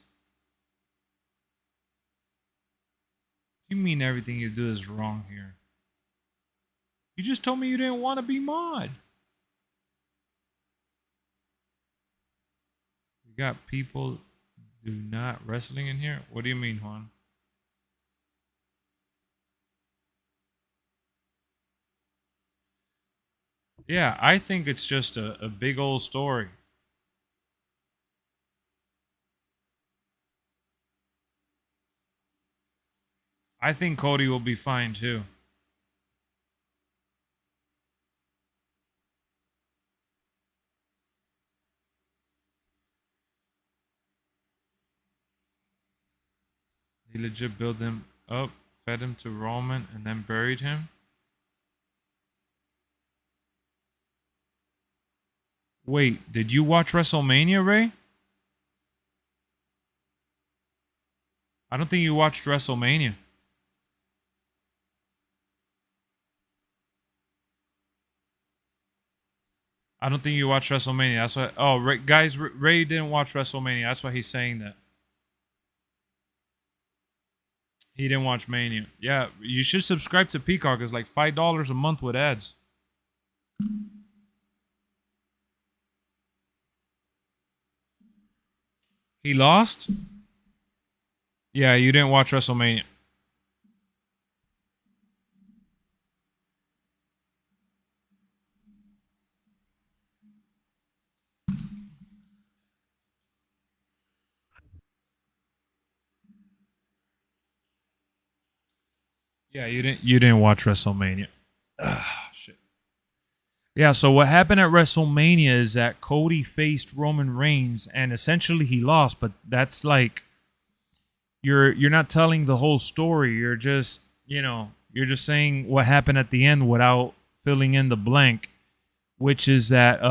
A: You mean everything you do is wrong here? You just told me you didn't want to be mod. We got people do not wrestling in here. What do you mean, Juan? Yeah, I think it's just a big old story. I think Cody will be fine too. He legit built him up, fed him to Roman, and then buried him. Wait, did you watch WrestleMania, Ray? I don't think you watched WrestleMania. I don't think you watched WrestleMania. That's why. Oh, Ray, guys, Ray didn't watch WrestleMania. That's why he's saying that. He didn't watch Mania. Yeah, you should subscribe to Peacock. It's like $5 a month with ads. He lost? Yeah, you didn't watch WrestleMania. Yeah, you didn't watch WrestleMania. Ah, shit. Yeah, so what happened at WrestleMania is that Cody faced Roman Reigns and essentially he lost, but that's like you're not telling the whole story. You're just, you're just saying what happened at the end without filling in the blank, which is that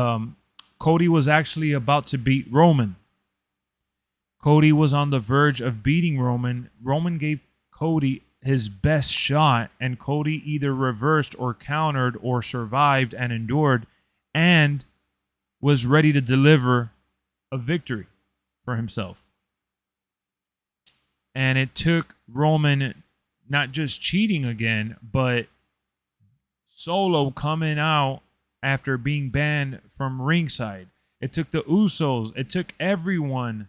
A: Cody was actually about to beat Roman. Cody was on the verge of beating Roman. Roman gave Cody his best shot, and Cody either reversed or countered or survived and endured and was ready to deliver a victory for himself. And it took Roman not just cheating again, but Solo coming out after being banned from ringside. It took the Usos, it took everyone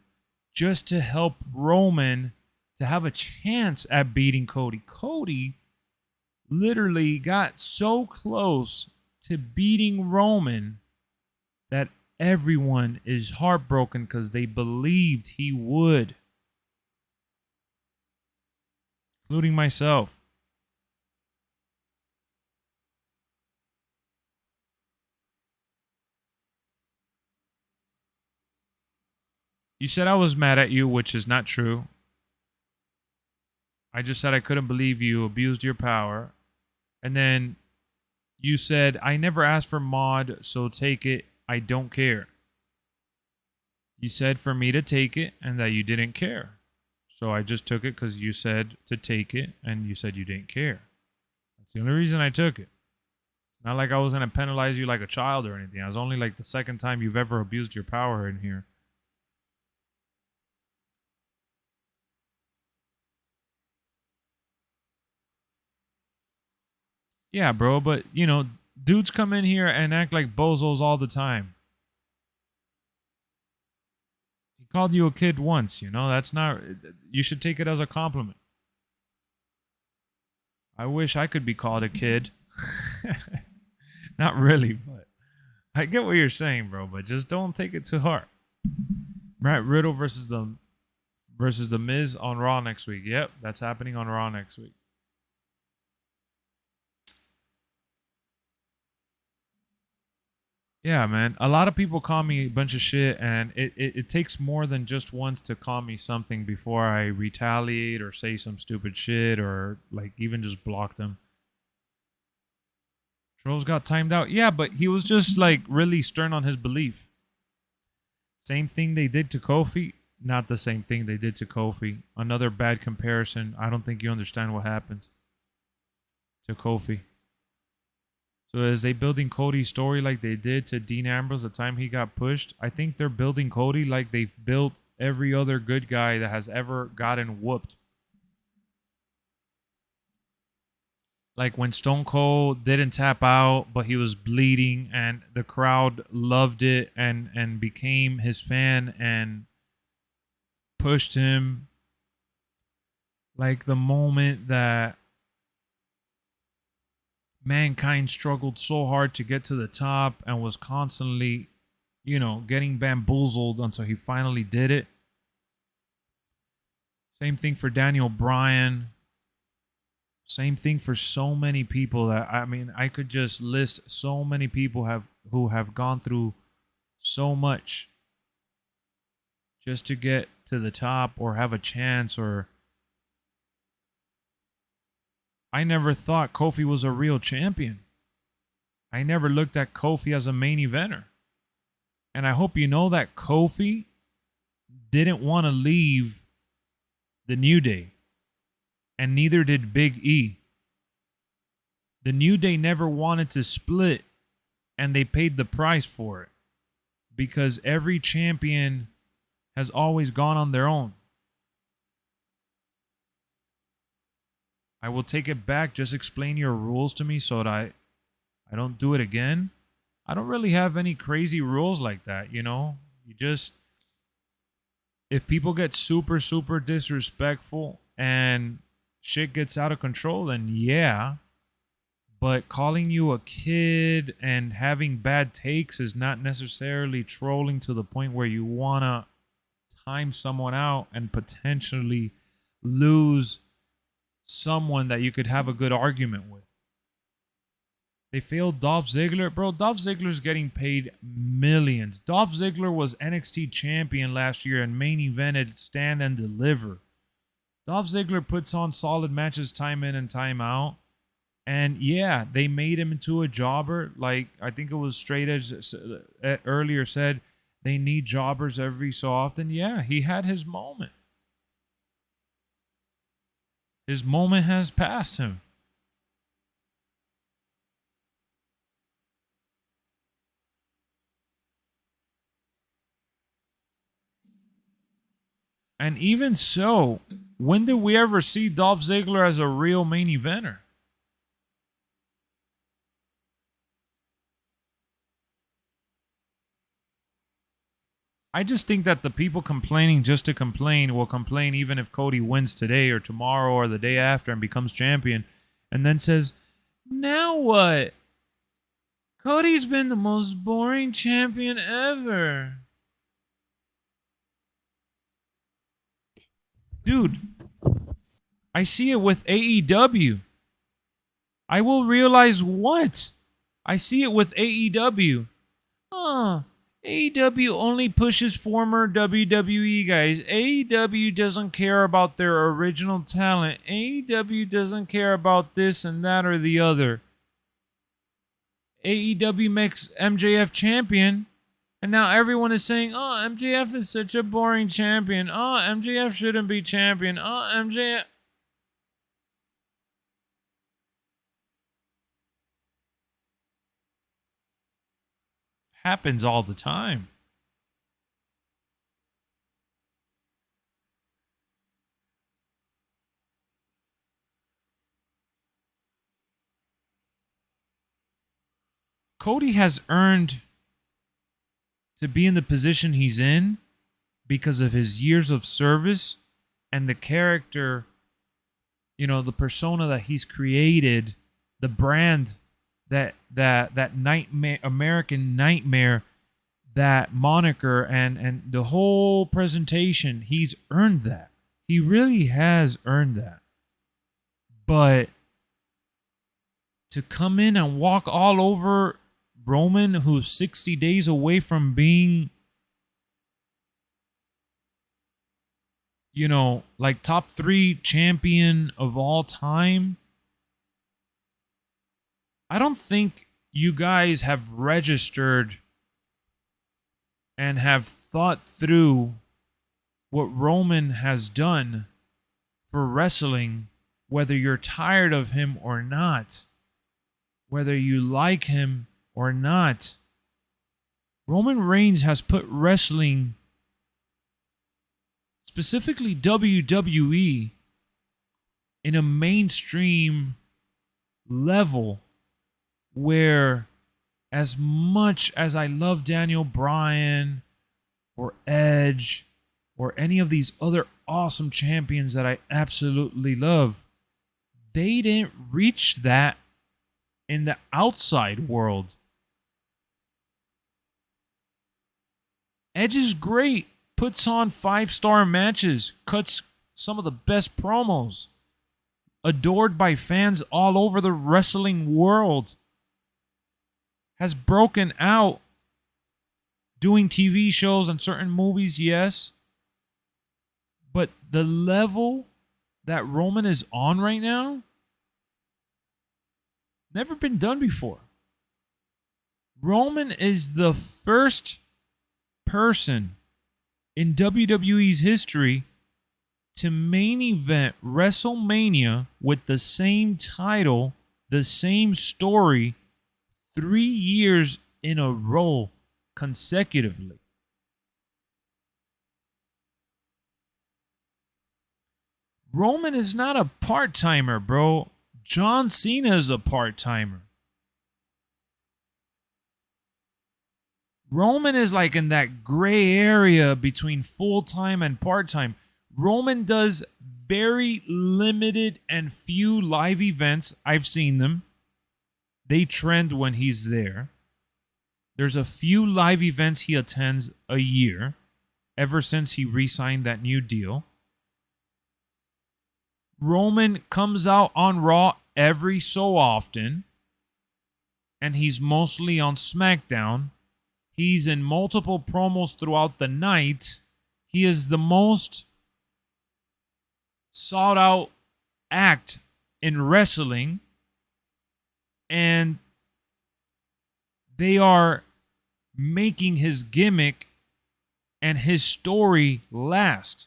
A: just to help Roman to have a chance at beating Cody. Cody literally got so close to beating Roman that everyone is heartbroken because they believed he would, including myself. You said I was mad at you, which is not true. I just said I couldn't believe you abused your power. And then you said, I never asked for mod, so take it. I don't care. You said for me to take it and that you didn't care. So I just took it because you said to take it and you said you didn't care. That's the only reason I took it. It's not like I was going to penalize you like a child or anything. I was only like the second time you've ever abused your power in here. Yeah, bro, but you know, dudes come in here and act like bozos all the time. He called you a kid once, you know, that's not, you should take it as a compliment. I wish I could be called a kid. Not really, but I get what you're saying, bro, but just don't take it too hard. Matt Riddle versus the Miz on Raw next week. Yep, that's happening on Raw next week. Yeah, man. A lot of people call me a bunch of shit, and it takes more than just once to call me something before I retaliate or say some stupid shit or like even just block them. Trolls got timed out. Yeah, but he was just like really stern on his belief. Same thing they did to Kofi. Not the same thing they did to Kofi. Another bad comparison. I don't think you understand what happened to Kofi. So is they building Cody's story like they did to Dean Ambrose the time he got pushed? I think they're building Cody like they've built every other good guy that has ever gotten whooped. Like when Stone Cold didn't tap out, but he was bleeding, and the crowd loved it and became his fan and pushed him. Like the moment that Mankind struggled so hard to get to the top and was constantly, you know, getting bamboozled until he finally did it. Same thing for Daniel Bryan. Same thing for so many people that I mean, I could just list so many people who have gone through so much just to get to the top or have a chance. Or I never thought Kofi was a real champion. I never looked at Kofi as a main eventer. And I hope you know that Kofi didn't want to leave the New Day. And neither did Big E. The New Day never wanted to split, and they paid the price for it. Because every champion has always gone on their own. I will take it back. Just explain your rules to me so that I don't do it again. I don't really have any crazy rules like that, you know? You just, if people get super, super disrespectful and shit gets out of control, then yeah. But calling you a kid and having bad takes is not necessarily trolling to the point where you want to time someone out and potentially lose someone that you could have a good argument with. They failed Dolph Ziggler. Bro, Dolph Ziggler's getting paid millions. Dolph Ziggler was NXT champion last year and main evented Stand and Deliver. Dolph Ziggler puts on solid matches time in and time out. And yeah, they made him into a jobber. Like, I think it was Straight Edge earlier said, they need jobbers every so often. Yeah, he had his moment. His moment has passed him. And even so, when did we ever see Dolph Ziggler as a real main eventer? I just think that the people complaining just to complain will complain even if Cody wins today or tomorrow or the day after and becomes champion and then says, now what? Cody's been the most boring champion ever. Dude, I see it with AEW. I will realize what? I see it with AEW. AEW only pushes former WWE guys. AEW doesn't care about their original talent. AEW doesn't care about this and that or the other. AEW makes MJF champion, and now everyone is saying, oh, MJF is such a boring champion. Oh, MJF shouldn't be champion. Oh, MJF. Happens all the time. Cody has earned to be in the position he's in because of his years of service and the character, the persona that he's created, the brand, that nightmare, American nightmare, that moniker, and the whole presentation. He's earned that. He really has earned that. But to come in and walk all over Roman, who's 60 days away from being, like top 3 champion of all time, I don't think you guys have registered and have thought through what Roman has done for wrestling, whether you're tired of him or not, whether you like him or not. Roman Reigns has put wrestling, specifically WWE, in a mainstream level where, as much as I love Daniel Bryan or Edge or any of these other awesome champions that I absolutely love, they didn't reach that in the outside world. Edge is great, puts on 5-star matches, cuts some of the best promos, adored by fans all over the wrestling world, has broken out doing TV shows and certain movies, yes. But the level that Roman is on right now, never been done before. Roman is the first person in WWE's history to main event WrestleMania with the same title, the same story, 3 years in a row consecutively. Roman is not a part-timer, bro. John Cena is a part-timer. Roman is like in that gray area between full-time and part-time. Roman does very limited and few live events. I've seen them. They trend when he's there. There's a few live events he attends a year, ever since he re-signed that new deal. Roman comes out on Raw every so often, and he's mostly on SmackDown. He's in multiple promos throughout the night. He is the most sought-out act in wrestling, and they are making his gimmick and his story last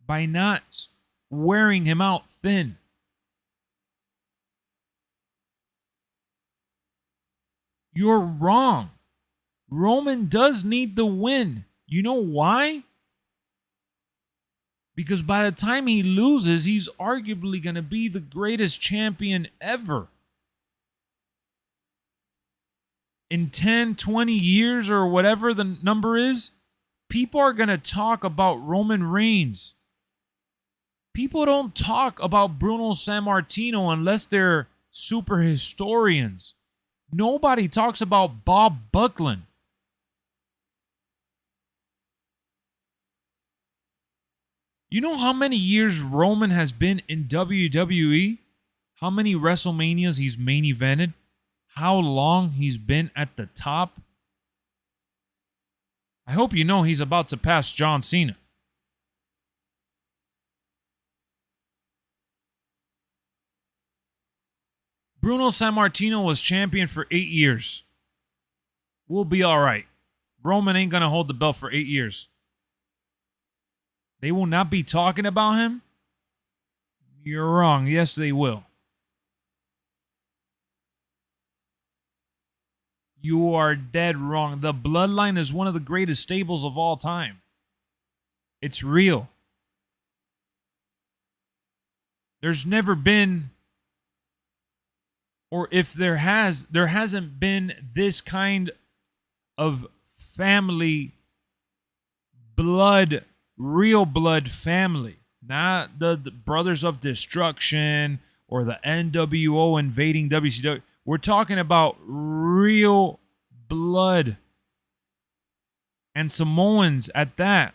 A: by not wearing him out thin. You're wrong. Roman does need the win. You know why? Because by the time he loses, he's arguably going to be the greatest champion ever. In 10, 20 years or whatever the number is, people are going to talk about Roman Reigns. People don't talk about Bruno Sammartino unless they're super historians. Nobody talks about Bob Backlund. You know how many years Roman has been in WWE? How many WrestleManias he's main evented? How long he's been at the top? I hope you know he's about to pass John Cena. Bruno Sammartino was champion for 8 years. We'll be all right. Roman ain't going to hold the belt for 8 years. They will not be talking about him? You're wrong. Yes, they will. You are dead wrong. The Bloodline is one of the greatest stables of all time. It's real. There's never been or if there hasn't been this kind of family blood, real blood family, not the Brothers of Destruction or the NWO invading WCW. We're talking about real blood, and Samoans at that.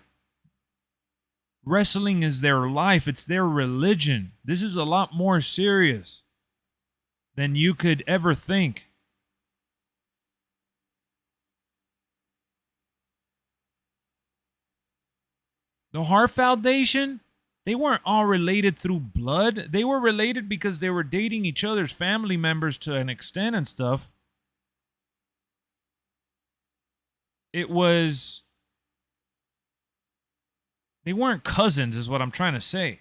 A: Wrestling is their life. It's their religion. This is a lot more serious than you could ever think. The Hart Foundation, they weren't all related through blood. They were related because they were dating each other's family members to an extent and stuff. It was... They weren't cousins, is what I'm trying to say.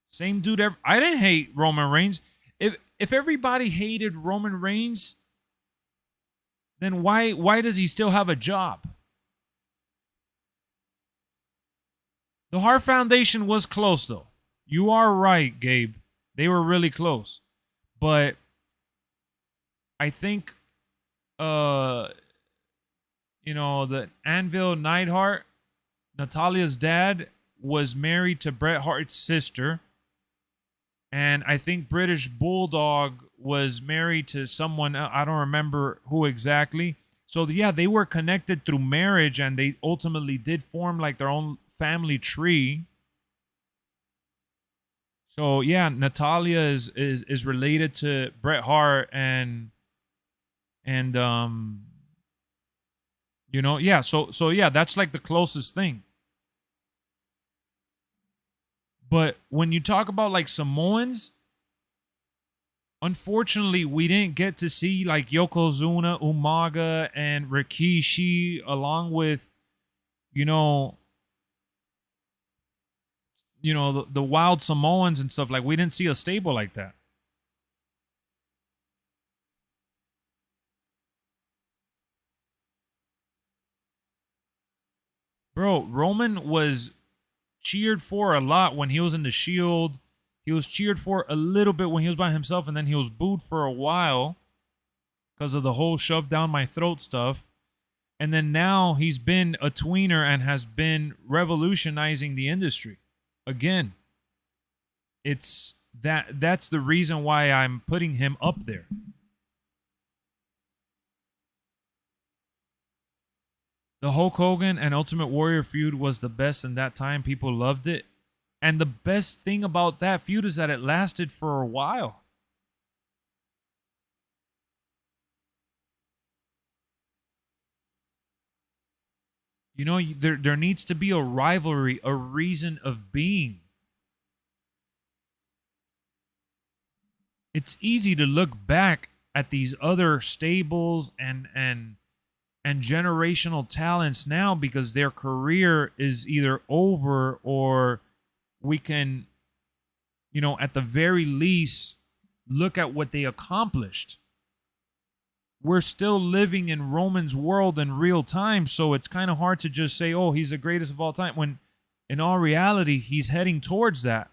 A: Same dude. I didn't hate Roman Reigns. If everybody hated Roman Reigns, then why does he still have a job? The Hart Foundation was close, though. You are right, Gabe. They were really close. But I think, the Anvil Neidhart, Natalia's dad, was married to Bret Hart's sister. And I think British Bulldog was married to someone, I don't remember who exactly. So, yeah, they were connected through marriage, and they ultimately did form like their own family tree. So, yeah, Natalia is related to Bret Hart and yeah, so yeah, that's like the closest thing. But when you talk about like Samoans, unfortunately, we didn't get to see like Yokozuna, Umaga, and Rikishi, along with, the wild Samoans and stuff. Like, we didn't see a stable like that. Bro, Roman was cheered for a lot when he was in the Shield. He was cheered for a little bit when he was by himself, and then he was booed for a while because of the whole shove down my throat stuff. And then now he's been a tweener and has been revolutionizing the industry. Again, that's the reason why I'm putting him up there. The Hulk Hogan and Ultimate Warrior feud was the best in that time. People loved it. And the best thing about that feud is that it lasted for a while. There needs to be a rivalry, a reason of being. It's easy to look back at these other stables and generational talents now because their career is either over, or we can, at the very least, look at what they accomplished. We're still living in Roman's world in real time, so it's kind of hard to just say, oh, he's the greatest of all time, when in all reality, he's heading towards that.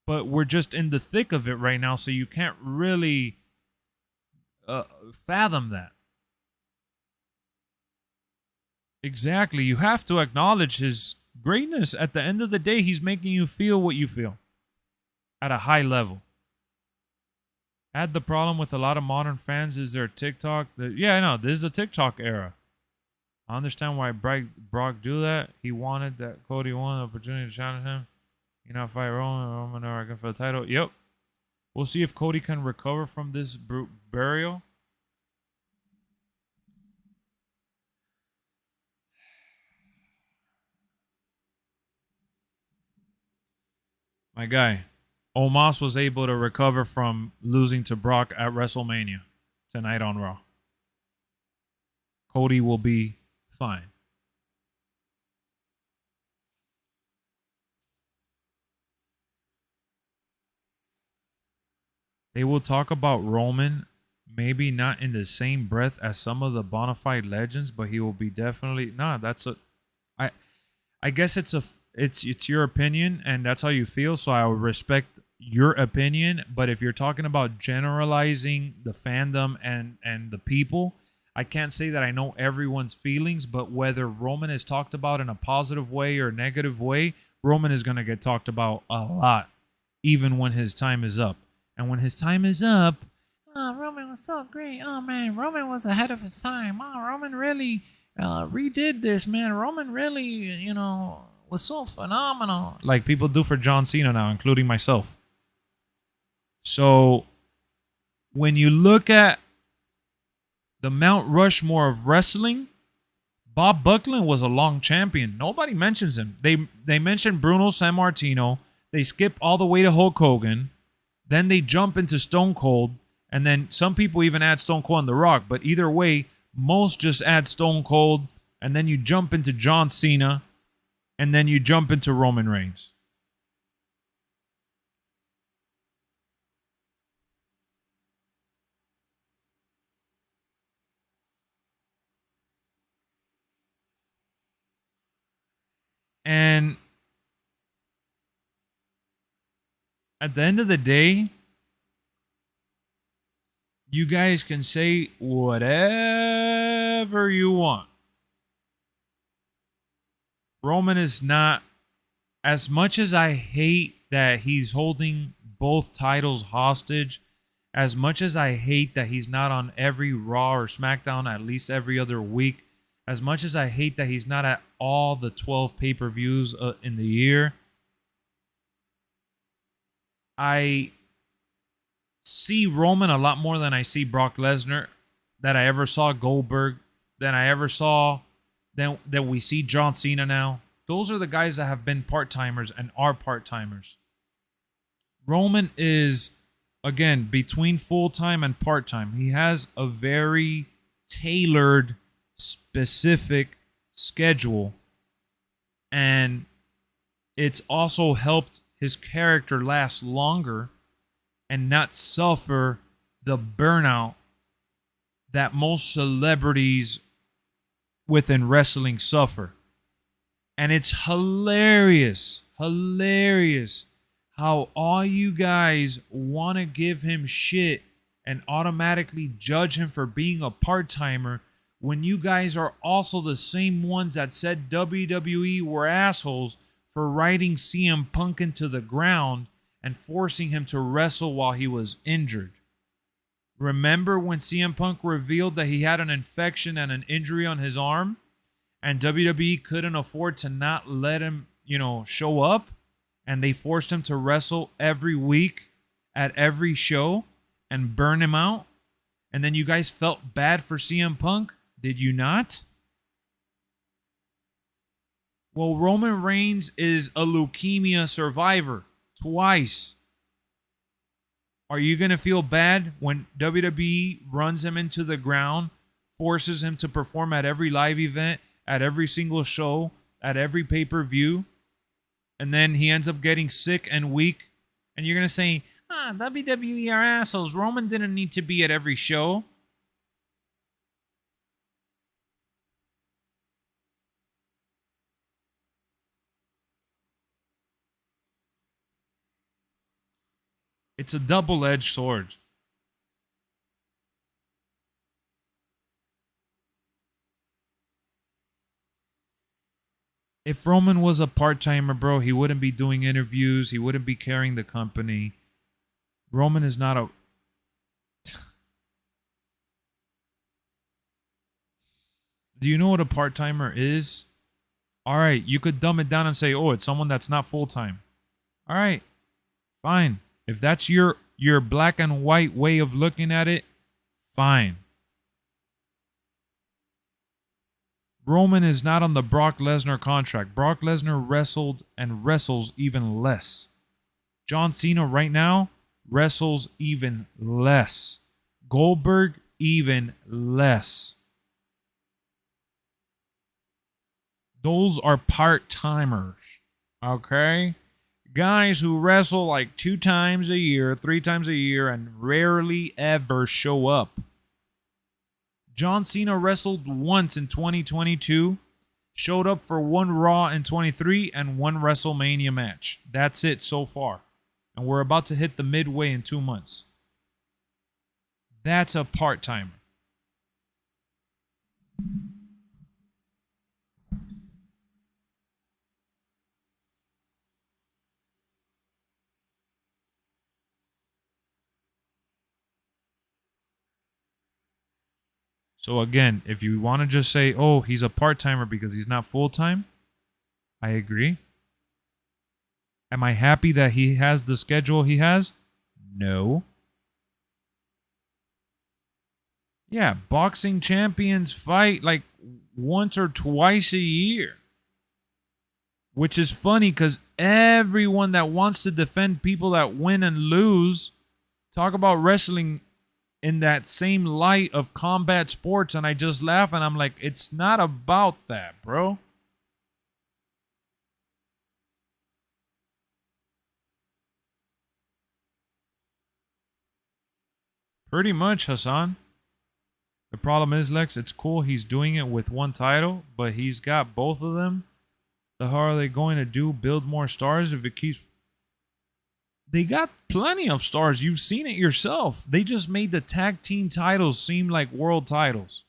A: But we're just in the thick of it right now, so you can't really fathom that. Exactly. You have to acknowledge his greatness. At the end of the day, he's making you feel what you feel at a high level. Had the problem with a lot of modern fans is their TikTok. Yeah, I know. This is a TikTok era. I understand why Brock do that. He wanted that Cody won the opportunity to challenge him. You know, fight Roman or I can for the title. Yep. We'll see if Cody can recover from this burial. My guy, Omos was able to recover from losing to Brock at WrestleMania tonight on Raw. Cody will be fine. They will talk about Roman, maybe not in the same breath as some of the bona fide legends, but he will be definitely... I guess it's it's your opinion and that's how you feel, so I would respect your opinion. But if you're talking about generalizing the fandom and the people, I can't say that I know everyone's feelings, but whether Roman is talked about in a positive way or negative way, Roman is going to get talked about a lot, even when his time is up. And when his time is up, oh, Roman was so great. Oh, man, Roman was ahead of his time. Oh, Roman really redid this, man. Roman really, was so phenomenal. Like people do for John Cena now, including myself. So when you look at the Mount Rushmore of wrestling, Bob Buckland was a long champion. Nobody mentions him. They mention Bruno Sammartino. They skip all the way to Hulk Hogan. Then they jump into Stone Cold. And then some people even add Stone Cold and The Rock. But either way, most just add Stone Cold. And then you jump into John Cena. And then you jump into Roman Reigns. And at the end of the day, you guys can say whatever you want. Roman is not, as much as I hate that he's holding both titles hostage, as much as I hate that he's not on every Raw or SmackDown at least every other week, as much as I hate that he's not at all the 12 pay-per-views in the year, I see Roman a lot more than I see Brock Lesnar, that I ever saw Goldberg, than I ever saw, that we see John Cena now. Those are the guys that have been part-timers and are part-timers. Roman is, again, between full-time and part-time. He has a very tailored, specific schedule. And it's also helped his character last longer and not suffer the burnout that most celebrities within wrestling suffer. And it's hilarious how all you guys want to give him shit and automatically judge him for being a part-timer when you guys are also the same ones that said WWE were assholes for riding CM Punk into the ground and forcing him to wrestle while he was injured. Remember when CM Punk revealed that he had an infection and an injury on his arm, and WWE couldn't afford to not let him, show up, and they forced him to wrestle every week at every show and burn him out? And then you guys felt bad for CM Punk? Did you not? Well, Roman Reigns is a leukemia survivor twice. Are you going to feel bad when WWE runs him into the ground, forces him to perform at every live event, at every single show, at every pay-per-view, and then he ends up getting sick and weak, and you're going to say, WWE are assholes. Roman didn't need to be at every show. It's a double-edged sword. If Roman was a part-timer, bro, he wouldn't be doing interviews. He wouldn't be carrying the company. Roman is not a... Do you know what a part-timer is? All right, you could dumb it down and say, oh, it's someone that's not full-time. All right, fine. If that's your black and white way of looking at it, fine. Roman is not on the Brock Lesnar contract. Brock Lesnar wrestled and wrestles even less. John Cena right now wrestles even less. Goldberg even less. Those are part-timers, okay? Guys who wrestle like 2 times a year, 3 times a year, and rarely ever show up. John Cena wrestled once in 2022, Showed up for one Raw in 23 and one WrestleMania match. That's it so far. And we're about to hit the midway in 2 months. That's a part-timer. So again, if you want to just say, oh, he's a part-timer because he's not full-time, I agree. Am I happy that he has the schedule he has? No. Yeah, boxing champions fight like once or twice a year. Which is funny because everyone that wants to defend people that win and lose talk about wrestling in that same light of combat sports, and I just laugh and I'm like, it's not about that, bro. Pretty much, Hassan. The problem is, Lex, it's cool he's doing it with one title, but he's got both of them. So how are they going to do? Build more stars if it keeps... They got plenty of stars. You've seen it yourself. They just made the tag team titles seem like world titles.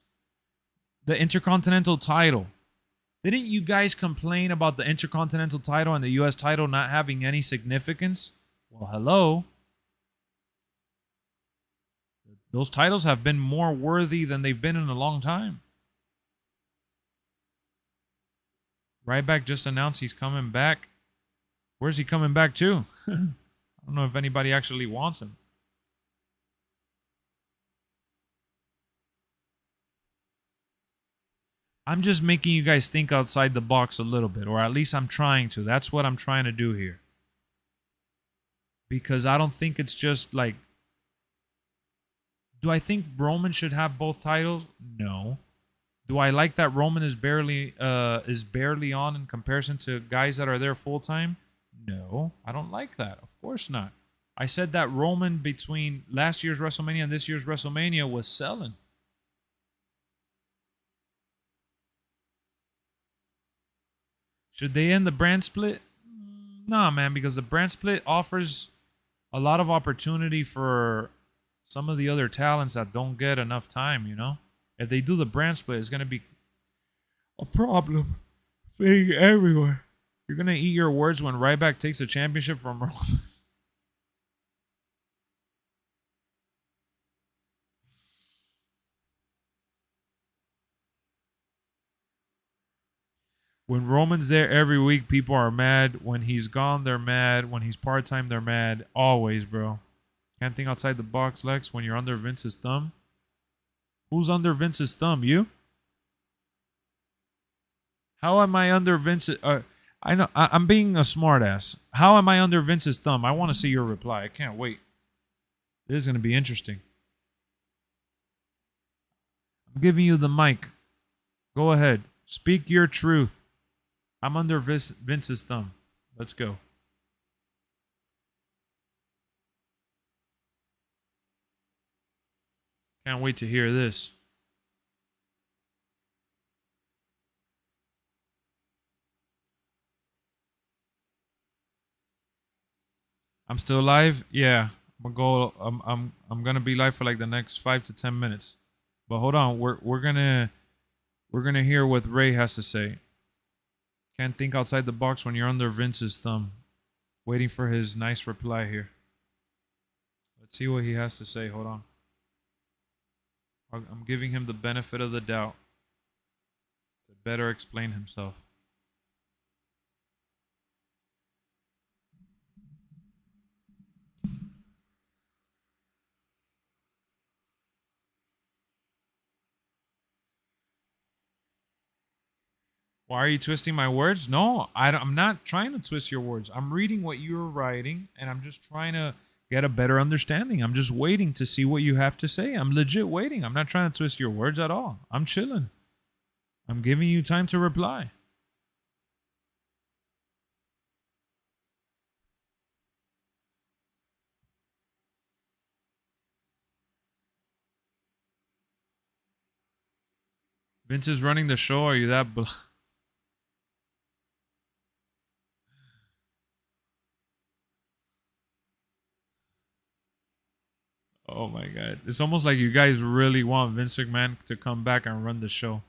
A: The Intercontinental title. Didn't you guys complain about the Intercontinental title and the US title not having any significance? Well, hello. Those titles have been more worthy than they've been in a long time. Ryback just announced he's coming back. Where's he coming back to? I don't know if anybody actually wants him. I'm just making you guys think outside the box a little bit, or at least I'm trying to. That's what I'm trying to do here. Because I don't think it's just like... Do I think Roman should have both titles? No. Do I like that Roman is barely on in comparison to guys that are there full time? No, I don't like that. Of course not. I said that Roman between last year's WrestleMania and this year's WrestleMania was selling. Should they end the brand split? Nah, man, because the brand split offers a lot of opportunity for some of the other talents that don't get enough time, you know? If they do the brand split, it's going to be a problem thing everywhere. You're going to eat your words when Ryback takes the championship from Roman. When Roman's there every week, people are mad. When he's gone, they're mad. When he's part-time, they're mad. Always, bro. Can't think outside the box, Lex, when you're under Vince's thumb. Who's under Vince's thumb? You? How am I under Vince's... I know, I'm being a smartass. How am I under Vince's thumb? I want to see your reply. I can't wait. This is going to be interesting. I'm giving you the mic. Go ahead. Speak your truth. I'm under Vince's thumb. Let's go. Can't wait to hear this. I'm still live. Yeah, I'm gonna go. I'm gonna be live for like the next 5 to 10 minutes. But hold on, we're gonna hear what Ray has to say. Can't think outside the box when you're under Vince's thumb. Waiting for his nice reply here. Let's see what he has to say. Hold on. I'm giving him the benefit of the doubt to better explain himself. Why are you twisting my words? No, I'm not trying to twist your words. I'm reading what you're writing, and I'm just trying to get a better understanding. I'm just waiting to see what you have to say. I'm legit waiting. I'm not trying to twist your words at all. I'm chilling. I'm giving you time to reply. Vince is running the show. Are you that... Oh my god. It's almost like you guys really want Vince McMahon to come back and run the show.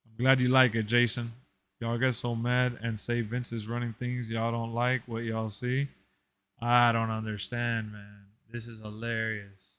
A: I'm glad you like it, Jason. Y'all get so mad and say Vince is running things y'all don't like what y'all see. I don't understand, man. This is hilarious.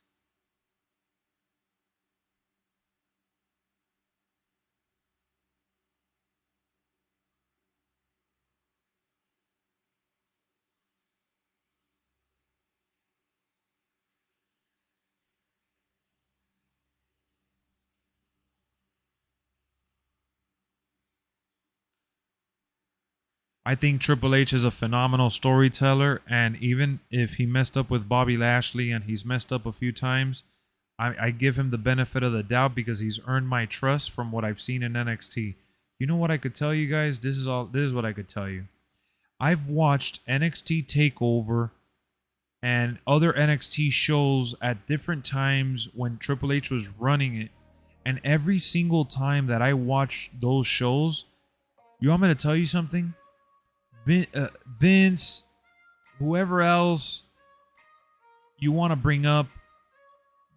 A: I think Triple H is a phenomenal storyteller, and even if he messed up with Bobby Lashley and he's messed up a few times, I give him the benefit of the doubt because he's earned my trust from what I've seen in NXT. You know what I could tell you guys? This is what I could tell you. I've watched NXT Takeover and other NXT shows at different times when Triple H was running it, and every single time that I watched those shows, you want me to tell you something? Vince, whoever else you want to bring up,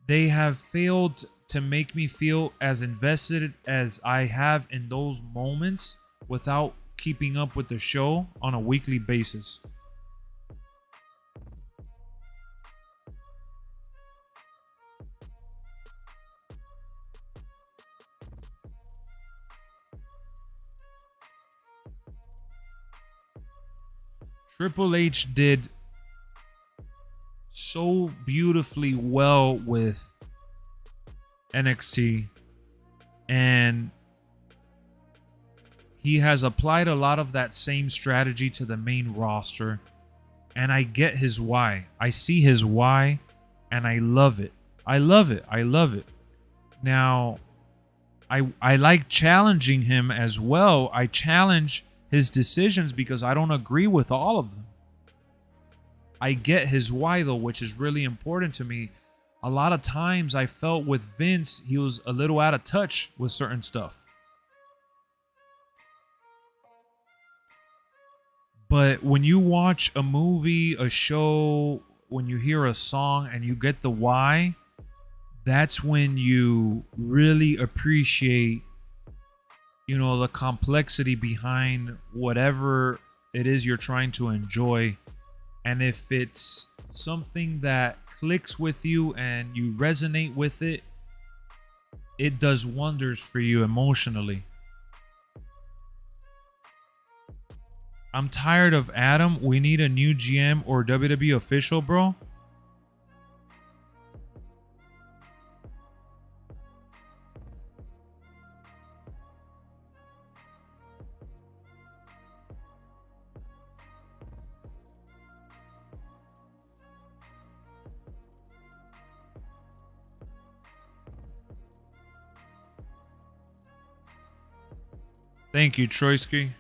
A: they have failed to make me feel as invested as I have in those moments without keeping up with the show on a weekly basis. Triple H did so beautifully well with NXT, and he has applied a lot of that same strategy to the main roster, and I get his why. I see his why, and I love it. I love it. I love it. Now, I like challenging him as well. I challenge his decisions because I don't agree with all of them. I get his why though, which is really important to me. A lot of times I felt with Vince, he was a little out of touch with certain stuff. But when you watch a movie, a show, when you hear a song and you get the why, that's when you really appreciate, the complexity behind whatever it is you're trying to enjoy. And if it's something that clicks with you and you resonate with it, it does wonders for you emotionally. I'm tired of Adam. We need a new GM or WWE official, bro. Thank you, Troisky.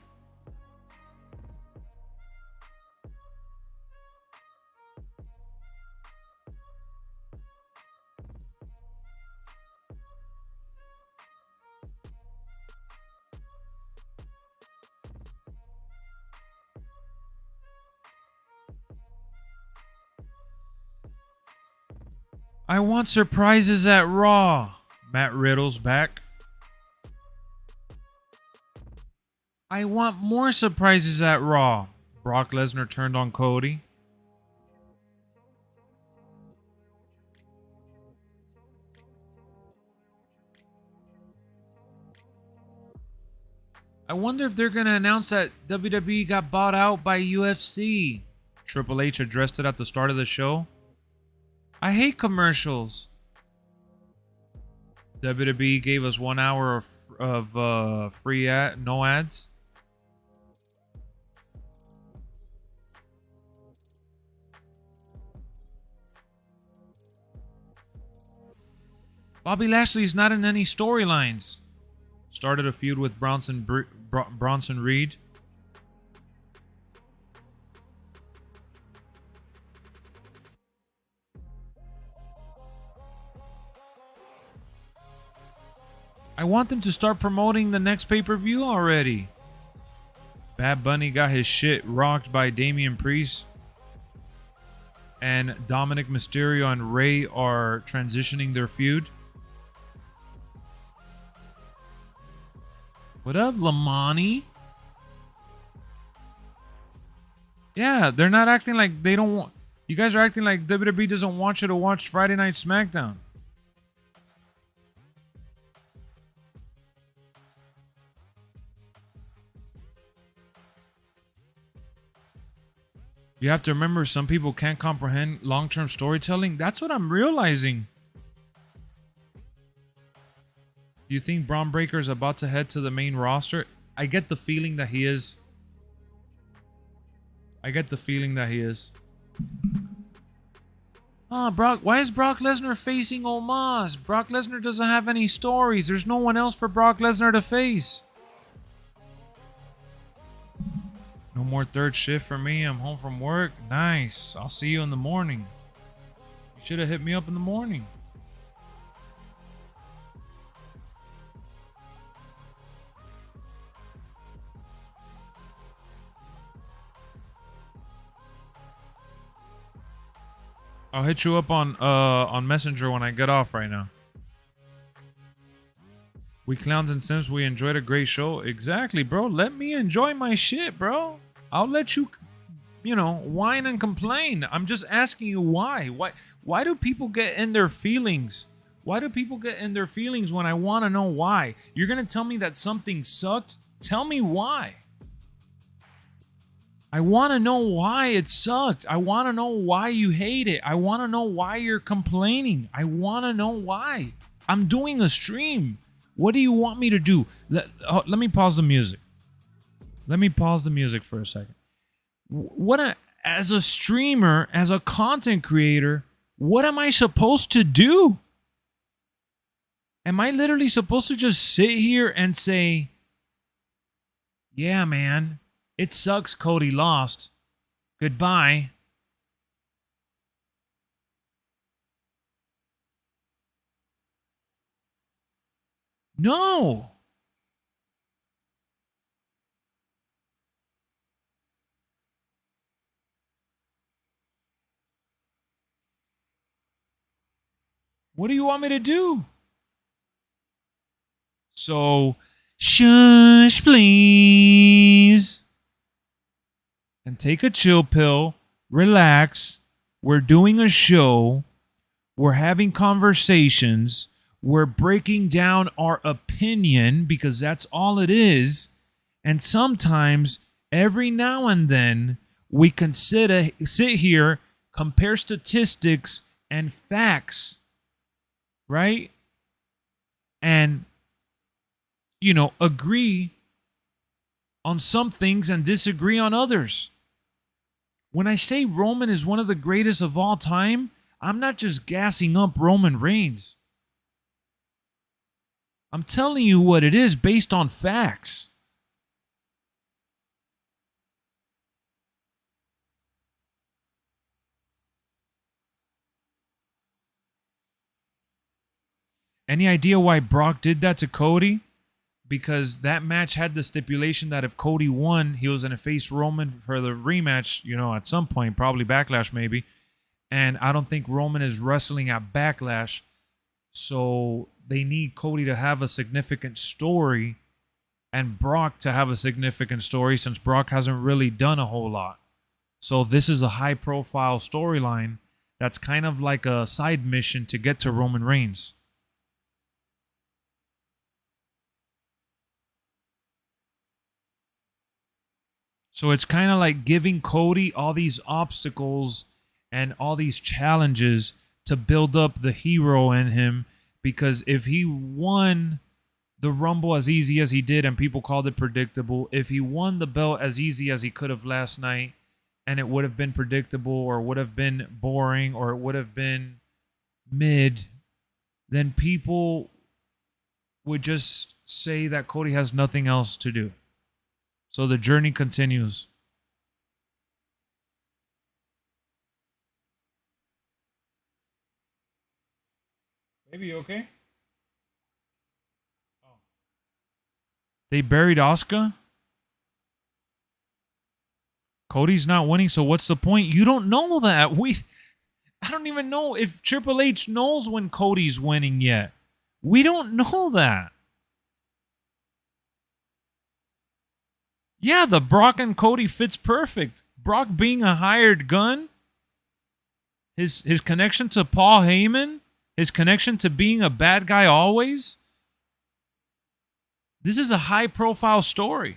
A: I want surprises at Raw. Matt Riddle's back. I want more surprises at Raw. Brock Lesnar turned on Cody. I wonder if they're going to announce that WWE got bought out by UFC. Triple H addressed it at the start of the show. I hate commercials. WWE gave us 1 hour of free no ads. Bobby Lashley's not in any storylines. Started a feud with Bronson Reed. I want them to start promoting the next pay-per-view already. Bad Bunny got his shit rocked by Damian Priest. And Dominic Mysterio and Ray are transitioning their feud. What up, Lamani? Yeah, they're not acting like they don't want... You guys are acting like WWE doesn't want you to watch Friday Night SmackDown. You have to remember, some people can't comprehend long-term storytelling. That's what I'm realizing. Do you think Braun Breaker is about to head to the main roster? I get the feeling that he is. Brock. Why is Brock Lesnar facing Omos? Brock Lesnar doesn't have any stories. There's no one else for Brock Lesnar to face. No more third shift for me. I'm home from work. Nice. I'll see you in the morning. You should have hit me up in the morning. I'll hit you up on Messenger when I get off right now. We clowns and simps, we enjoyed a great show. Exactly, bro. Let me enjoy my shit, bro. I'll let you, whine and complain. I'm just asking you why. Why do people get in their feelings? Why do people get in their feelings when I want to know why? You're going to tell me that something sucked? Tell me why. I want to know why it sucked. I want to know why you hate it. I want to know why you're complaining. I want to know why. I'm doing a stream. What do you want me to do? Let me pause the music. Let me pause the music for a second. As a streamer, as a content creator, what am I supposed to do? Am I literally supposed to just sit here and say, yeah, man, it sucks Cody lost. Goodbye. No. What do you want me to do? So, shush, please. And take a chill pill. Relax. We're doing a show. We're having conversations. We're breaking down our opinion because that's all it is. And sometimes, every now and then, we can sit here, compare statistics and facts, right? And, agree on some things and disagree on others. When I say Roman is one of the greatest of all time, I'm not just gassing up Roman Reigns. I'm telling you what it is based on facts. Any idea why Brock did that to Cody? Because that match had the stipulation that if Cody won, he was going to face Roman for the rematch, at some point, probably Backlash maybe. And I don't think Roman is wrestling at Backlash. So they need Cody to have a significant story and Brock to have a significant story since Brock hasn't really done a whole lot. So this is a high-profile storyline that's kind of like a side mission to get to Roman Reigns. So it's kind of like giving Cody all these obstacles and all these challenges to build up the hero in him. Because if he won the Rumble as easy as he did and people called it predictable, if he won the belt as easy as he could have last night and it would have been predictable or would have been boring or it would have been mid, then people would just say that Cody has nothing else to do. So the journey continues. Baby, you okay? Oh. They buried Asuka? Cody's not winning, so what's the point? You don't know that. I don't even know if Triple H knows when Cody's winning yet. We don't know that. Yeah, the Brock and Cody fits perfect. Brock being a hired gun, his connection to Paul Heyman, his connection to being a bad guy always. This is a high-profile story.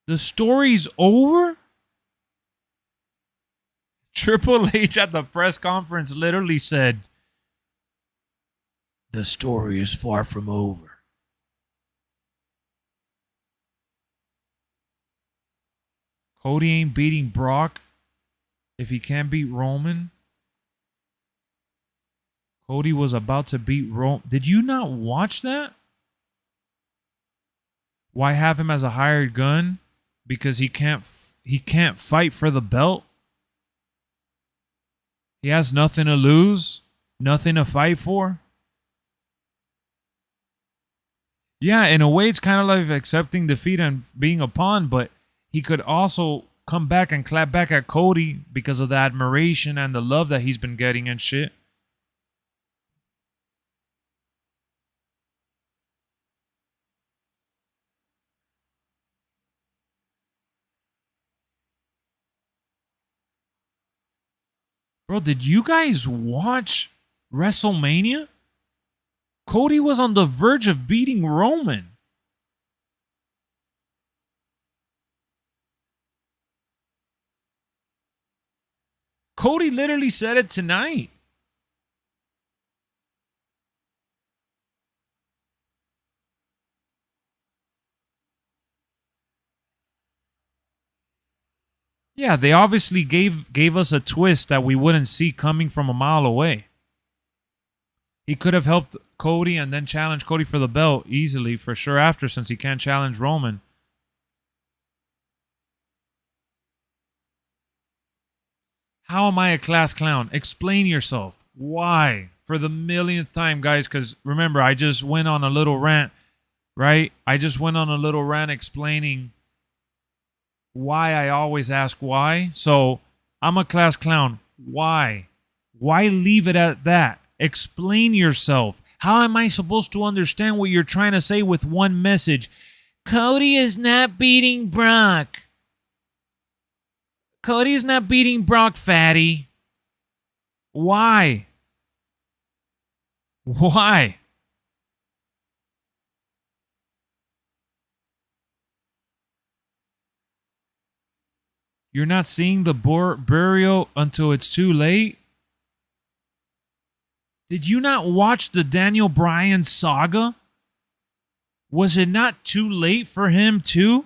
A: The story's over? Triple H at the press conference literally said, "The story is far from over." Cody ain't beating Brock if he can't beat Roman. Cody was about to beat Roman. Did you not watch that? Why have him as a hired gun? Because he can't fight for the belt. He has nothing to lose, nothing to fight for. Yeah, in a way, it's kind of like accepting defeat and being a pawn, but he could also come back and clap back at Cody because of the admiration and the love that he's been getting and shit. Bro, did you guys watch WrestleMania? Cody was on the verge of beating Roman. Cody literally said it tonight. Yeah, they obviously gave us a twist that we wouldn't see coming from a mile away. He could have helped Cody and then challenged Cody for the belt easily, for sure, after, since he can't challenge Roman. How am I a class clown? Explain yourself. Why? For the millionth time, guys, because remember, I just went on a little rant, right? I just went on a little rant explaining why I always ask why. So I'm a class clown. Why? Why leave it at that? Explain yourself. How am I supposed to understand what you're trying to say with one message? Cody is not beating Brock. Cody's not beating Brock, fatty. Why? Why? You're not seeing the burial until it's too late? Did you not watch the Daniel Bryan saga? Was it not too late for him too?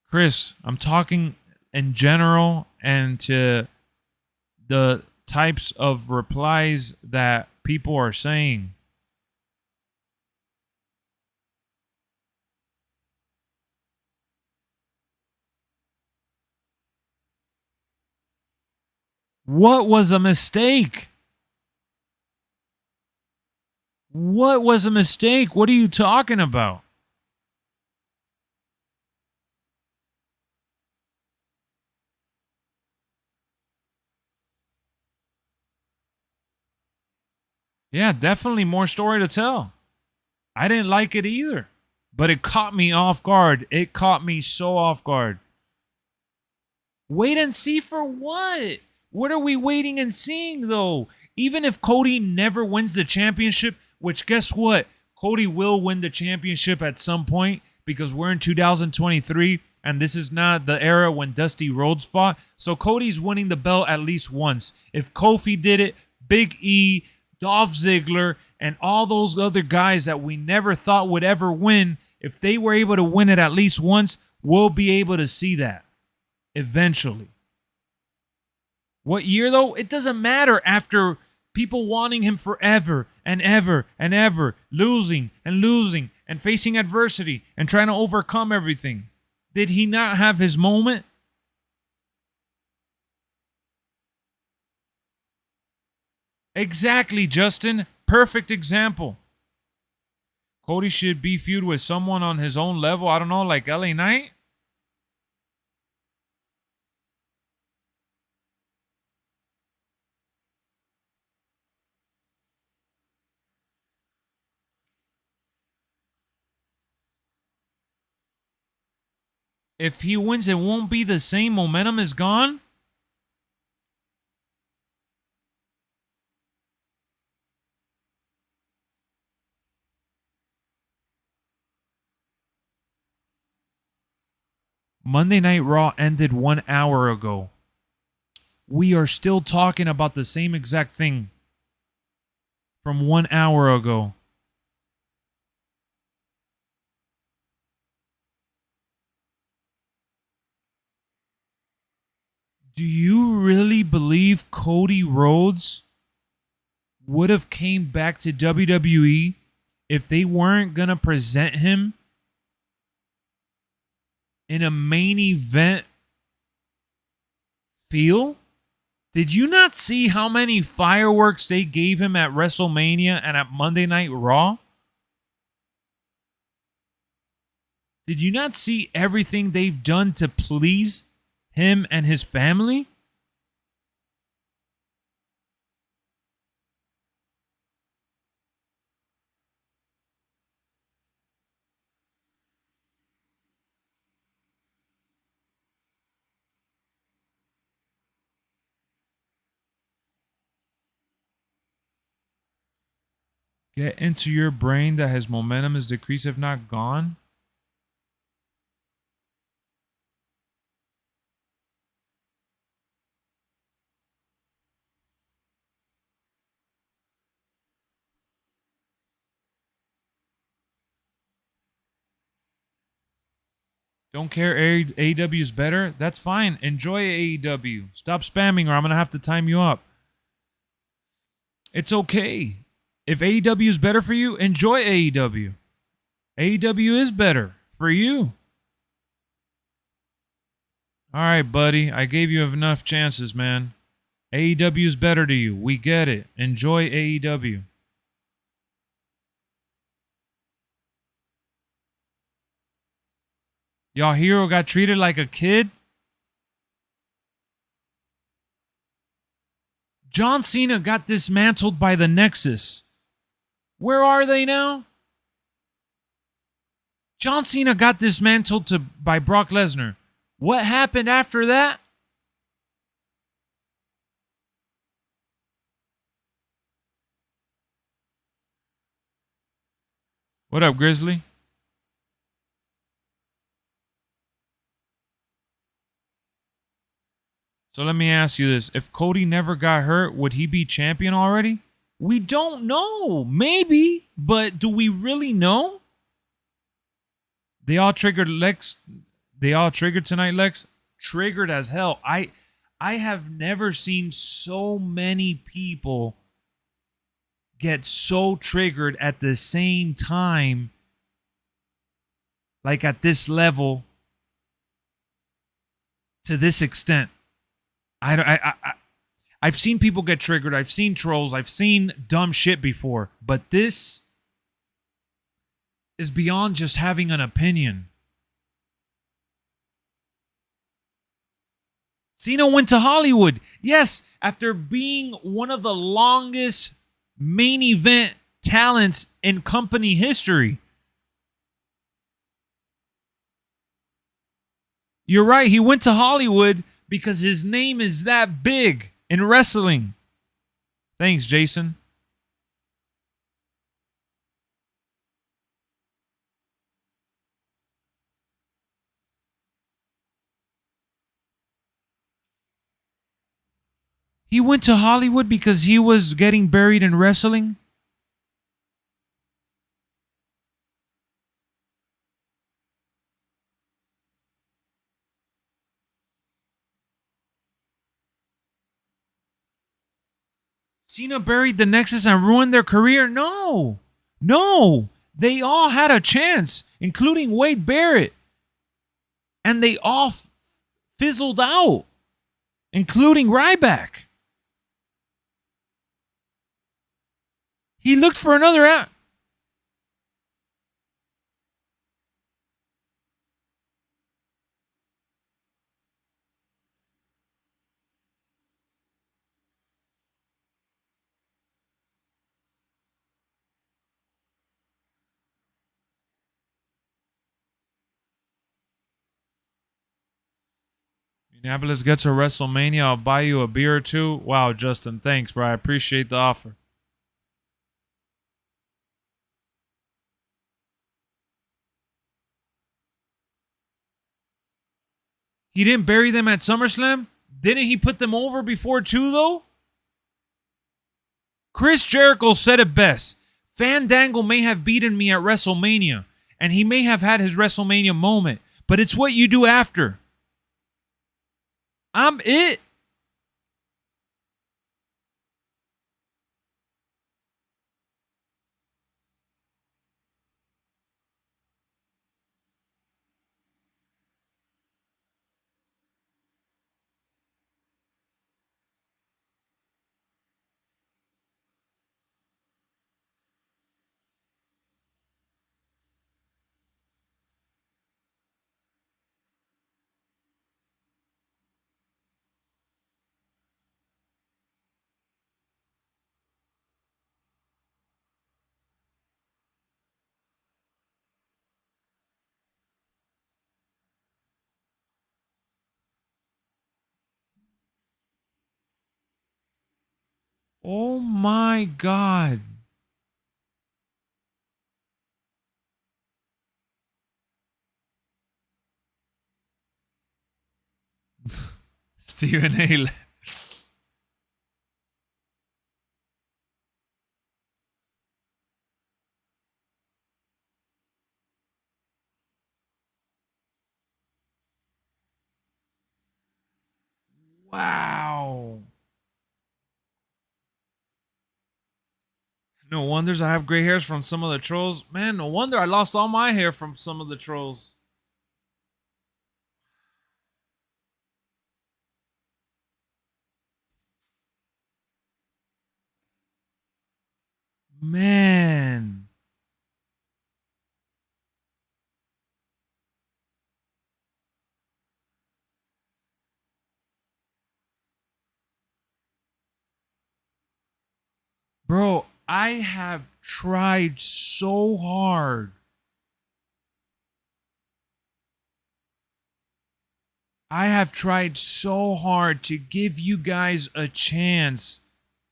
A: Chris, I'm talking in general and to the types of replies that people are saying. What was a mistake? What was a mistake? What are you talking about? Yeah, definitely more story to tell. I didn't like it either, but it caught me off guard. It caught me so off guard. Wait and see for what? What are we waiting and seeing, though? Even if Cody never wins the championship, which guess what? Cody will win the championship at some point because we're in 2023 and this is not the era when Dusty Rhodes fought. So Cody's winning the belt at least once. If Kofi did it, Big E, Dolph Ziggler, and all those other guys that we never thought would ever win, if they were able to win it at least once, we'll be able to see that eventually. What year, though? It doesn't matter after people wanting him forever and ever and ever, losing and facing adversity and trying to overcome everything. Did he not have his moment? Exactly, Justin. Perfect example. Cody should be feud with someone on his own level. I don't know, like LA Knight. If he wins, it won't be the same. Momentum is gone. Monday Night Raw ended 1 hour ago. We are still talking about the same exact thing from 1 hour ago. Do you really believe Cody Rhodes would have came back to WWE if they weren't going to present him in a main event feel? Did you not see how many fireworks they gave him at WrestleMania and at Monday Night Raw? Did you not see everything they've done to please him and his family? Get into your brain that his momentum is decreased, if not gone. Don't care AEW is better? That's fine. Enjoy AEW. Stop spamming or I'm going to have to time you up. It's okay. If AEW is better for you, enjoy AEW. AEW is better for you. All right, buddy. I gave you enough chances, man. AEW is better to you. We get it. Enjoy AEW. Y'all hero got treated like a kid? John Cena got dismantled by the Nexus. Where are they now? John Cena got dismantled by Brock Lesnar. What happened after that? What up, Grizzly? So let me ask you this. If Cody never got hurt, would he be champion already? We don't know. Maybe. But do we really know? They all triggered Lexx. They all triggered tonight, Lexx. Triggered as hell. I have never seen so many people get so triggered at the same time, like at this level, to this extent. I've seen people get triggered. I've seen trolls. I've seen dumb shit before. But this is beyond just having an opinion. Cena went to Hollywood. Yes, after being one of the longest main event talents in company history. You're right. He went to Hollywood because his name is that big in wrestling. Thanks, Jason. He went to Hollywood because he was getting buried in wrestling? Cena buried the Nexus and ruined their career? No. No. They all had a chance, including Wade Barrett. And they all fizzled out, including Ryback. He looked for another out. Minneapolis gets a WrestleMania. I'll buy you a beer or two. Wow, Justin, thanks, bro. I appreciate the offer. He didn't bury them at SummerSlam? Didn't he put them over before too, though? Chris Jericho said it best. Fandango may have beaten me at WrestleMania, and he may have had his WrestleMania moment, but it's what you do after. I'm it. Oh my God. Stephen A. Wow. No wonders I have gray hairs from some of the trolls. Man, no wonder I lost all my hair from some of the trolls. Man. Bro, I have tried so hard. I have tried so hard to give you guys a chance,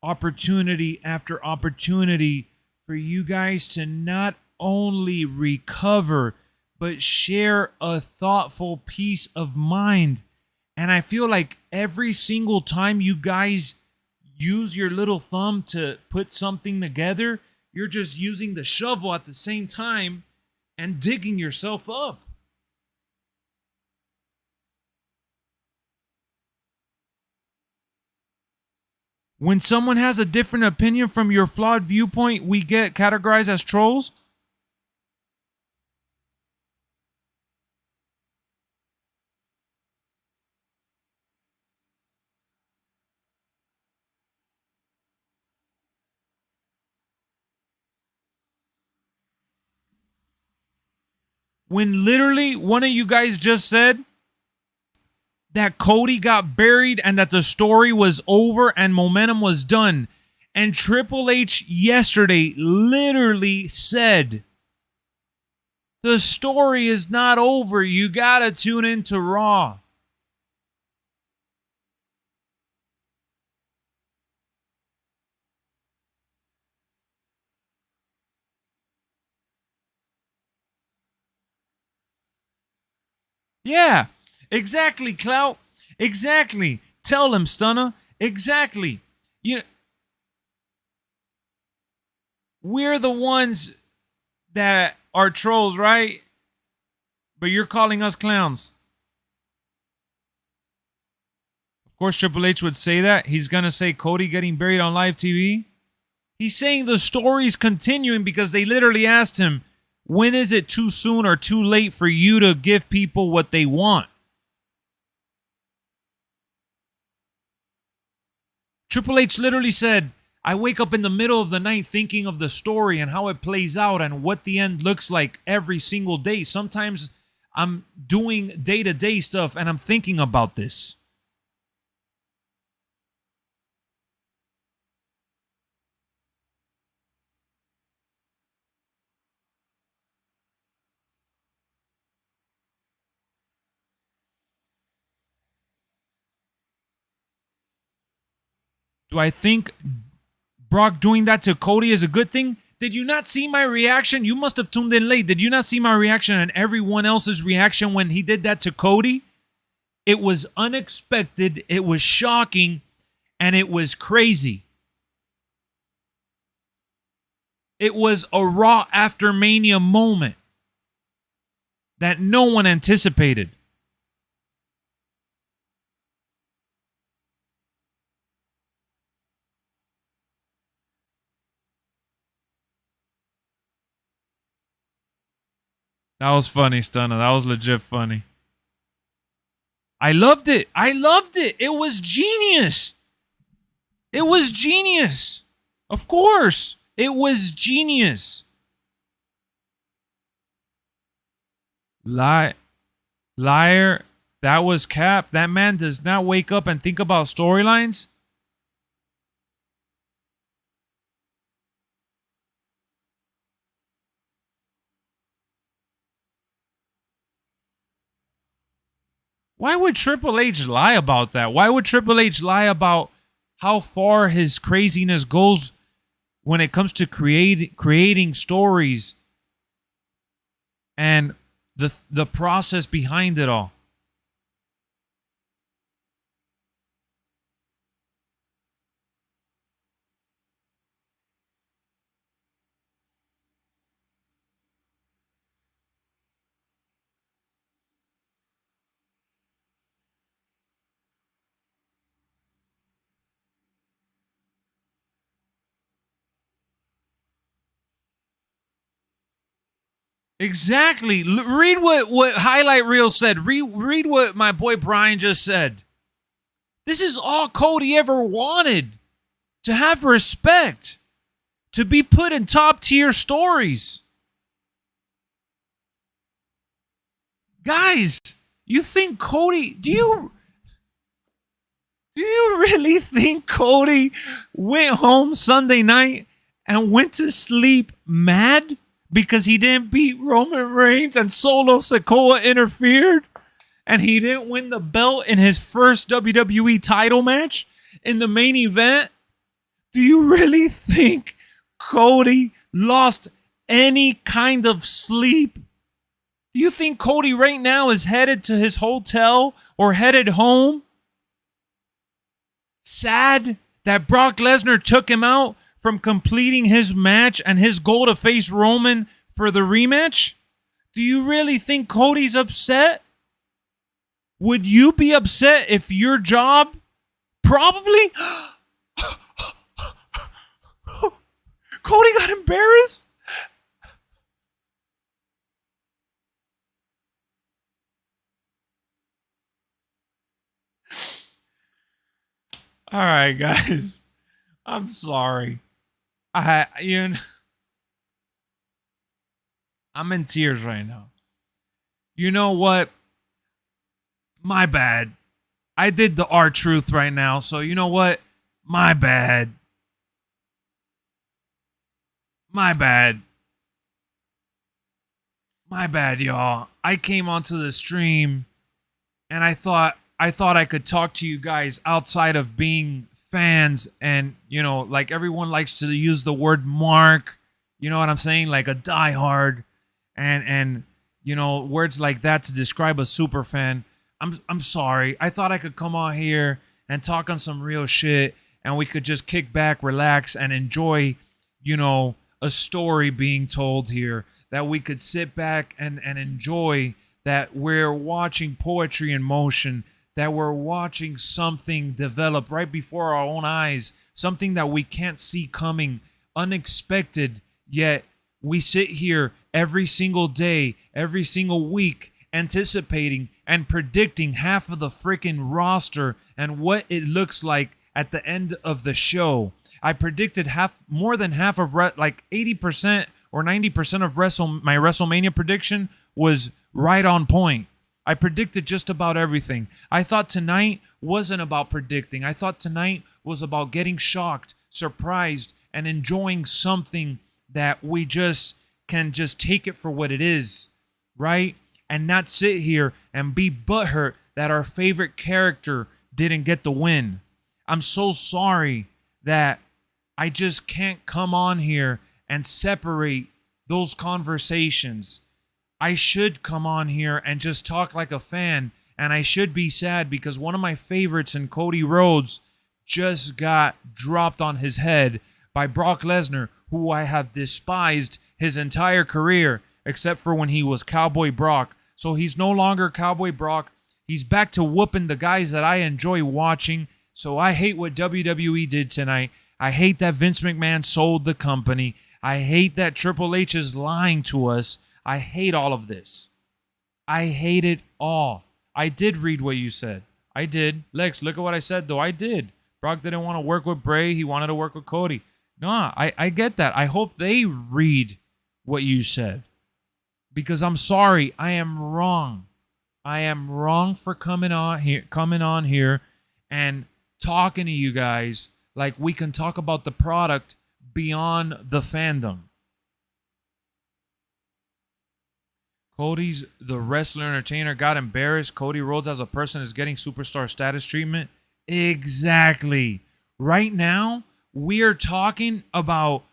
A: opportunity after opportunity, for you guys to not only recover, but share a thoughtful peace of mind. And I feel like every single time you guys use your little thumb to put something together, you're just using the shovel at the same time and digging yourself up. When someone has a different opinion from your flawed viewpoint, we get categorized as trolls. When literally one of you guys just said that Cody got buried and that the story was over and momentum was done. And Triple H yesterday literally said, the story is not over. You gotta tune into Raw. Yeah, exactly, Clout. Exactly. Tell him, Stunner. Exactly. You know, we're the ones that are trolls, right? But you're calling us clowns. Of course, Triple H would say that. He's going to say Cody getting buried on live TV. He's saying the story's continuing because they literally asked him, when is it too soon or too late for you to give people what they want? Triple H literally said, I wake up in the middle of the night thinking of the story and how it plays out and what the end looks like every single day. Sometimes I'm doing day-to-day stuff and I'm thinking about this. Do I think Brock doing that to Cody is a good thing? Did you not see my reaction? You must have tuned in late. Did you not see my reaction and everyone else's reaction when he did that to Cody? It was unexpected, it was shocking, and it was crazy. It was a Raw after Mania moment that no one anticipated. That was funny, Stunner. That was legit funny. I loved it. I loved it. It was genius. It was genius. Of course. It was genius. Liar. That was Cap. That man does not wake up and think about storylines. Why would Triple H lie about that? Why would Triple H lie about how far his craziness goes when it comes to creating stories and the process behind it all? Exactly. Read what highlight reel said. Read what my boy Brian just said. This is all Cody ever wanted. To have respect. To be put in top tier stories. Guys, you think Cody... Do you really think Cody went home Sunday night and went to sleep mad because he didn't beat Roman Reigns and Solo Sikoa interfered and he didn't win the belt in his first WWE title match in the main event? Do you really think Cody lost any kind of sleep? Do you think Cody right now is headed to his hotel or headed home sad that Brock Lesnar took him out from completing his match and his goal to face Roman for the rematch? Do you really think Cody's upset? Would you be upset if your job? Probably. Cody got embarrassed? All right, guys. I'm sorry. I'm in tears right now. You know what? My bad. I did the R-Truth right now, so you know what? My bad. My bad. My bad, y'all. I came onto the stream and I thought I could talk to you guys outside of being fans, and like everyone likes to use the word mark, you know what I'm saying, like a diehard, and words like that to describe a super fan. I'm sorry. I thought I could come on here and talk on some real shit, and we could just kick back, relax, and enjoy, a story being told here. That we could sit back and enjoy, that we're watching poetry in motion, that we're watching something develop right before our own eyes, something that we can't see coming, unexpected, yet we sit here every single day, every single week, anticipating and predicting half of the freaking roster and what it looks like at the end of the show. I predicted more than half of like 80% or 90% of my WrestleMania prediction was right on point. I predicted just about everything. I thought tonight wasn't about predicting. I thought tonight was about getting shocked, surprised, and enjoying something that we just can just take it for what it is, right? And not sit here and be butthurt that our favorite character didn't get the win. I'm so sorry that I just can't come on here and separate those conversations. I should come on here and just talk like a fan, and I should be sad because one of my favorites in Cody Rhodes just got dropped on his head by Brock Lesnar, who I have despised his entire career, except for when he was Cowboy Brock. So he's no longer Cowboy Brock. He's back to whooping the guys that I enjoy watching. So I hate what WWE did tonight. I hate that Vince McMahon sold the company. I hate that Triple H is lying to us. I hate all of this. I hate it all. I did read what you said. I did. Lex, look at what I said, though. I did. Brock didn't want to work with Bray. He wanted to work with Cody. No, I get that. I hope they read what you said. Because I'm sorry. I am wrong. I am wrong for coming on here and talking to you guys like we can talk about the product beyond the fandom. Cody's the wrestler entertainer got embarrassed. Cody Rhodes as a person is getting superstar status treatment. Exactly. Right now, we are talking about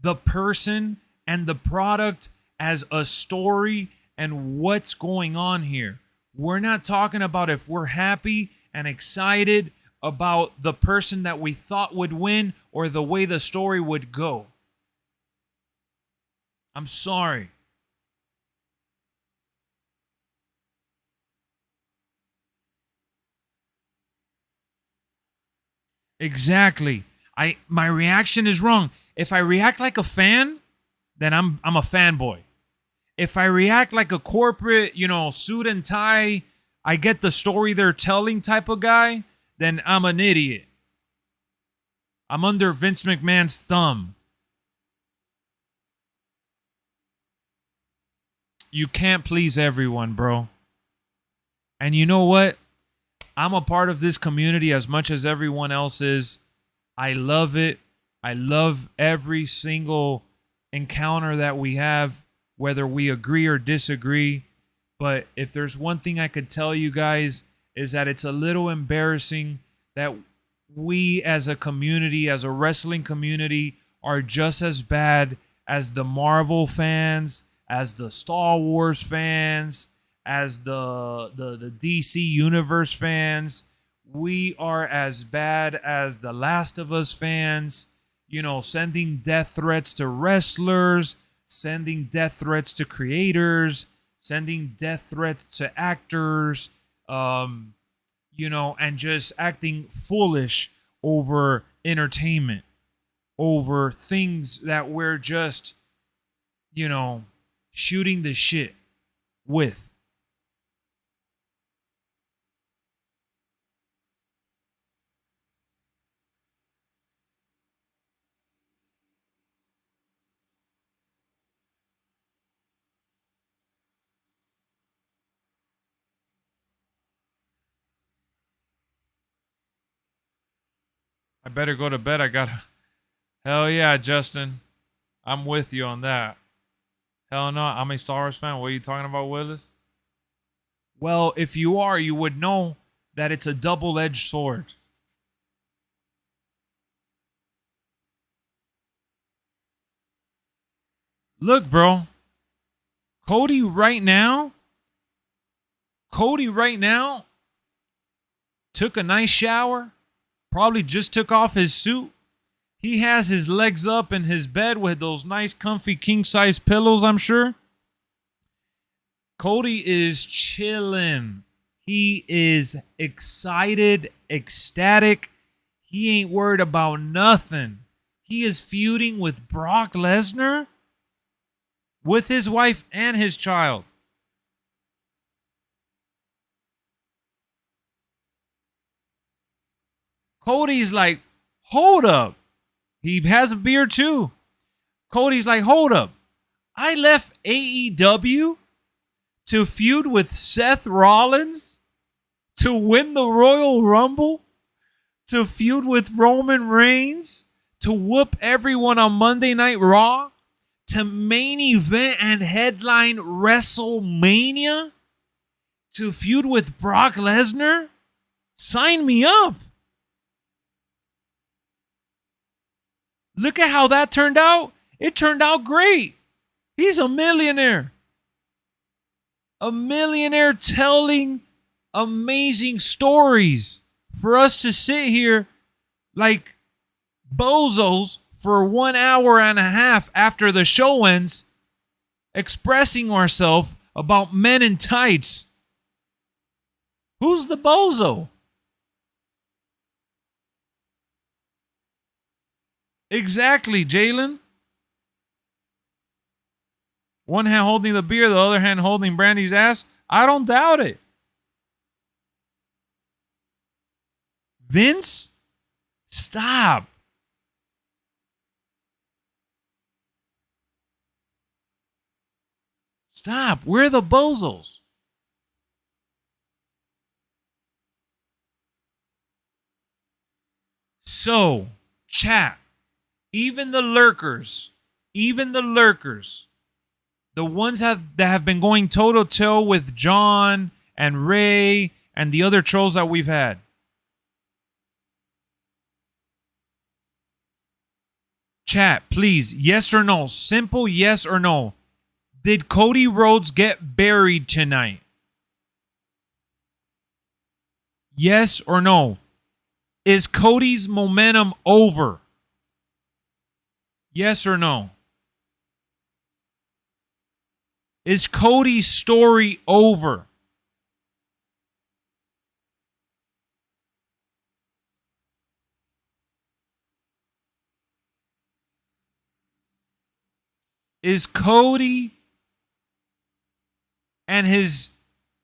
A: the person and the product as a story and what's going on here. We're not talking about if we're happy and excited about the person that we thought would win or the way the story would go. I'm sorry. Exactly. My reaction is wrong. If I react like a fan, then I'm a fanboy. If I react like a corporate, suit and tie, I get the story they're telling type of guy, then I'm an idiot. I'm under Vince McMahon's thumb. You can't please everyone, bro. And you know what? I'm a part of this community as much as everyone else is. I love it. I love every single encounter that we have, whether we agree or disagree. But if there's one thing I could tell you guys is that it's a little embarrassing that we as a community, as a wrestling community, are just as bad as the Marvel fans, as the Star Wars fans, as the DC Universe fans. We are as bad as the Last of Us fans, sending death threats to wrestlers, sending death threats to creators, sending death threats to actors, and just acting foolish over entertainment, over things that we're just, shooting the shit with. I better go to bed. Hell yeah, Justin. I'm with you on that. Hell no, I'm a Star Wars fan. What are you talking about, Willis? Well, if you are, you would know that it's a double-edged sword. Look, bro. Cody right now took a nice shower, probably just took off his suit. He has his legs up in his bed with those nice comfy king-size pillows, I'm sure. Cody is chilling. He is excited, ecstatic. He ain't worried about nothing. He is feuding with Brock Lesnar, with his wife and his child. Cody's like, hold up. He has a beer too. Cody's like, hold up. I left AEW to feud with Seth Rollins, to win the Royal Rumble, to feud with Roman Reigns, to whoop everyone on Monday Night Raw, to main event and headline WrestleMania, to feud with Brock Lesnar. Sign me up. Look at how that turned out. It turned out great. He's a millionaire. A millionaire telling amazing stories for us to sit here like bozos for 1 hour and a half after the show ends, expressing ourselves about men in tights. Who's the bozo? Exactly, Jalen. One hand holding the beer, the other hand holding Brandy's ass. I don't doubt it. Vince, stop. Stop. We're the bozos. So, chat, even the lurkers, the ones that have been going toe-to-toe with John and Ray and the other trolls that we've had. Chat, please, yes or no, simple yes or no. Did Cody Rhodes get buried tonight? Yes or no? Is Cody's momentum over? Yes or no? Is Cody's story over? Is Cody and his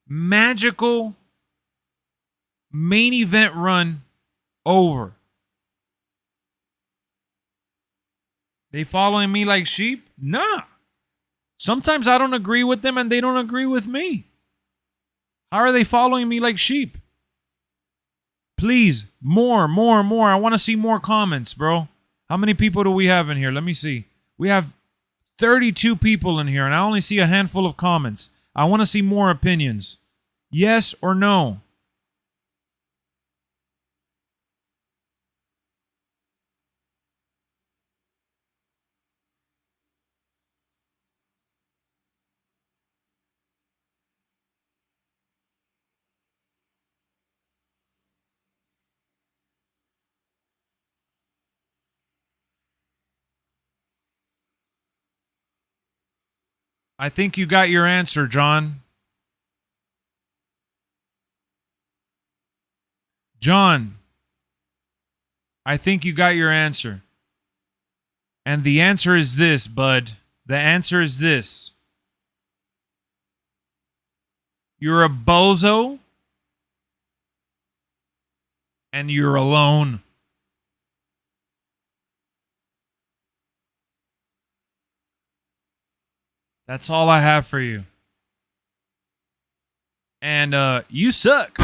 A: magical main event run over? They following me like sheep? Nah. Sometimes I don't agree with them and they don't agree with me. How are they following me like sheep? Please, more. I want to see more comments, bro. How many people do we have in here? Let me see. We have 32 people in here and I only see a handful of comments. I want to see more opinions. Yes or no? I think you got your answer, John. John, I think you got your answer. And the answer is this, bud. The answer is this. You're a bozo. And you're alone. That's all I have for you. And you suck.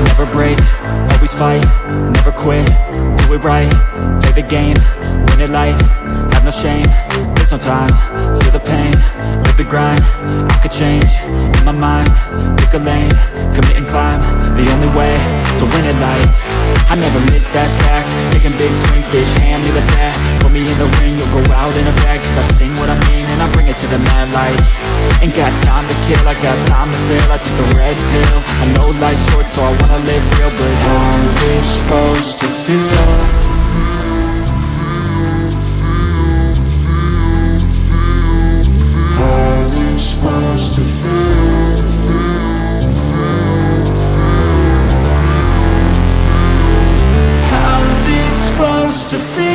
C: Never break, always fight, never quit, do it right, play the game, win it life, have no shame, there's no time, feel the pain, live the grind, I could change, in my mind, pick a lane, commit and climb, the only way to win it life. I never miss, that's fact. Taking big swings, bitch, hand me the bat. Put me in the ring, you'll go out in a bag. Cause I sing what I mean and I bring it to the mad light. Ain't got time to kill, I got time to feel. I took the red pill, I know life's short so I wanna live real. But how's it supposed to feel? How's it supposed to feel? How's it supposed to feel?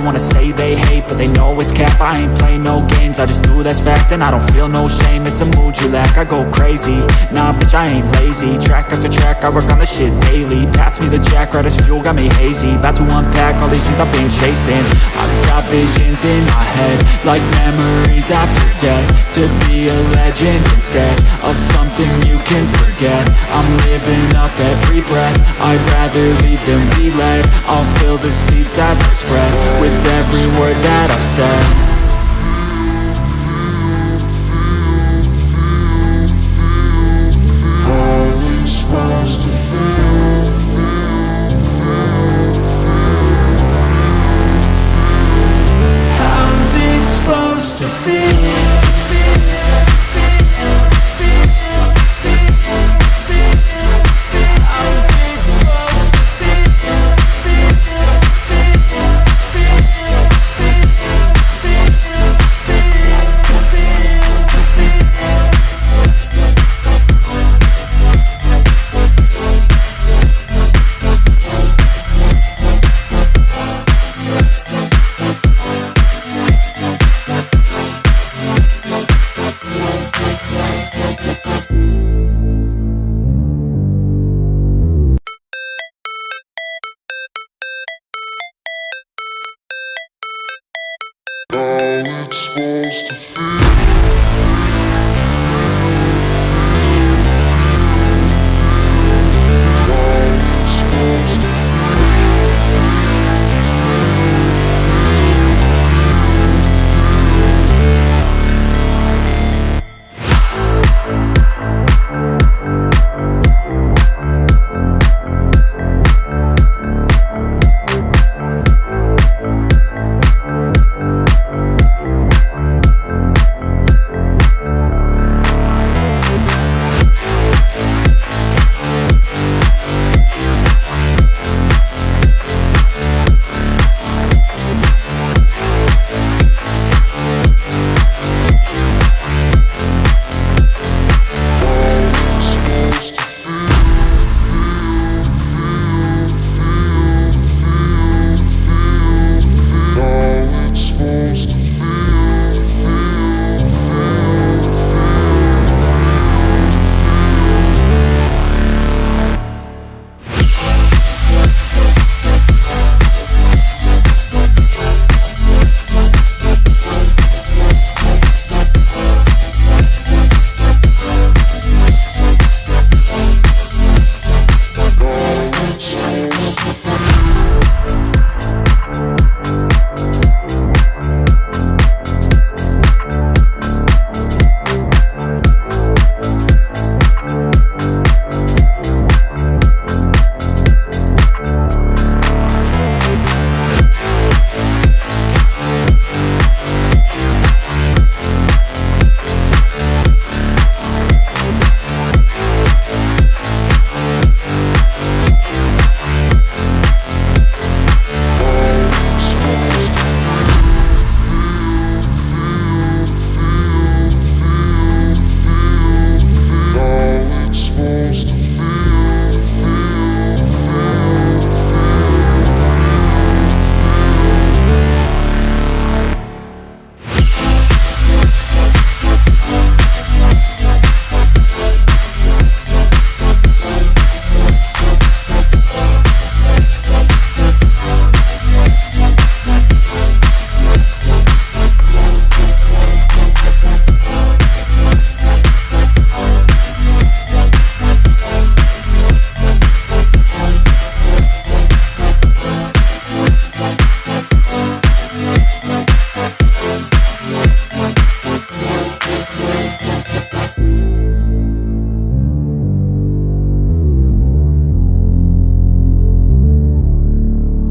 C: wanna say they hate, but they know it's cap. I ain't play no games, I just do that's fact. And I don't feel no shame, it's a mood you lack. I go crazy, nah bitch I ain't lazy. Track after track, I work on the shit daily. Pass me the jack, right as fuel, got me hazy. About to unpack all these things I've been chasing. I've got visions in my head, like memories after death. To be a legend instead of something you can forget. I'm living up every breath, I'd rather lead than be led. I'll fill the seats as I spread, with every word that I've said. How's it supposed to feel? How's it supposed to feel? How it's supposed to feel.